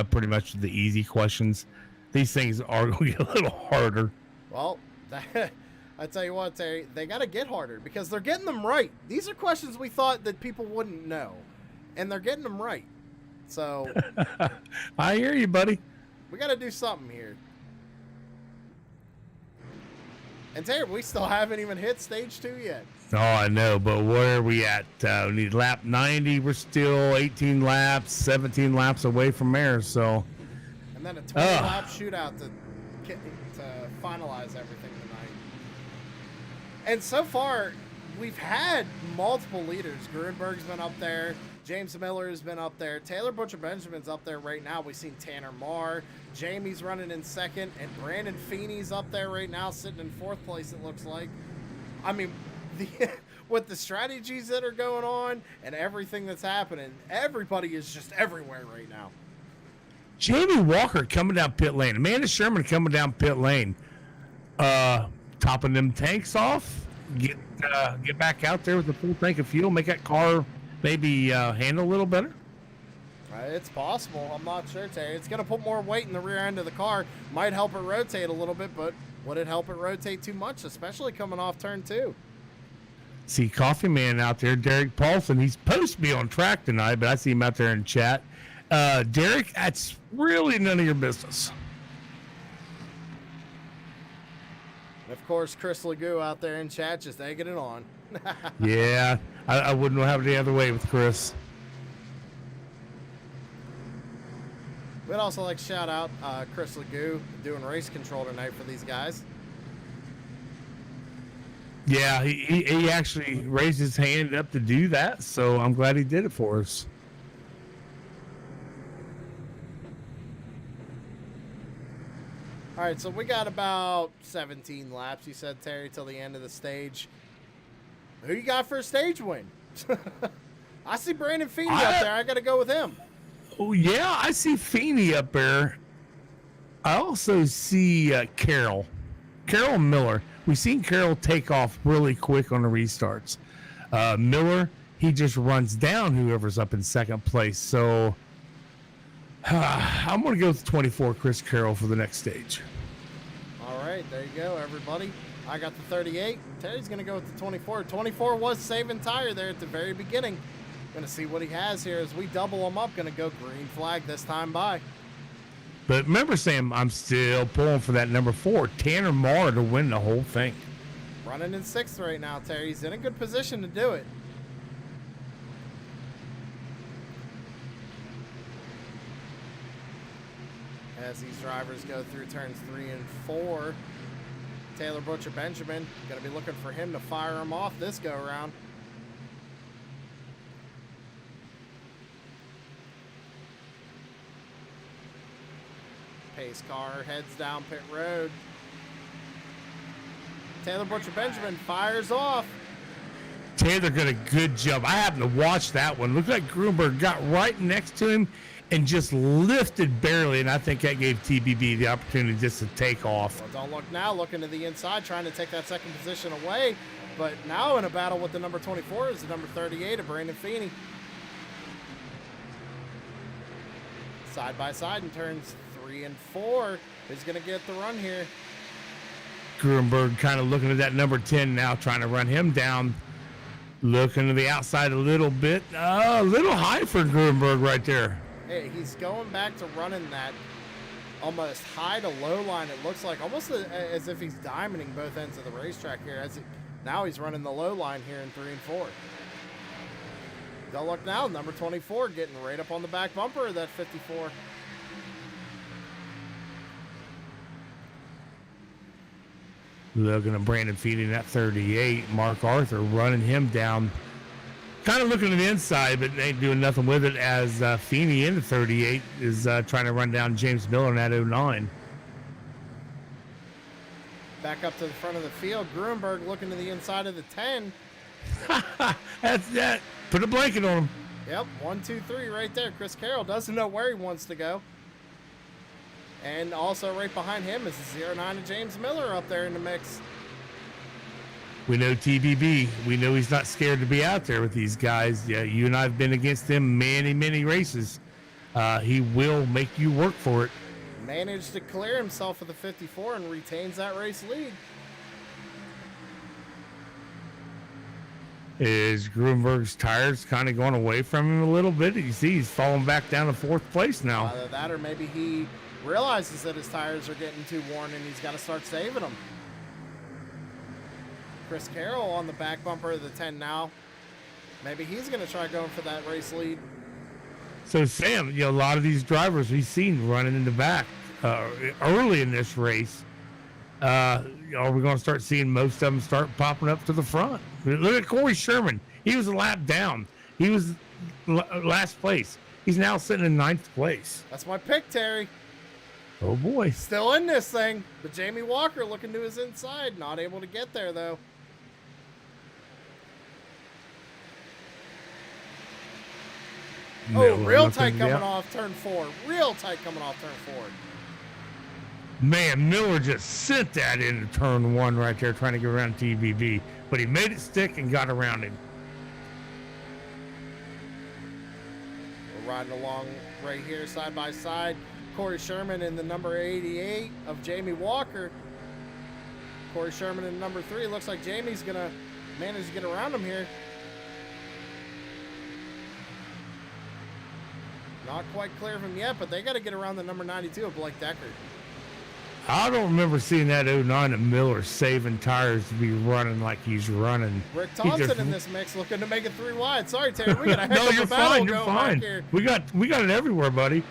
pretty much the easy questions. These things are going to get a little harder. Well, I tell you what, Terry, they got to get harder because they're getting them right. These are questions we thought that people wouldn't know, and they're getting them right. So I hear you, buddy. We got to do something here. And Terry, we still haven't even hit stage 2 yet. Oh, I know, but where are we at? We need lap 90. We're still 18 laps, 17 laps away from there. So, and then a 20-lap shootout to finalize everything tonight. And so far, we've had multiple leaders. Gruenberg's been up there. James Miller has been up there. Taylor Butcher Benjamin's up there right now. We've seen Tanner Marr. Jamie's running in second. And Brandon Feeney's up there right now, sitting in 4th place, it looks like. I mean, with the strategies that are going on and everything that's happening, everybody is just everywhere right now. Jamie Walker coming down pit lane. Amanda Sherman coming down pit lane. Topping them tanks off. Get back out there with a full tank of fuel. Make that car maybe handle a little better. It's possible. I'm not sure, Terry. It's going to put more weight in the rear end of the car. Might help it rotate a little bit, but would it help it rotate too much, especially coming off turn 2? See Coffee Man out there, Derek Paulson. He's supposed to be on track tonight, but I see him out there in chat. Derek, that's really none of your business. Of course, Chris Legoo out there in chat just egging it on. Yeah, I wouldn't have it the other way with Chris. We'd also like to shout out Chris Legoo doing race control tonight for these guys. Yeah, he actually raised his hand up to do that, so I'm glad he did it for us. All right, so we got about 17 laps, you said, Terry, till the end of the stage. Who you got for a stage win? I see Brandon Feeney up there. I got to go with him. Oh, yeah, I see Feeney up there. I also see Carroll Miller. We've seen Carroll take off really quick on the restarts. Miller, he just runs down whoever's up in second place. So I'm going to go with 24, Chris Carroll, for the next stage. All right, there you go, everybody. I got the 38. Terry's going to go with the 24. 24 was saving tire there at the very beginning. Going to see what he has here as we double him up. Going to go green flag this time by. But remember, Sam, I'm still pulling for that number 4, Tanner Marr, to win the whole thing. Running in 6th right now, Terry. He's in a good position to do it. As these drivers go through turns 3 and 4, Taylor Butcher Benjamin, going to be looking for him to fire him off this go around. Pace car heads down pit road. Taylor Butcher Benjamin fires off. Taylor got a good jump. I happened to watch that one. Looked like Grunberg got right next to him and just lifted barely, and I think that gave TBB the opportunity just to take off. Well, don't look now, looking to the inside, trying to take that second position away. But now in a battle with the number 24 is the number 38 of Brandon Feeney. Side by side in turns 3 and 4. Who's going to get the run here? Grunberg kind of looking at that number 10 now, trying to run him down. Looking to the outside a little bit. A little high for Grunberg right there. Hey, he's going back to running that almost high to low line. It looks like almost as if he's diamonding both ends of the racetrack here. Now he's running the low line here in 3 and 4. Don't look now, number 24 getting right up on the back bumper of that 54. Looking at Brandon feeding that 38. Mark Arthur running him down. Kind of looking to the inside, but ain't doing nothing with it as Feeney in the 38 is trying to run down James Miller in that 09. Back up to the front of the field. Grunberg looking to the inside of the 10. That's that. Put a blanket on him. Yep, 1, 2, 3 right there. Chris Carroll doesn't know where he wants to go. And also right behind him is the 09 of James Miller up there in the mix. We know TBB. We know he's not scared to be out there with these guys. Yeah, you and I have been against him many races. He will make you work for it. Managed to clear himself of the 54 and retains that race lead. Is Grunberg's tires kind of going away from him a little bit? You see he's falling back down to 4th place now. Either that or maybe he realizes that his tires are getting too worn and he's got to start saving them. Chris Carroll on the back bumper of the 10 now. Maybe he's going to try going for that race lead. So, Sam, a lot of these drivers we've seen running in the back early in this race. Are we going to start seeing most of them start popping up to the front? Look at Corey Sherman. He was a lap down. He was last place. He's now sitting in 9th place. That's my pick, Terry. Oh, boy. Still in this thing. But Jamie Walker looking to his inside. Not able to get there, though. Oh, real tight coming off turn 4. Real tight coming off turn 4. Man, Miller just sent that into turn 1 right there trying to get around TBB. But he made it stick and got around him. We're riding along right here side by side. Corey Sherman in the number 88 of Jamie Walker. Corey Sherman in number 3. Looks like Jamie's going to manage to get around him here. Not quite clear of him yet, but they got to get around the number 92 of Blake Decker. I don't remember seeing that 09 of Miller saving tires to be running like he's running. Rick Thompson in this mix looking to make it 3 wide. Sorry, Terry. We got a heck of a battle going back here. We got it everywhere, buddy.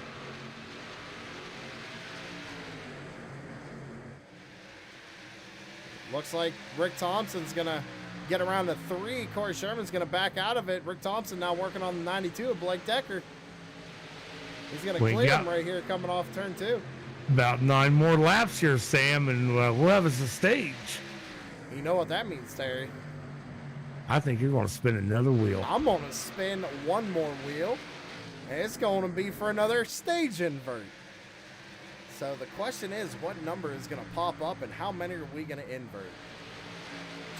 Looks like Rick Thompson's going to get around the 3. Corey Sherman's going to back out of it. Rick Thompson now working on the 92 of Blake Decker. He's going to clear him right here coming off turn 2. About 9 more laps here, Sam, and we'll have us a stage. You know what that means, Terry. I think you're going to spin another wheel. I'm going to spin one more wheel, and it's going to be for another stage invert. So the question is, what number is going to pop up, and how many are we going to invert?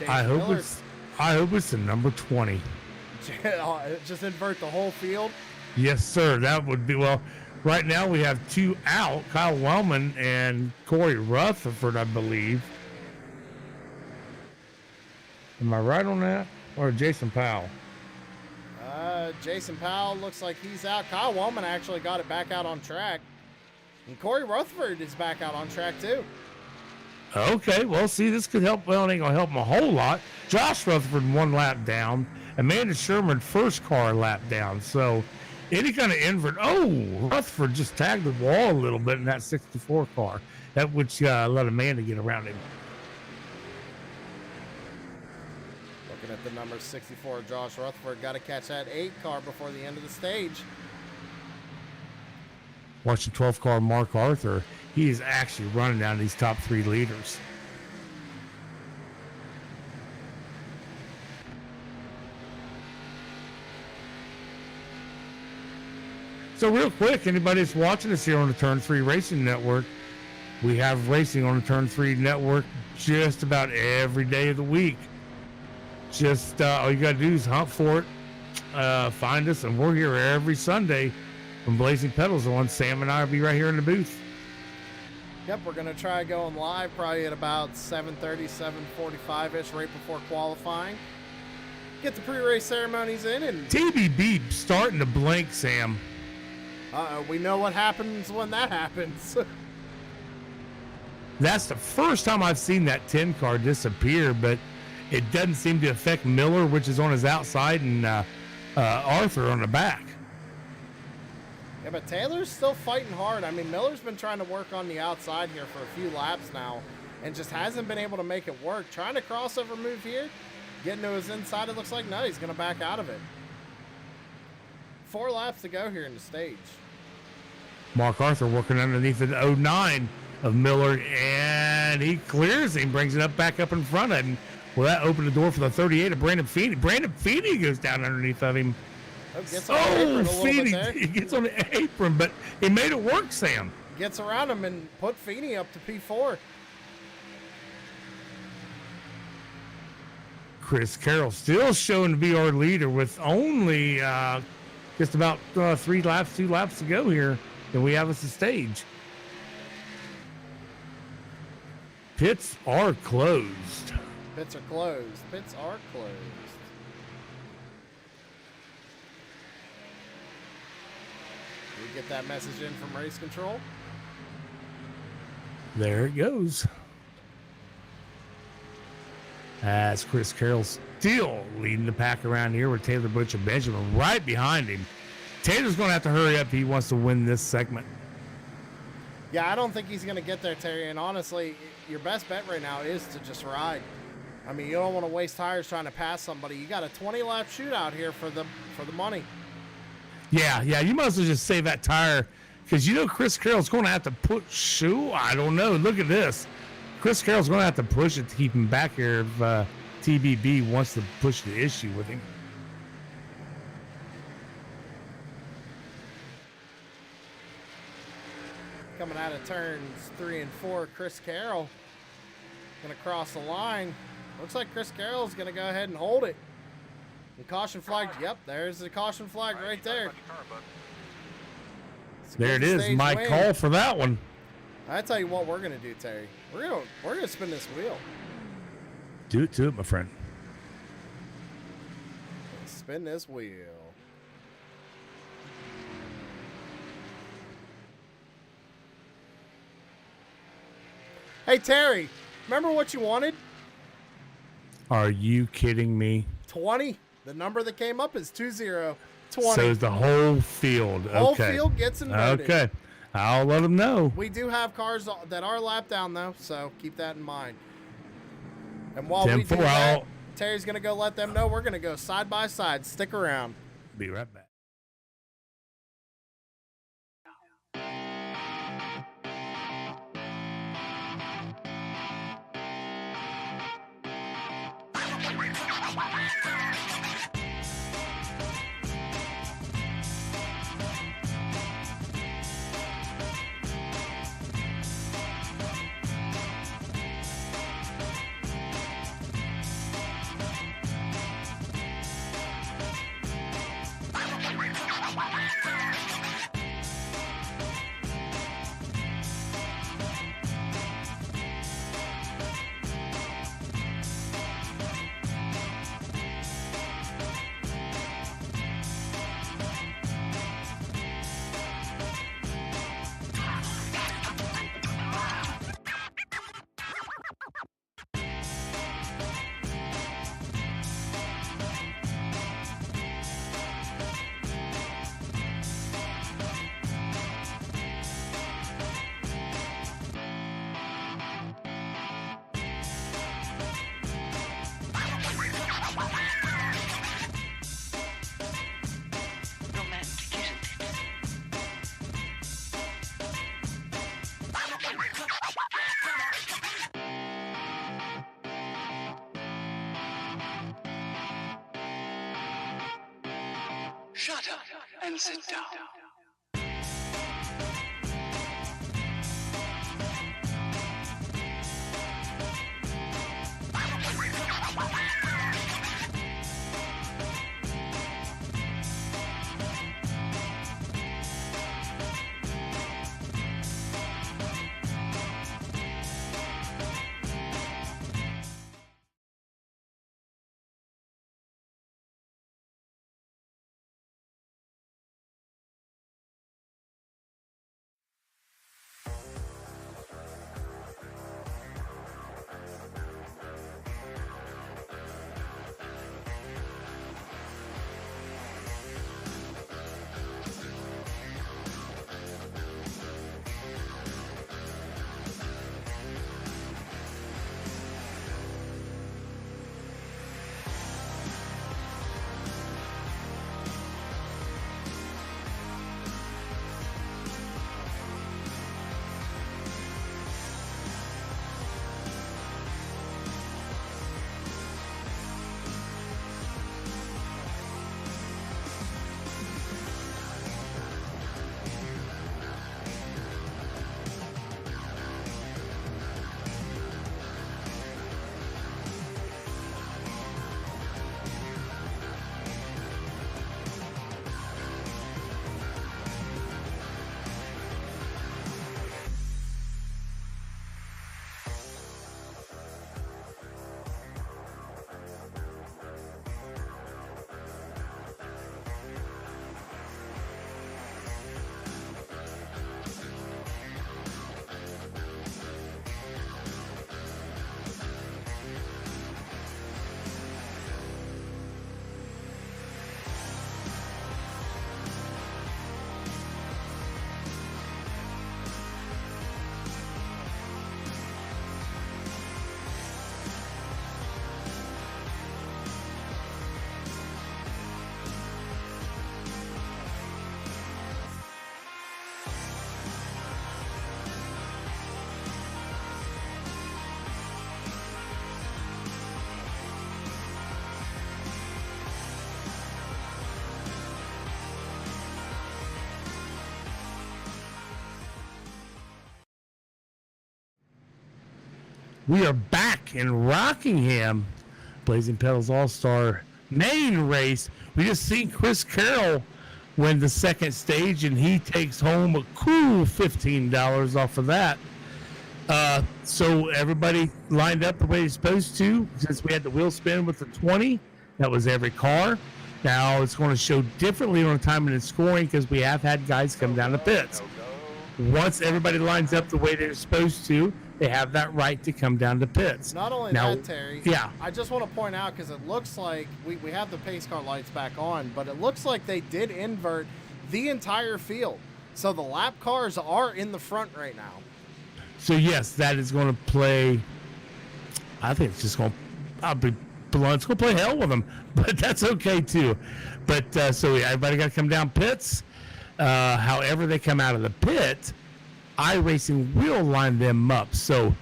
I hope it's the number 20. Just invert the whole field? Yes, sir. That would be, well, right now we have 2 out, Kyle Wellman and Corey Rutherford, I believe. Am I right on that? Or Jason Powell? Jason Powell looks like he's out. Kyle Wellman actually got it back out on track. And Corey Rutherford is back out on track, too. Okay, well, see, this could help. Well, it ain't going to help him a whole lot. Josh Rutherford 1 lap down. Amanda Sherman first car lap down. So any kind of invert. Oh, Rutherford just tagged the wall a little bit in that 64 car. That which let Amanda get around him. Looking at the number 64, Josh Rutherford got to catch that 8 car before the end of the stage. Watching 12 car Mark Arthur, he is actually running down these top 3 leaders. So real quick, anybody that's watching us here on the Turn 3 Racing Network, we have racing on the Turn 3 Network just about every day of the week. Just all you got to do is hunt for it, find us, and we're here every Sunday from Blazing Pedals on. Sam and I will be right here in the booth. Yep, we're going to try going live probably at about 7:30, 7:45-ish, right before qualifying. Get the pre-race ceremonies in. And TBB starting to blink, Sam. We know what happens when that happens. That's the first time I've seen that 10 car disappear, but it doesn't seem to affect Miller, which is on his outside, and Arthur on the back. Yeah, but Taylor's still fighting hard. I mean, Miller's been trying to work on the outside here for a few laps now and just hasn't been able to make it work. Trying to crossover move here, getting to his inside, it looks like no, he's going to back out of it. 4 laps to go here in the stage. Mark Arthur working underneath the 09 of Miller, and he clears him, brings it back up in front of him. Well, that opened the door for the 38 of Brandon Feeney. Brandon Feeney goes down underneath of him. Feeney, he gets on the apron, but he made it work, Sam. Gets around him and put Feeney up to P4. Chris Carroll still showing to be our leader with only just about 2 laps to go here, and we have us a stage. Pits are closed. Pits are closed. Pits are closed. We get that message in from race control. There it goes. As Chris Carroll still leading the pack around here with Taylor Butcher Benjamin right behind him. Taylor's going to have to hurry up if he wants to win this segment. Yeah, I don't think he's going to get there, Terry. And honestly, your best bet right now is to just ride. I mean, you don't want to waste tires trying to pass somebody. You got a 20-lap shootout here for the money. Yeah, you might as well just save that tire because you know Chris Carroll's going to have to push. I don't know. Look at this. Chris Carroll's going to have to push it to keep him back here if TBB wants to push the issue with him. Coming out of turns 3 and 4, Chris Carroll going to cross the line. Looks like Chris Carroll's going to go ahead and hold it. The caution flag, yep, there's the caution flag right there. There it is, my call for that one. I tell you what we're going to do, Terry. We're gonna spin this wheel. Do it to it, my friend. Spin this wheel. Hey, Terry, remember what you wanted? Are you kidding me? 20. The number that came up is 20. So is the whole field. Okay. Whole field gets inverted. Okay. I'll let them know. We do have cars that are lap down, though, so keep that in mind. And while we do that, Terry's going to go let them know we're going to go side by side. Stick around. Be right back. Shut up and sit down. We are back in Rockingham, Blazing Pedals All-Star main race. We just seen Chris Carroll win the second stage, and he takes home a cool $15 off of that. So everybody lined up the way they're supposed to. Since we had the wheel spin with the 20, that was every car. Now it's going to show differently on timing and scoring because we have had guys come down the pits. Once everybody lines up the way they're supposed to, they have that right to come down to pits. Not only now, that, Terry, yeah. I just want to point out, because it looks like we have the pace car lights back on, but it looks like they did invert the entire field. So the lap cars are in the front right now. So, yes, that is going to play. I think it's just going to, I'll be blunt, it's going to play hell with them, but that's okay too. But so everybody got to come down pits. However they come out of the pit, iRacing will line them up. So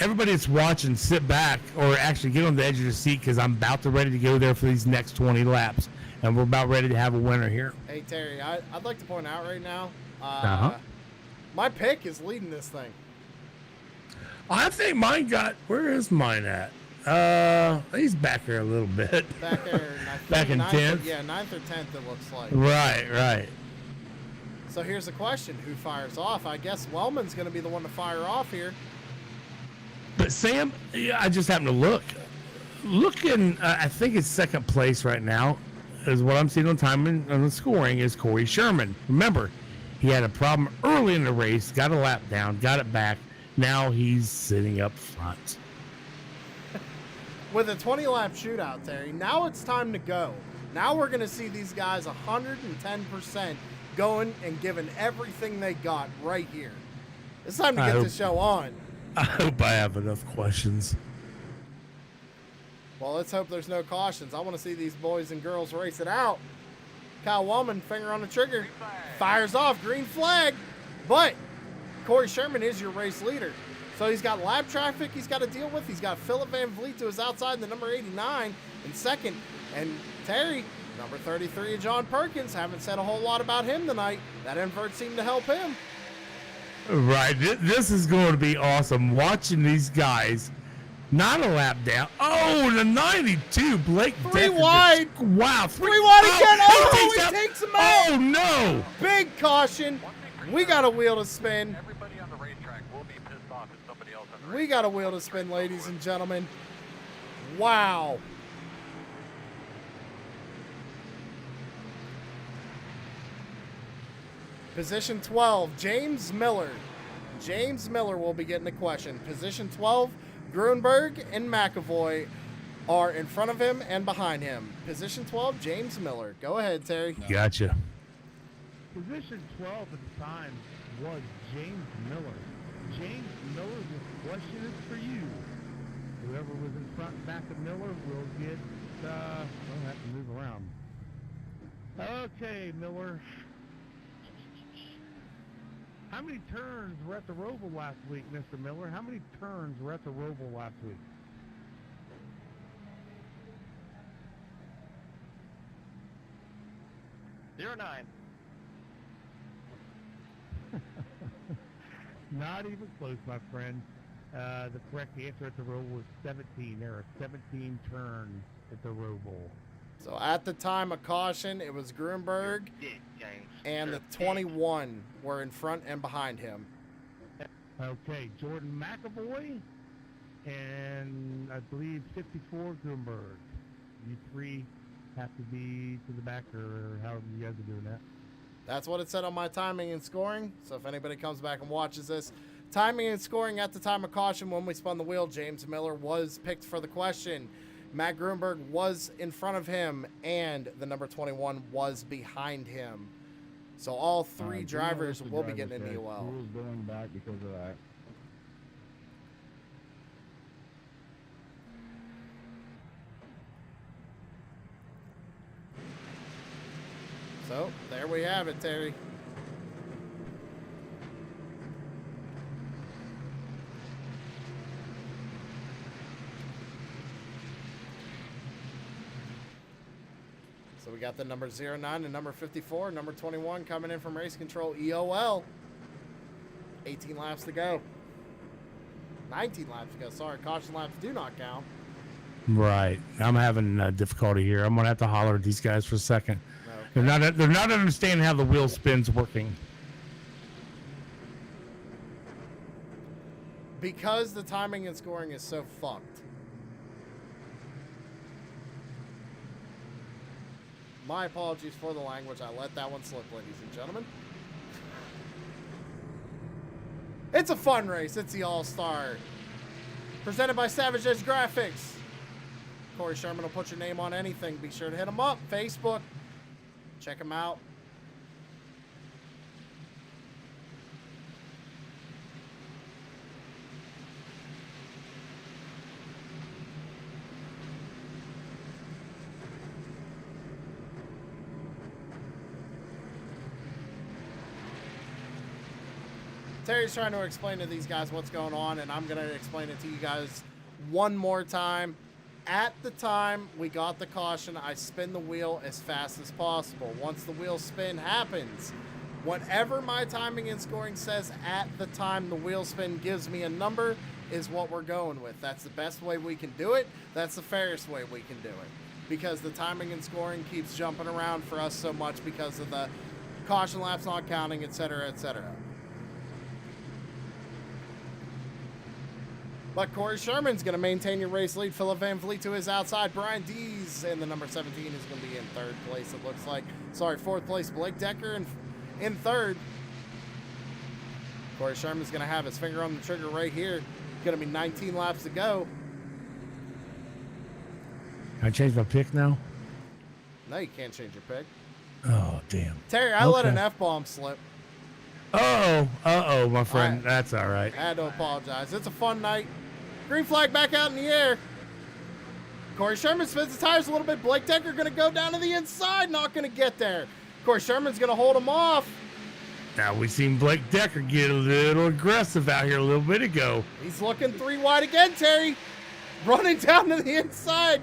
everybody that's watching, sit back or actually get on the edge of your seat because I'm about to ready to go there for these next 20 laps. And we're about ready to have a winner here. Hey, Terry, I'd like to point out right now, Uh-huh. my pick is leading this thing. I think mine got, where is mine at? He's back here a little bit. Back there, Back in 10th? Yeah, 9th or 10th it looks like. Right. So here's the question. Who fires off? I guess Wellman's going to be the one to fire off here. But Sam, I just happened to look. Looking, I think it's second place right now, is what I'm seeing on time and on the scoring, is Corey Sherman. Remember, he had a problem early in the race, got a lap down, got it back. Now he's sitting up front. With a 20-lap shootout, Terry, now it's time to go. Now we're going to see these guys 110% going and giving everything they got right here. It's time to get the show on. I hope I have enough questions. Well, let's hope there's no cautions. I want to see these boys and girls race it out. Kyle Wellman, finger on the trigger, fires off, green flag. But Corey Sherman is your race leader. So he's got lap traffic he's got to deal with. He's got Philip Van Vliet to his outside in the number 89 in second. And Terry, number 33 of John Perkins, haven't said a whole lot about him tonight. That invert seemed to help him. Right. This is going to be awesome. Watching these guys, not a lap down. Oh, the 92, Blake Three Decker. wide. Wow. Three wide again. Oh, he takes him out. Oh, no. Big caution. We got a wheel to spin. We got a wheel to spin, ladies and gentlemen. Wow. Position 12, James Miller. James Miller will be getting the question. Position 12, Grunberg and McAvoy are in front of him and behind him. Position 12, James Miller. Go ahead, Terry. Gotcha. Position 12 at the time was James Miller. James Miller, this question is for you. Whoever was in front and back of Miller will get, we'll have to move around. Okay, Miller. How many turns were at the Roval last week, Mr. Miller? How many turns were at the Roval last week? .09. Not even close, my friend. The correct answer at the Roval was 17. There are 17 turns at the Roval. So at the time of caution, it was Grunberg and the 21 were in front and behind him. Okay, Jordan McAvoy and I believe 54 Grunberg. You three have to be to the back or however you guys are doing that. That's what it said on my timing and scoring. So if anybody comes back and watches this, timing and scoring at the time of caution when we spun the wheel, James Miller was picked for the question. Matt Grunberg was in front of him, and the number 21 was behind him. So all three drivers will be getting an EOL. Who's going back because of that? So there we have it, Terry. So we got the number 09 and number 54, number 21 coming in from race control EOL. 18 laps to go. 19 laps to go. Sorry, caution laps do not count. Right. I'm having difficulty here. I'm going to have to holler at these guys for a second. Okay. They're not understanding how the wheel spin's working. Because the timing and scoring is so fucked. My apologies for the language. I let that one slip, ladies and gentlemen. It's a fun race. It's the All-Star. Presented by Savage Edge Graphics. Corey Sherman will put your name on anything. Be sure to hit him up. Facebook. Check him out. Terry's trying to explain to these guys what's going on, and I'm going to explain it to you guys one more time. At the time we got the caution, I spin the wheel as fast as possible. Once the wheel spin happens, whatever my timing and scoring says at the time the wheel spin gives me a number is what we're going with. That's the best way we can do it. That's the fairest way we can do it. Because the timing and scoring keeps jumping around for us so much because of the caution laps not counting, etc., etc. But Corey Sherman's going to maintain your race lead. Philip Van Vliet to his outside. Brian Dees in the number 17 is going to be in third place, it looks like. Sorry, fourth place. Blake Decker in third. Corey Sherman's going to have his finger on the trigger right here. Going to be 19 laps to go. Can I change my pick now? No, you can't change your pick. Oh, damn. Terry, I let an F-bomb slip. Uh-oh, my friend. That's all right. I had to apologize. It's a fun night. Green flag back out in the air. Corey Sherman spins the tires a little bit. Blake Decker going to go down to the inside. Not going to get there. Corey Sherman's going to hold him off. Now, we seen Blake Decker get a little aggressive out here a little bit ago. He's looking 3 wide again, Terry. Running down to the inside.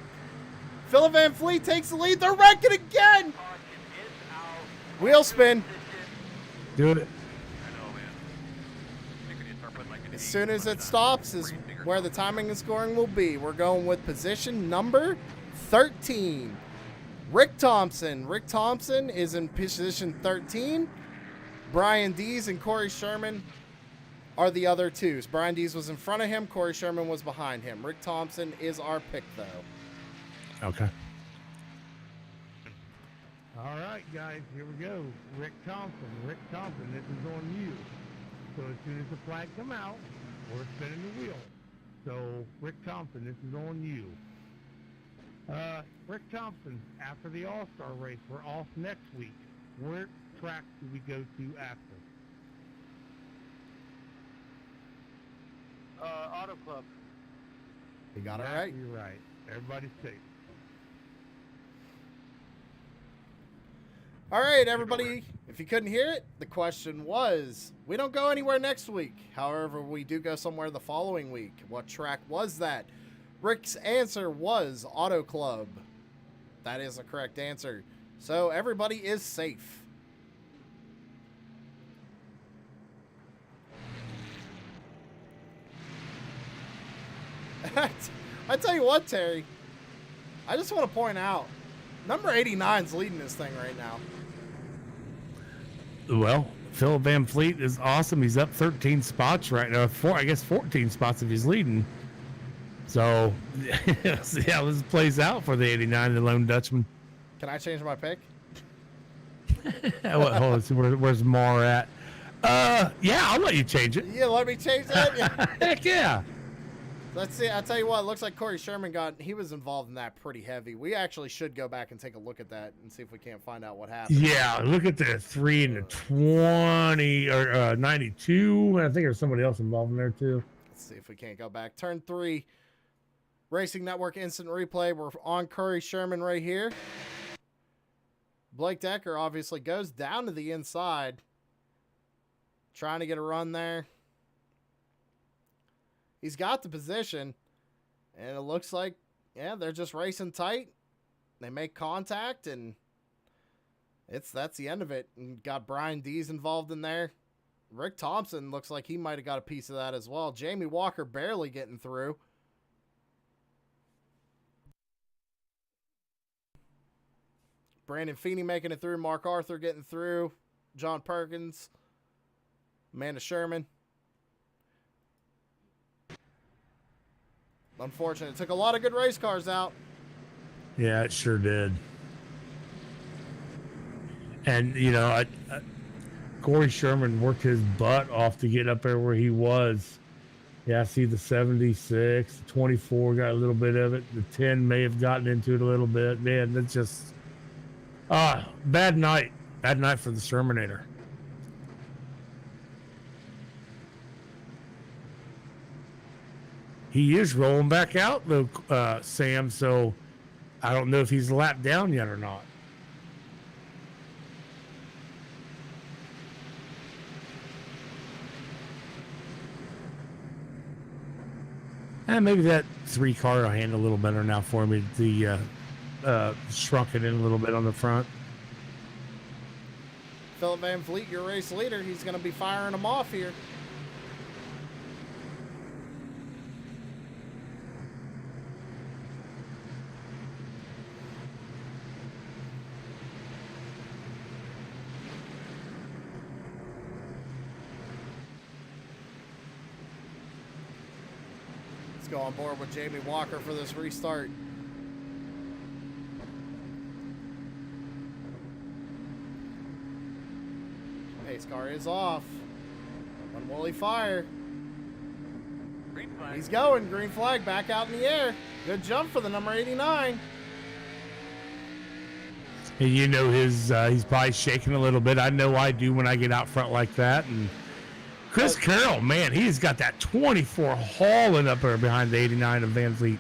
Philip Van Vliet takes the lead. They're wrecking again. Wheel spin. Do it. As soon as it stops is where the timing and scoring will be. We're going with position number 13. Rick Thompson. Rick Thompson is in position 13. Brian Dees and Corey Sherman are the other twos. Brian Dees was in front of him. Corey Sherman was behind him. Rick Thompson is our pick, though. Okay. All right, guys, here we go. Rick Thompson, this is on you. So as soon as the flag come out, we're spinning the wheel. So, Rick Thompson, this is on you. Rick Thompson, after the All-Star race, we're off next week. Where track do we go to after? Auto Club. You got it right. You're right. Everybody's safe. All right, everybody. If you couldn't hear it, the question was, we don't go anywhere next week. However, we do go somewhere the following week. What track was that? Rick's answer was Auto Club. That is the correct answer. So everybody is safe. I tell you what, Terry, I just want to point out, number 89's leading this thing right now. Well, Philip Van Vliet is awesome. He's up 13 spots right now. 14 spots if he's leading. So, see how this plays out for the 89, the Lone Dutchman. Can I change my pick? Hold on, see where's Mar at? Yeah, I'll let you change it. Yeah, let me change that. Heck yeah. Let's see. I'll tell you what. It looks like Corey Sherman he was involved in that pretty heavy. We actually should go back and take a look at that and see if we can't find out what happened. Yeah, look at the 3 and the 20 or 92. I think there's somebody else involved in there too. Let's see if we can't go back. Turn 3. Racing Network instant replay. We're on Corey Sherman right here. Blake Decker obviously goes down to the inside, trying to get a run there. He's got the position, and it looks like, yeah, they're just racing tight. They make contact, and that's the end of it. And got Brian Dees involved in there. Rick Thompson looks like he might have got a piece of that as well. Jamie Walker barely getting through. Brandon Feeney making it through. Mark Arthur getting through. John Perkins. Amanda Sherman. Unfortunate. It took a lot of good race cars out. Yeah, it sure did. And, you know, Corey Sherman worked his butt off to get up there where he was. Yeah, I see the 76, the 24 got a little bit of it. The 10 may have gotten into it a little bit. Man, that's just bad night. Bad night for the Shermanator. He is rolling back out, though, Sam, so I don't know if he's lapped down yet or not. And maybe that 3 car will handle a little better now for me. The shrunk it in a little bit on the front. Philip Van Vliet, your race leader, he's going to be firing them off here. Let's go on board with Jamie Walker for this restart. Pace car is off. When will he fire? He's going. Green flag back out in the air. Good jump for the number 89. And you know he's probably shaking a little bit. I know I do when I get out front like that. And Chris Carroll, man, he's got that 24 hauling up there behind the 89 of Van Vliet.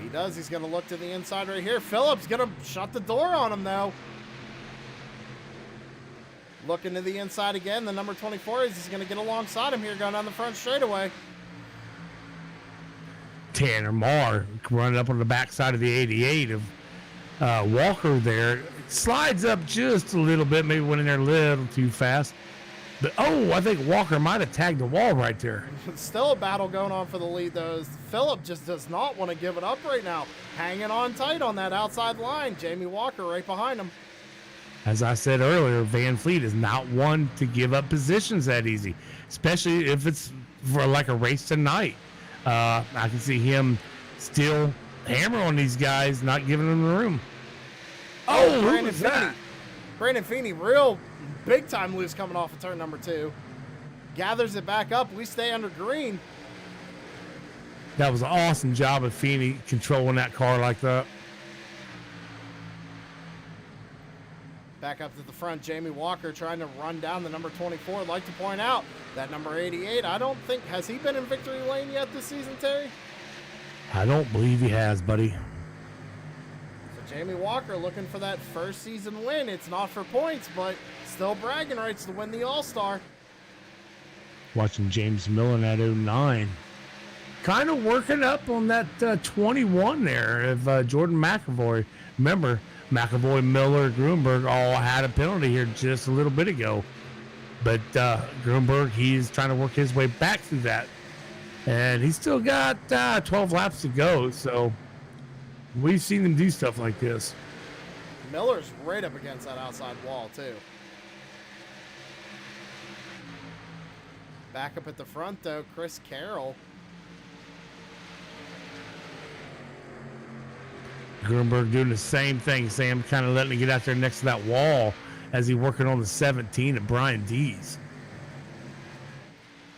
He does. He's going to look to the inside right here. Phillips going to shut the door on him, though. Looking to the inside again. The number 24 is he's going to get alongside him here going down the front straightaway. Tanner Marr running up on the backside of the 88 of Walker there. Slides up just a little bit, maybe went in there a little too fast. But, oh, I think Walker might have tagged the wall right there. Still a battle going on for the lead, though. Phillip just does not want to give it up right now. Hanging on tight on that outside line. Jamie Walker right behind him. As I said earlier, Van Vliet is not one to give up positions that easy, especially if it's for like a race tonight. I can see him still hammer on these guys, not giving them the room. Oh, who was that? Brandon Feeney, real big time loose coming off of turn number 2. Gathers it back up. We stay under green. That was an awesome job of Feeney controlling that car like that. Back up to the front, Jamie Walker trying to run down the number 24. I'd like to point out that number 88, I don't think, has he been in victory lane yet this season, Terry? I don't believe he has, buddy. So Jamie Walker looking for that first season win. It's not for points, but still bragging rights to win the All-Star. Watching James Miller at 09. Kind of working up on that 21 there of Jordan McAvoy. Remember, McAvoy, Miller, Grunberg all had a penalty here just a little bit ago. But Grunberg, he's trying to work his way back through that. And he's still got 12 laps to go. So we've seen him do stuff like this. Miller's right up against that outside wall, too. Back up at the front, though, Chris Carroll. Grunberg doing the same thing, Sam, kind of letting it get out there next to that wall as he working on the 17 at Brian Dees.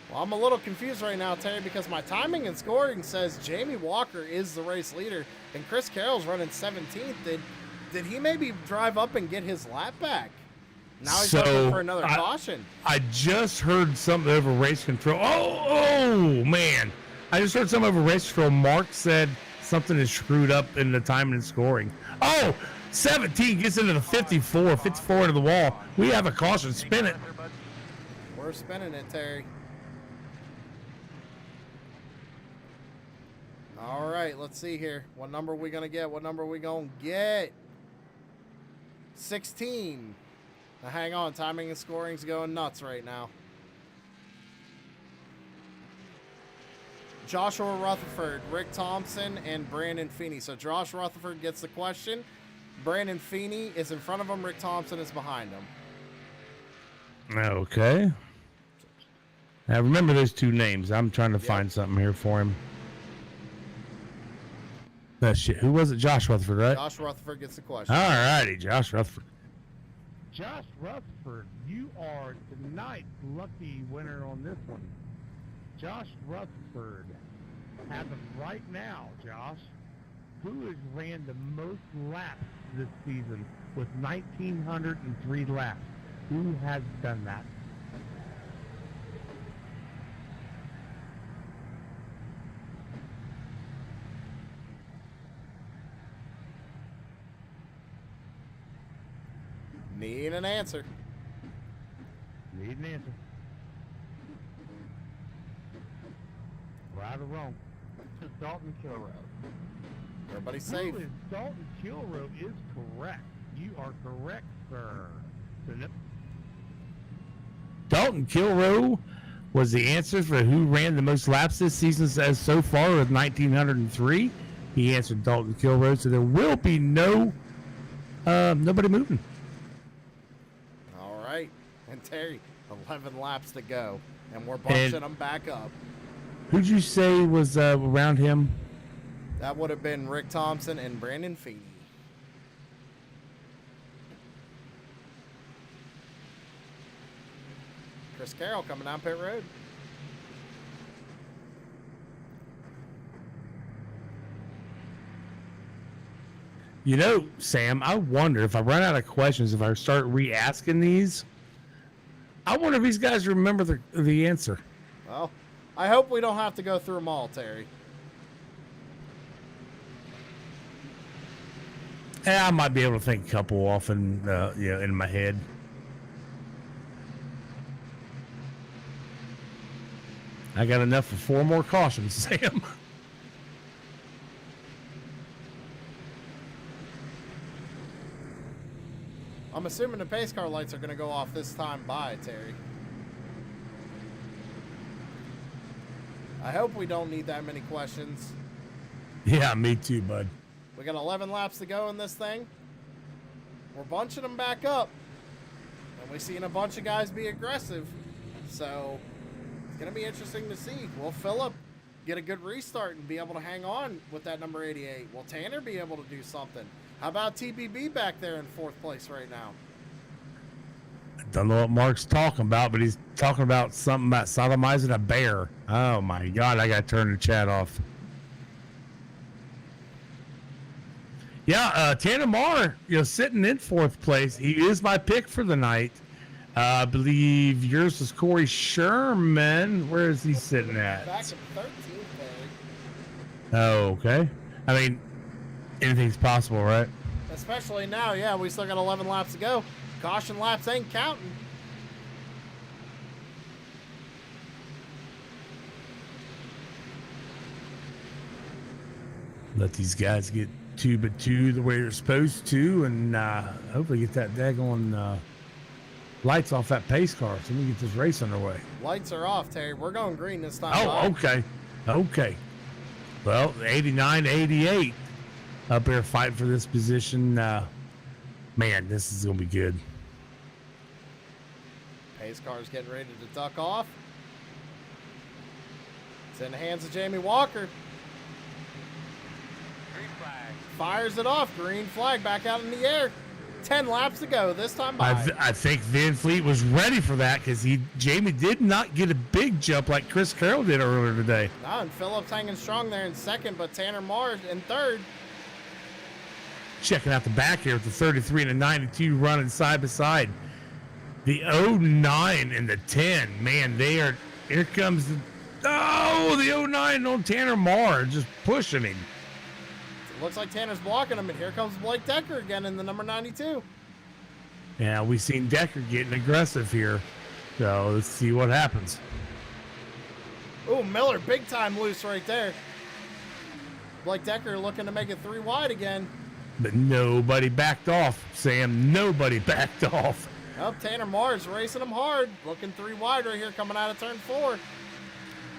Well, I'm a little confused right now, Terry, because my timing and scoring says Jamie Walker is the race leader and Chris Carroll's running 17th. Did he maybe drive up and get his lap back? Now he's looking for another caution. I just heard something over race control. Oh, man. I just heard something over race control. Mark said something is screwed up in the timing and scoring. Oh, 17 gets into the 54 into the wall. We have a caution. Spin it. We're spinning it, Terry. All right, let's see here. What number are we going to get? What number are we going to get? 16. Now, hang on. Timing and scoring's going nuts right now. Joshua Rutherford, Rick Thompson, and Brandon Feeney. So Josh Rutherford gets the question. Brandon Feeney is in front of him. Rick Thompson is behind him. Okay. Now remember those two names. I'm trying to find something here for him. That shit. Who was it? Josh Rutherford, right? Josh Rutherford gets the question. All righty, Josh Rutherford. Josh Rutherford, you are tonight's lucky winner on this one. Josh Rutherford, as of right now, Josh, who has ran the most laps this season with 1,903 laps? Who has done that? Need an answer. Need an answer. right or wrong? To Dalton Kilrow. Everybody's safe. Who is Dalton Kilrow is correct. You are correct, sir. So, Dalton Kilrow was the answer for who ran the most laps this season as so far with 1,903. He answered Dalton Kilrow, so there will be nobody moving. All right. And Terry, 11 laps to go. And we're bunching them back up. Who'd you say was around him? That would have been Rick Thompson and Brandon Feeney. Chris Carroll coming down pit road. You know, Sam, I wonder if I run out of questions, if I start re-asking these, I wonder if these guys remember the answer. Well, I hope we don't have to go through them all, Terry. I might be able to think a couple off in my head. I got enough for 4 more cautions, Sam. I'm assuming the pace car lights are going to go off this time by, Terry. I hope we don't need that many questions. Yeah, me too, bud. We got 11 laps to go in this thing. We're bunching them back up. And we're seeing a bunch of guys be aggressive. So it's going to be interesting to see. Will Phillip get a good restart and be able to hang on with that number 88? Will Tanner be able to do something? How about TBB back there in 4th place right now? I don't know what Mark's talking about, but he's talking about something about sodomizing a bear. Oh, my God. I got to turn the chat off. Yeah, Tanner Marr, sitting in 4th place. He is my pick for the night. I believe yours is Corey Sherman. Where is he sitting at? Back in 13th, Oh, okay. I mean, anything's possible, right? especially now. Yeah, we still got 11 laps to go. Caution laps ain't counting. Let these guys get 2x2 the way they're supposed to, and hopefully get that daggone lights off that pace car so we can get this race underway. Lights are off, Terry. We're going green this time. Oh, okay. Okay. Well, 89, 88 up here fighting for this position. Man, this is going to be good. Pace car's getting ready to duck off. It's in the hands of Jamie Walker. Green flag. Fires it off. Green flag back out in the air. 10 laps to go this time by. I think Van Fleet was ready for that because Jamie did not get a big jump like Chris Carroll did earlier today. No, and Phillips hanging strong there in 2nd, but Tanner Marr in 3rd. Checking out the back here with the 33 and the 92 running side by side. The 09 and the 10, man, here comes the 09 on Tanner Marr just pushing him. It looks like Tanner's blocking him, and here comes Blake Decker again in the number 92. Yeah, we've seen Decker getting aggressive here. So let's see what happens. Oh, Miller big time loose right there. Blake Decker looking to make it 3 wide again. But nobody backed off, Sam. Nobody backed off. Oh, Tanner Marr's racing him hard. Looking 3 wide right here coming out of turn 4.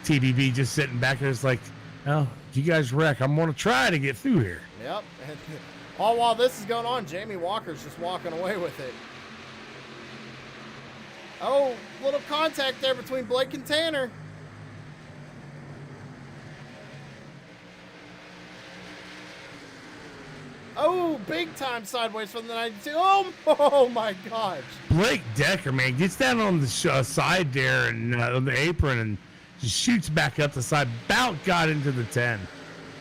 TBB just sitting back there. It's like, oh, you guys wreck. I'm going to try to get through here. Yep. All while this is going on, Jamie Walker's just walking away with it. Oh, little contact there between Blake and Tanner. Oh, big time sideways from the 92. Oh my gosh. Blake Decker, man, gets down on the side there and on the apron and just shoots back up the side. About got into the 10.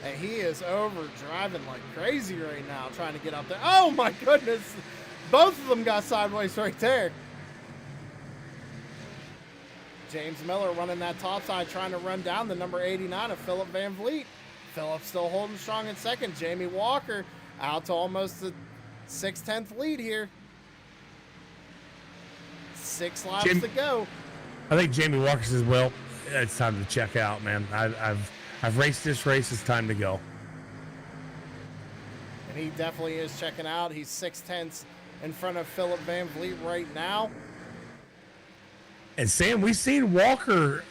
And he is over driving like crazy right now, trying to get up there. Oh my goodness. Both of them got sideways right there. James Miller running that top side, trying to run down the number 89 of Philip Van Vliet. Philip still holding strong in 2nd. Jamie Walker out to almost the 6/10 lead here. 6 laps to go. I think Jamie Walker says, well, it's time to check out, man. I've raced this race. It's time to go. And he definitely is checking out. He's 6/10 in front of Philip Van Vliet right now. And Sam, we've seen Walker.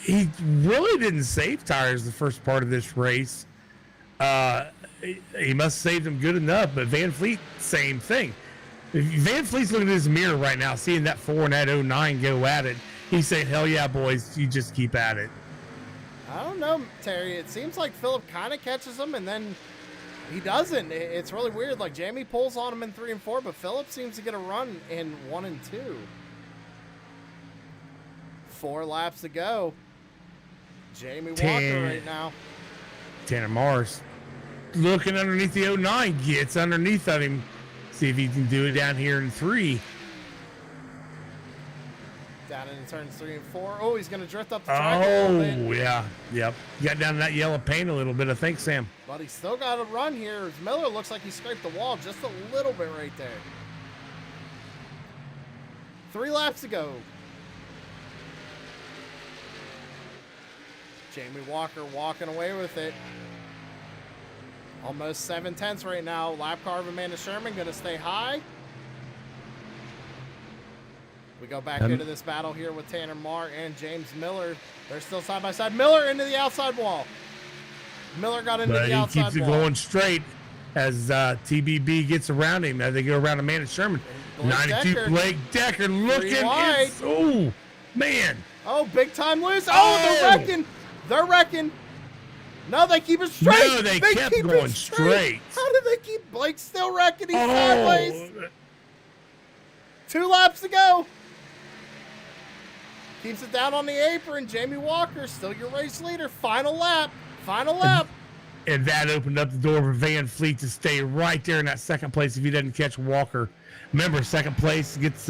He really didn't save tires the first part of this race. He must have saved them good enough. But Van Vliet, same thing. Van Vliet's looking at his mirror right now, seeing that 4 and that 09 go at it. He's saying, hell yeah, boys, you just keep at it. I don't know, Terry. It seems like Philip kind of catches him, and then he doesn't. It's really weird. Like, Jamie pulls on him in 3 and 4, but Philip seems to get a run in 1 and 2. 4 laps to go. Jamie Walker right now. Tanner Mars looking underneath the 09, gets underneath of him. See if he can do it down here in 3. Down into turns 3 and 4. Oh, he's going to drift up the track a little bit. Yeah. Yep. Got down to that yellow paint a little bit, I think, Sam. But he's still got a run here. Miller looks like he scraped the wall just a little bit right there. 3 laps to go. Jamie Walker walking away with it. Almost 7/10 right now. Lap car of Amanda Sherman going to stay high. We go back into this battle here with Tanner Marr and James Miller. They're still side by side. Miller into the outside wall. Miller got into the outside wall. He keeps it going straight as TBB gets around him as they go around Amanda Sherman. 92 Blake Decker looking. Oh, man. Oh, big time loose. Oh, they're wrecking. They're wrecking. No, they keep it straight. No, they kept keep going it straight. How did they keep Blake still wrecking? He's sideways. 2 laps to go. Keeps it down on the apron. Jamie Walker, still your race leader. Final lap. Final lap. And that opened up the door for Van Vliet to stay right there in that second place if he doesn't catch Walker. Remember, second place gets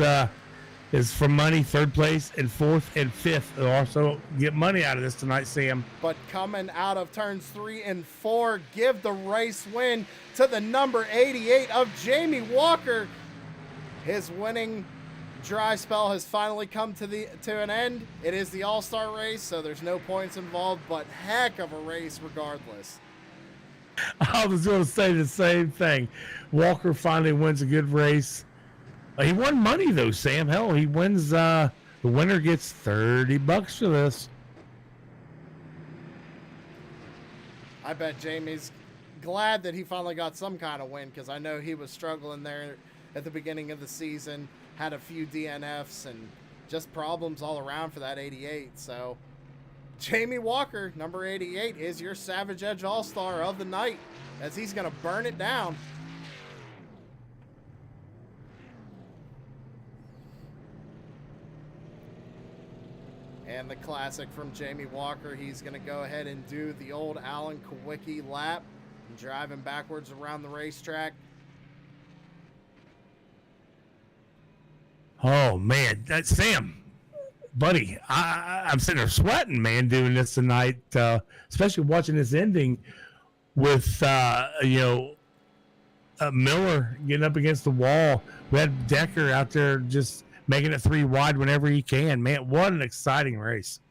is for money. Third place and 4th and 5th will also get money out of this tonight, Sam. But coming out of turns 3 and 4, give the race win to the number 88 of Jamie Walker. His winning dry spell has finally come to an end. It is the All-Star race, so there's no points involved, but heck of a race regardless. I was going to say the same thing. Walker finally wins a good race. He won money though, Sam. Hell, he wins. The winner gets $30 for this. I bet Jamie's glad that he finally got some kind of win, because I know he was struggling there at the beginning of the season. Had a few DNFs and just problems all around for that 88. So Jamie Walker, number 88, is your Savage Edge All-Star of the night, as he's going to burn it down. And the classic from Jamie Walker, he's going to go ahead and do the old Alan Kawicki lap, driving backwards around the racetrack. Oh, man. That's Sam. Buddy, I'm sitting there sweating, man, doing this tonight, especially watching this ending with, Miller getting up against the wall. We had Decker out there just making it 3 wide whenever he can. Man, what an exciting race.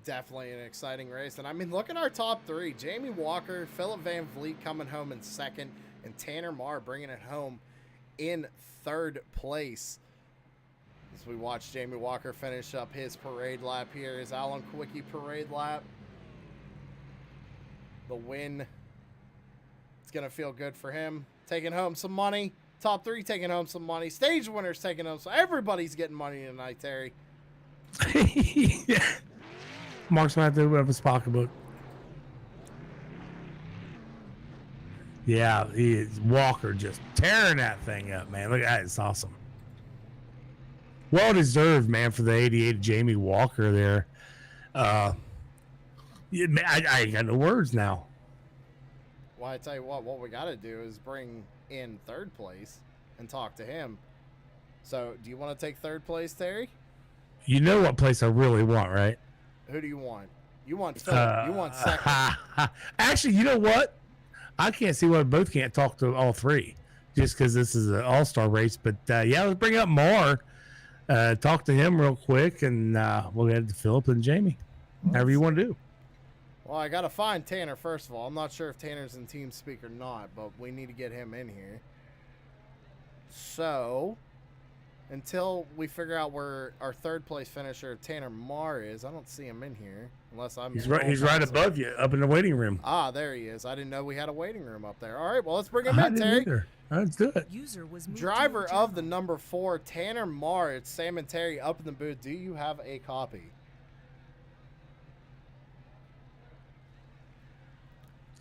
Definitely an exciting race. And I mean, look at our top 3. Jamie Walker, Philip Van Vliet coming home in 2nd, and Tanner Marr bringing it home in 3rd place. As we watch Jamie Walker finish up his parade lap here, his Alan Kawicki parade lap. The win. It's going to feel good for him. Taking home some money. Top 3 taking home some money. Stage winners taking home. So everybody's getting money tonight, Terry. Yeah. Mark's going to have to have his pocketbook. Yeah, he is. Walker just tearing that thing up, man. Look at that. It's awesome. Well deserved, man, for the 88 Jamie Walker there. I got no words now. Well, I tell you what we got to do is bring in 3rd place and talk to him. So, do you want to take 3rd place, Terry? You know what place I really want, right? Who do you want? You want Philip. You want 2nd. Actually, you know what? I can't see why we both can't talk to all 3, just because this is an all-star race. But, yeah, let's bring up Marr. Talk to him real quick, and we'll get to Philip and Jamie. However you want to do. Well, I got to find Tanner, first of all. I'm not sure if Tanner's in TeamSpeak or not, but we need to get him in here. So, until we figure out where our third place finisher, Tanner Marr, is, I don't see him in here. Unless I'm... He's right above you, up in the waiting room. Ah, there he is. I didn't know we had a waiting room up there. All right, well, let's bring him in, Terry. Either. Let's do it. User was moved Driver to your of the number 4, Tanner Marr. It's Sam and Terry up in the booth. Do you have a copy?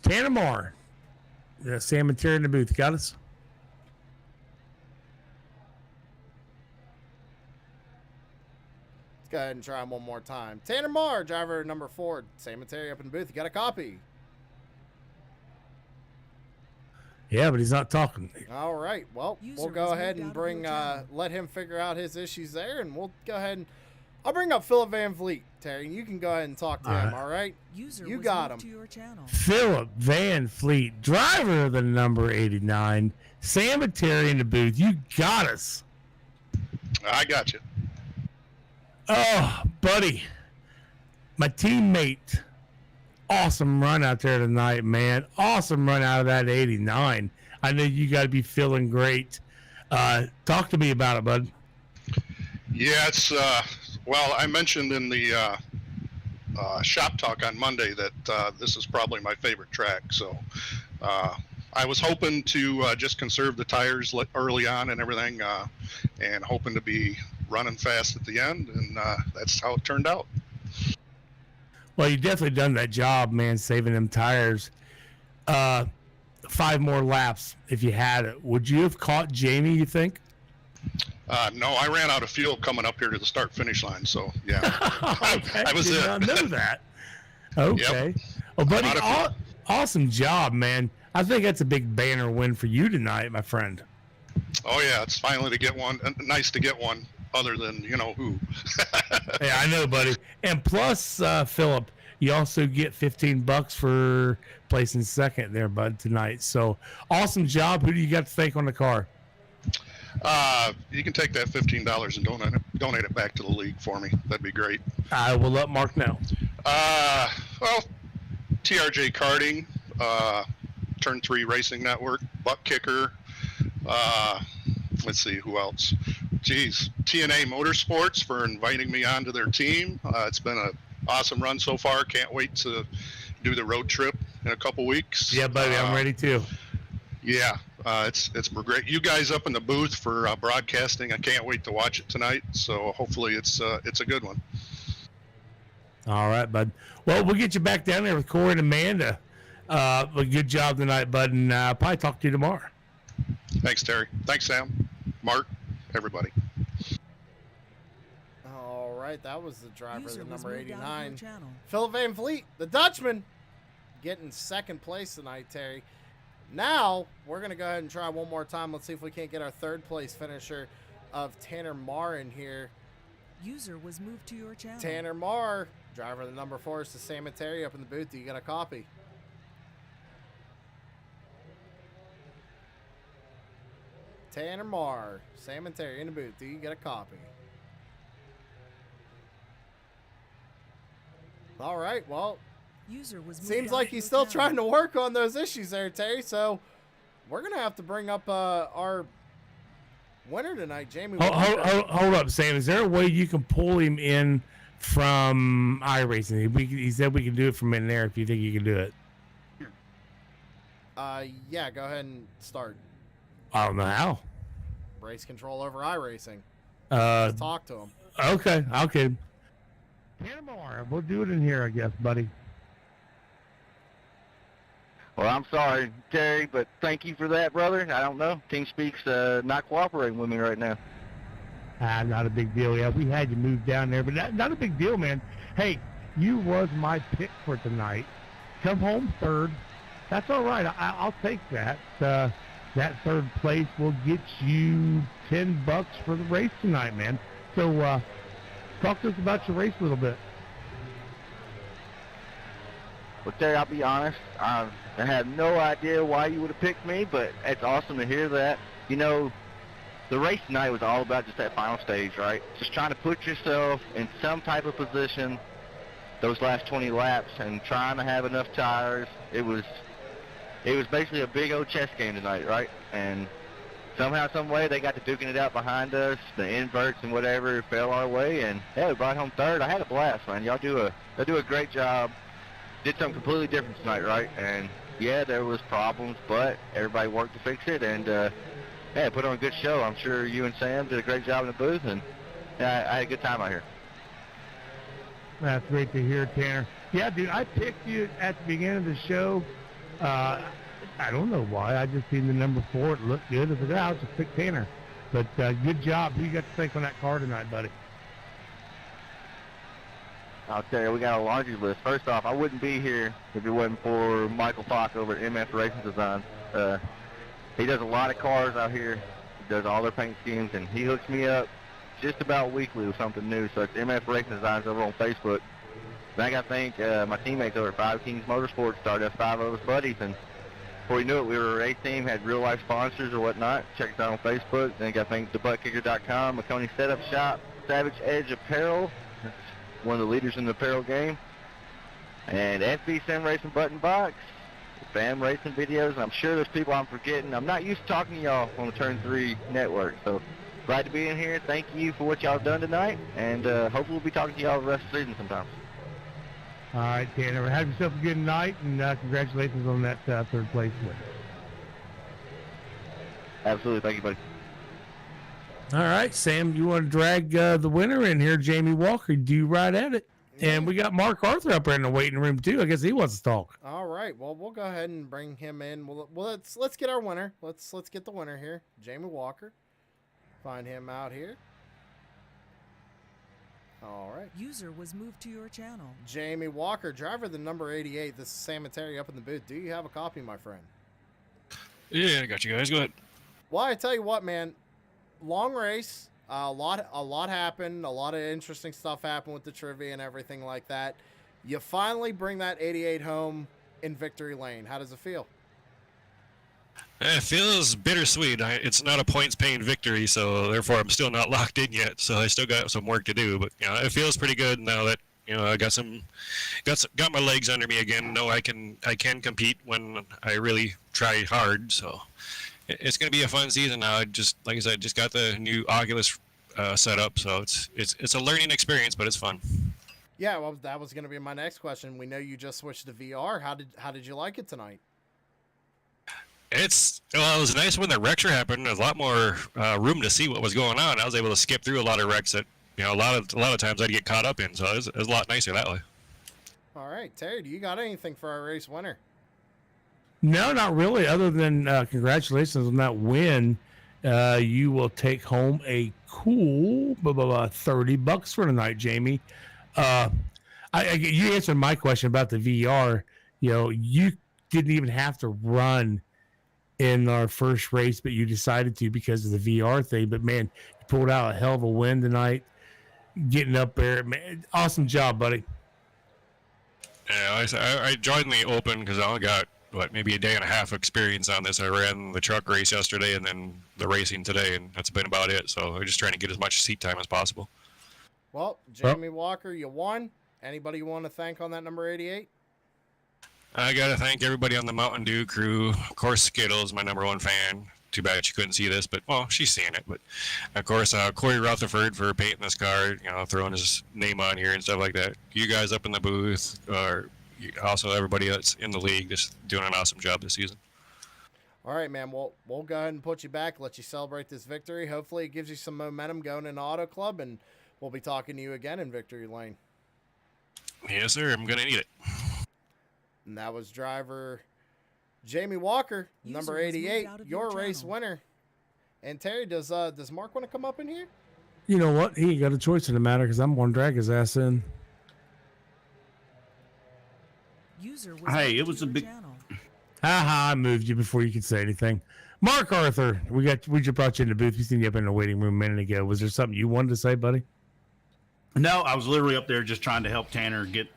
Tanner Marr. Yeah, Sam and Terry in the booth. Got us? Let's go ahead and try him one more time. Tanner Marr, driver number 4, Sam and Terry up in the booth. You got a copy? Yeah, but he's not talking. All right. Well, we'll go ahead and bring, let him figure out his issues there, and we'll go ahead and I'll bring up Philip Van Vliet, Terry. You can go ahead and talk to him, all right? You got him. Philip Van Fleet, driver of the number 89. Sam and Terry in the booth. You got us. I got you. Oh, buddy. My teammate. Awesome run out there tonight, man. Awesome run out of that 89. I know you got to be feeling great. Talk to me about it, bud. Yeah, it's, well, I mentioned in the shop talk on Monday that this is probably my favorite track. So I was hoping to just conserve the tires early on and everything, and hoping to be running fast at the end, and that's how it turned out. Well, you definitely done that job, man, saving them tires. 5 more laps if you had it. Would you have caught Jamie, you think? No, I ran out of fuel coming up here to the start-finish line, so yeah. Okay, I was did it. not know that. Okay. Yep. Well, buddy, awesome job, man. I think that's a big banner win for you tonight, my friend. Oh, yeah, it's finally to get one. Nice to get one other than, you know, who. Yeah, I know, buddy. And plus, Philip, you also get $15 for placing second there, bud, tonight. So, awesome job. Who do you got to thank on the car? You can take that $15 and donate it back to the league for me. That'd be great. I will let Mark know. Well, TRJ Karting, Turn 3 Racing Network, Butt Kicker. Let's see, who else? Geez, TNA Motorsports for inviting me onto their team. It's been an awesome run so far. Can't wait to do the road trip in a couple weeks. Yeah, buddy, I'm ready too. Yeah, it's great. You guys up in the booth for broadcasting. I can't wait to watch it tonight. So hopefully it's a good one. All right, bud. Well, we'll get you back down there with Corey and Amanda. A good job tonight, bud, and I'll probably talk to you tomorrow. Thanks, Terry. Thanks, Sam, Mark, everybody. All right, that was the driver of the number 89, Philip Van Vliet, the Dutchman, getting second place tonight, Terry. Now, we're going to go ahead and try one more time. Let's see if we can't get our third place finisher of Tanner Marr in here. User was moved to your channel. Tanner Marr, driver of the number 4, is the Sam and Terry up in the booth. Do you got a copy? Tanner Marr, Sam and Terry in the booth. Do you get a copy? All right, well, User was seems like he's still trying to work on those issues there, Terry. So we're going to have to bring up our winner tonight, Jamie. Hold up, Sam. Is there a way you can pull him in from iRacing? He said we can do it from in there if you think you can do it. Yeah, go ahead and start. I don't know how. Race control over iRacing. Let's talk to him. Okay. Panama, we'll do it in here, I guess, buddy. Well, I'm sorry, Terry, but thank you for that, brother. I don't know. TeamSpeak's not cooperating with me right now. Not a big deal. Yeah, we had you move down there, but not a big deal, man. Hey, you was my pick for tonight. Come home third. That's all right. I'll take that. That third place will get you $10 for the race tonight, man. So talk to us about your race a little bit. Well, Terry, I'll be honest. I had no idea why you would have picked me, but it's awesome to hear that. You know, the race tonight was all about just that final stage, right? Just trying to put yourself in some type of position those last 20 laps and trying to have enough tires. It was basically a big old chess game tonight, right? And somehow, some way, they got to duking it out behind us. The inverts and whatever fell our way, and yeah, we brought home third. I had a blast, man. Y'all do a great job. Did something completely different tonight, right? And yeah, there was problems, but everybody worked to fix it, and yeah, put on a good show. I'm sure you and Sam did a great job in the booth, and yeah, I had a good time out here. That's great to hear, Tanner. Yeah, dude, I picked you at the beginning of the show. I don't know why. I just seen the number 4. It looked good. I was like, I'll just pick Tanner. But good job. Who you got to think on that car tonight, buddy? I'll tell you, we got a laundry list. First off, I wouldn't be here if it wasn't for Michael Falk over at MF Racing Design. He does a lot of cars out here. He does all their paint schemes, and he hooks me up just about weekly with something new. So it's MF Racing Designs over on Facebook. Then I got to thank my teammates over at Five Kings Motorsports, started us 5 of us buddies, and before you knew it, we were a race team, had real life sponsors or whatnot. Check us out on Facebook. Then got to thank thebuttkicker.com, McConey Setup Shop, Savage Edge Apparel, one of the leaders in the apparel game, and FB Sim Racing Button Box, Fam Racing Videos, and I'm sure there's people I'm forgetting. I'm not used to talking to y'all on the Turn 3 network, so glad to be in here. Thank you for what y'all done tonight, and hopefully we'll be talking to y'all the rest of the season sometime. All right, Tanner. Have yourself a good night, and congratulations on that third place win. Absolutely. Thank you, buddy. All right, Sam, you want to drag the winner in here, Jamie Walker? Do right at it. Yeah. And we got Mark Arthur up there in the waiting room, too. I guess he wants to talk. All right. Well, we'll go ahead and bring him in. Well, let's get our winner. Let's get the winner here, Jamie Walker. Find him out here. All right. User was moved to your channel. Jamie Walker, driver the number 88. This is Sam and Terry up in the booth. Do you have a copy, my friend? Yeah, I got you guys. Go ahead. Well, I tell you what, man. Long race. A lot happened. A lot of interesting stuff happened with the trivia and everything like that. You finally bring that 88 home in victory lane. How does it feel? It feels bittersweet. It's not a points-paying victory, so therefore I'm still not locked in yet. So I still got some work to do, but you know, it feels pretty good now that I got my legs under me again. Know I can compete when I really try hard. So it's going to be a fun season now. Like I said, just got the new Oculus set up, so it's a learning experience, but it's fun. Yeah, well, that was going to be my next question. We know you just switched to VR. How did you like it tonight? It was nice when the wrecks were happening. There's a lot more room to see what was going on. I was able to skip through a lot of wrecks that a lot of times I'd get caught up in. So it was a lot nicer that way. All right, Terry, do you got anything for our race winner? No, not really. Other than congratulations on that win, you will take home a cool $30 for tonight, Jamie. You answered my question about the VR. You didn't even have to run in our first race, but you decided to because of the VR thing. But man, you pulled out a hell of a win tonight, getting up there. Man, awesome job, buddy. Yeah, I joined the Open because I only got maybe a day and a half experience on this. I ran the truck race yesterday and then the racing today, and that's been about it. So I'm just trying to get as much seat time as possible. Well, Jamie Walker, you won. Anybody you want to thank on that number 88? I got to thank everybody on the Mountain Dew crew. Of course, Skittles, my number 1 fan. Too bad she couldn't see this, but, well, she's seeing it. But, of course, Corey Rutherford for painting this car, throwing his name on here and stuff like that. You guys up in the booth, or also everybody that's in the league, just doing an awesome job this season. All right, man. We'll go ahead and put you back, let you celebrate this victory. Hopefully it gives you some momentum going into Auto Club, and we'll be talking to you again in Victory Lane. Yes, sir. I'm going to need it. And that was driver Jamie Walker, number 88, your race winner. And Terry, does Mark want to come up in here? You know what? He ain't got a choice in the matter because I'm going to drag his ass in. Hey, it was a big. I moved you before you could say anything. Mark Arthur, we just brought you in the booth. We seen you up in the waiting room a minute ago. Was there something you wanted to say, buddy? No, I was literally up there just trying to help Tanner get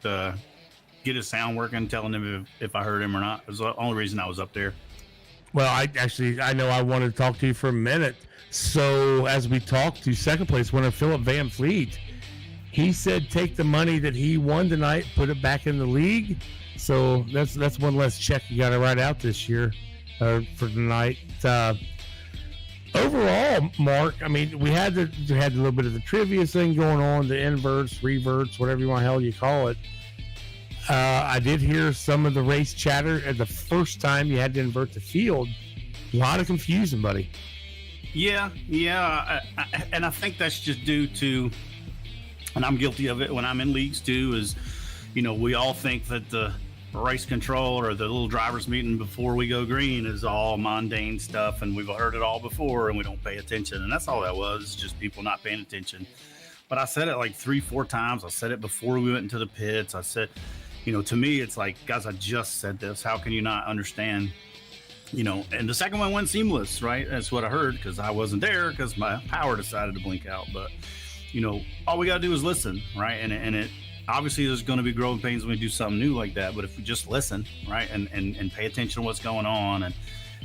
his sound working, telling him if I heard him or not. It was the only reason I was up there. Well, I know I wanted to talk to you for a minute. So as we talk to second place winner Philip Van Fleet, he said take the money that he won tonight, put it back in the league. So that's one less check you got to write out this year for tonight. Overall, Mark, I mean, we had a little bit of the trivia thing going on, the inverts, reverts, whatever you want, hell you call it. I did hear some of the race chatter at the first time you had to invert the field. A lot of confusion, buddy. Yeah, and I think that's just due to, and I'm guilty of it when I'm in leagues too, is, we all think that the race control or the little drivers meeting before we go green is all mundane stuff, and we've heard it all before and we don't pay attention, and that's all that was, just people not paying attention. But I said it like 3-4 times. I said it before we went into the pits. I said, to me, it's like, guys, I just said this. How can you not understand? And the second one went seamless, right? That's what I heard, because I wasn't there because my power decided to blink out. But, all we got to do is listen, right? And it obviously there's going to be growing pains when we do something new like that. But if we just listen, right, and pay attention to what's going on. And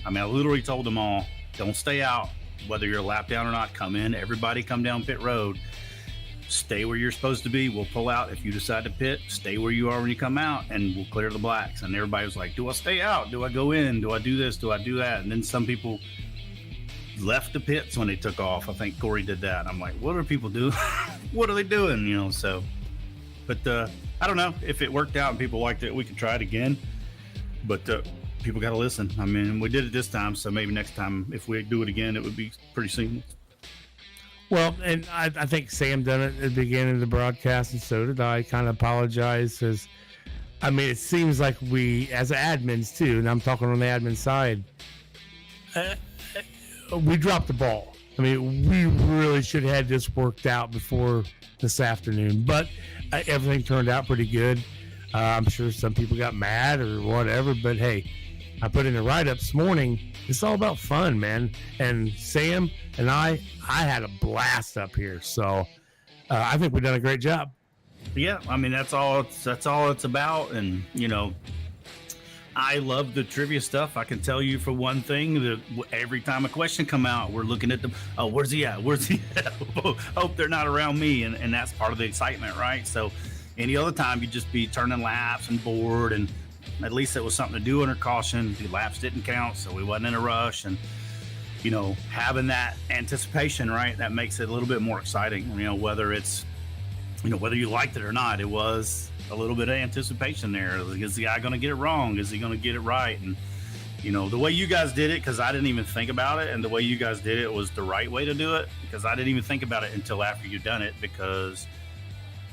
I mean, I literally told them all, don't stay out, whether you're a lap down or not. Come in, everybody come down pit road. Stay where you're supposed to be. We'll pull out. If you decide to pit, stay where you are when you come out, and we'll clear the blacks. And everybody was like, do I stay out? Do I go in? Do I do this? Do I do that? And then some people left the pits when they took off. I think Corey did that. I'm like, what are people doing? What are they doing? So, but I don't know if it worked out and people liked it. We could try it again, but people got to listen. I mean, we did it this time, so maybe next time if we do it again, it would be pretty seamless. Well, and I think Sam done it at the beginning of the broadcast, and so did I. Kind of apologize, because, I mean, it seems like we, as admins too, and I'm talking on the admin side, we dropped the ball. I mean, we really should have had this worked out before this afternoon, but everything turned out pretty good. I'm sure some people got mad or whatever, but hey, I put in a write-up this morning. It's all about fun, man. And Sam and I had a blast up here. So I think we've done a great job. Yeah, I mean, that's all it's about. And, I love the trivia stuff. I can tell you for one thing that every time a question come out, we're looking at them. Oh, where's he at? Where's he at? Hope they're not around me. And that's part of the excitement, right? So any other time you'd just be turning laps and bored, and at least it was something to do under caution. The laps didn't count, so we wasn't in a rush. And, having that anticipation, right, that makes it a little bit more exciting. Whether it's, whether you liked it or not, it was a little bit of anticipation there. Is the guy going to get it wrong? Is he going to get it right? And, the way you guys did it, because I didn't even think about it, and the way you guys did it was the right way to do it, because I didn't even think about it until after you'd done it, because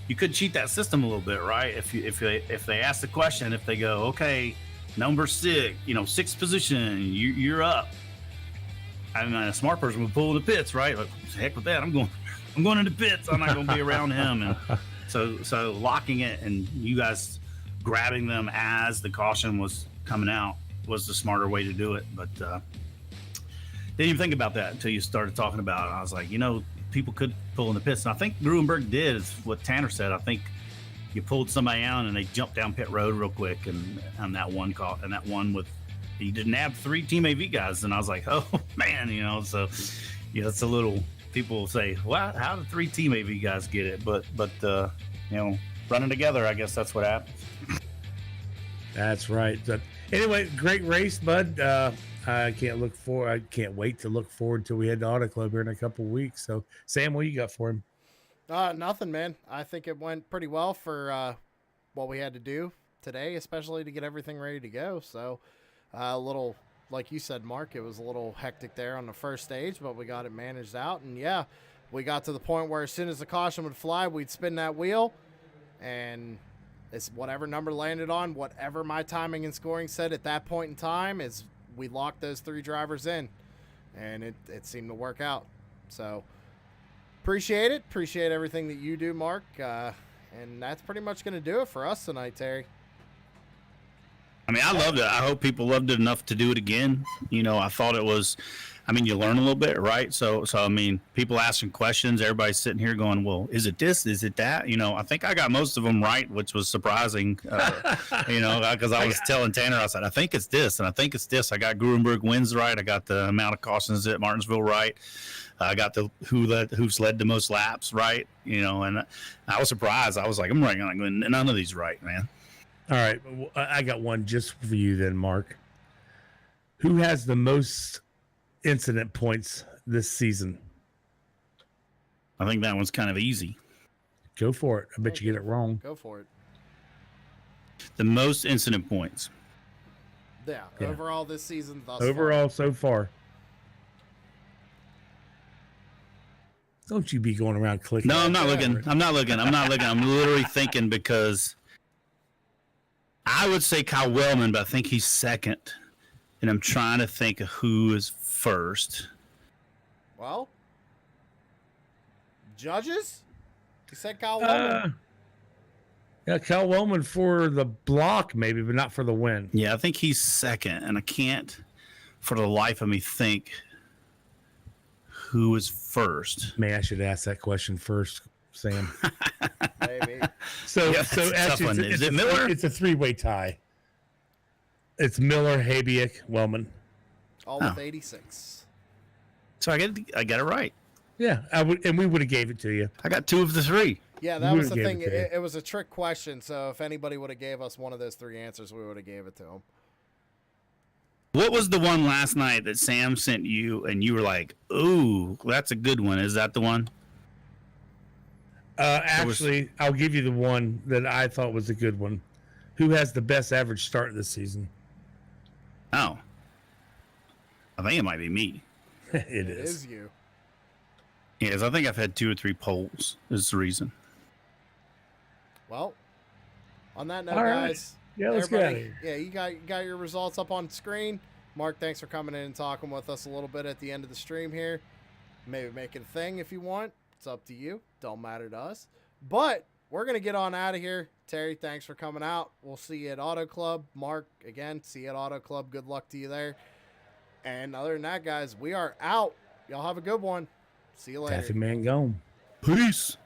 you could cheat that system a little bit, right? If they ask the question, if they go, okay, number 6, sixth position, you're up. And a smart person would pull in the pits, right? Like, heck with that. I'm going into pits. I'm not going to be around him. And so locking it and you guys grabbing them as the caution was coming out was the smarter way to do it. But didn't even think about that until you started talking about it. I was like, people could pull in the pits. And I think Gruenberg did, is what Tanner said. I think you pulled somebody out and they jumped down pit road real quick, and on that one call, and that one with, he didn't have 3 Team AV guys. And I was like, oh man, so it's a little, people say, well, how did 3 Team AV guys get it? But running together, I guess that's what happens. That's right. But anyway, great race, bud. I can't wait to look forward till we head to Auto Club here in a couple of weeks. So, Sam, what you got for him? Nothing, man. I think it went pretty well for what we had to do today, especially to get everything ready to go. So, a little, like you said, Mark, it was a little hectic there on the first stage, but we got it managed out. And yeah, we got to the point where as soon as the caution would fly, we'd spin that wheel, and it's whatever number landed on, whatever my timing and scoring said at that point in time, is we locked those 3 drivers in, and it seemed to work out. So appreciate it. Appreciate everything that you do, Mark. And that's pretty much going to do it for us tonight, Terry. I mean, I loved it. I hope people loved it enough to do it again. I thought it was, I mean, you learn a little bit, right? So I mean, people asking questions, everybody's sitting here going, well, is it this? Is it that? You know, I think I got most of them right, which was surprising, you know, because I was telling Tanner, I said, I think it's this, and I think it's this. I got Gruenberg wins right. I got the amount of cautions at Martinsville right. I got the who's led the most laps right, you know, and I was surprised. I was like, I'm right, none of these right, man. All right, I got one just for you then, Mark. Who has the most incident points this season? I think that one's kind of easy. Go for it. I bet you get it wrong. Go for it. The most incident points. Yeah. Overall this season. Overall so far. Don't you be going around clicking. No, I'm not looking. I'm literally thinking because I would say Kyle Wellman, but I think he's second. And I'm trying to think of who is first. Well, judges? You said Kyle Wellman? Yeah, Kyle Wellman for the block maybe, but not for the win. Yeah, I think he's second, and I can't for the life of me think who is first. May I should ask that question first, Sam. Maybe. So Yeah, actually, is it Miller? It's a three-way tie. It's Miller, Habiak, Wellman. All with 86. So I got it right. Yeah, we would have gave it to you. I got 2 of the 3. Yeah, that was the thing. It was a trick question, so if anybody would have gave us one of those 3 answers, we would have gave it to him. What was the one last night that Sam sent you, and you were like, "Ooh, that's a good one"? Is that the one? Actually, I'll give you the one that I thought was a good one. Who has the best average start this season? Oh, I think it might be me. It is you. Yes, I think I've had 2 or 3 polls. Is the reason. Well, on that note, All right. guys. Yeah, let's get out of everybody- here. Yeah, you got your results up on screen. Mark, thanks for coming in and talking with us a little bit at the end of the stream here. Maybe make it a thing if you want. It's up to you. Don't matter to us. But we're going to get on out of here. Terry, thanks for coming out. We'll see you at Auto Club. Mark, again, see you at Auto Club. Good luck to you there. And other than that, guys, we are out. Y'all have a good one. See you later. Taffy man gone. Peace.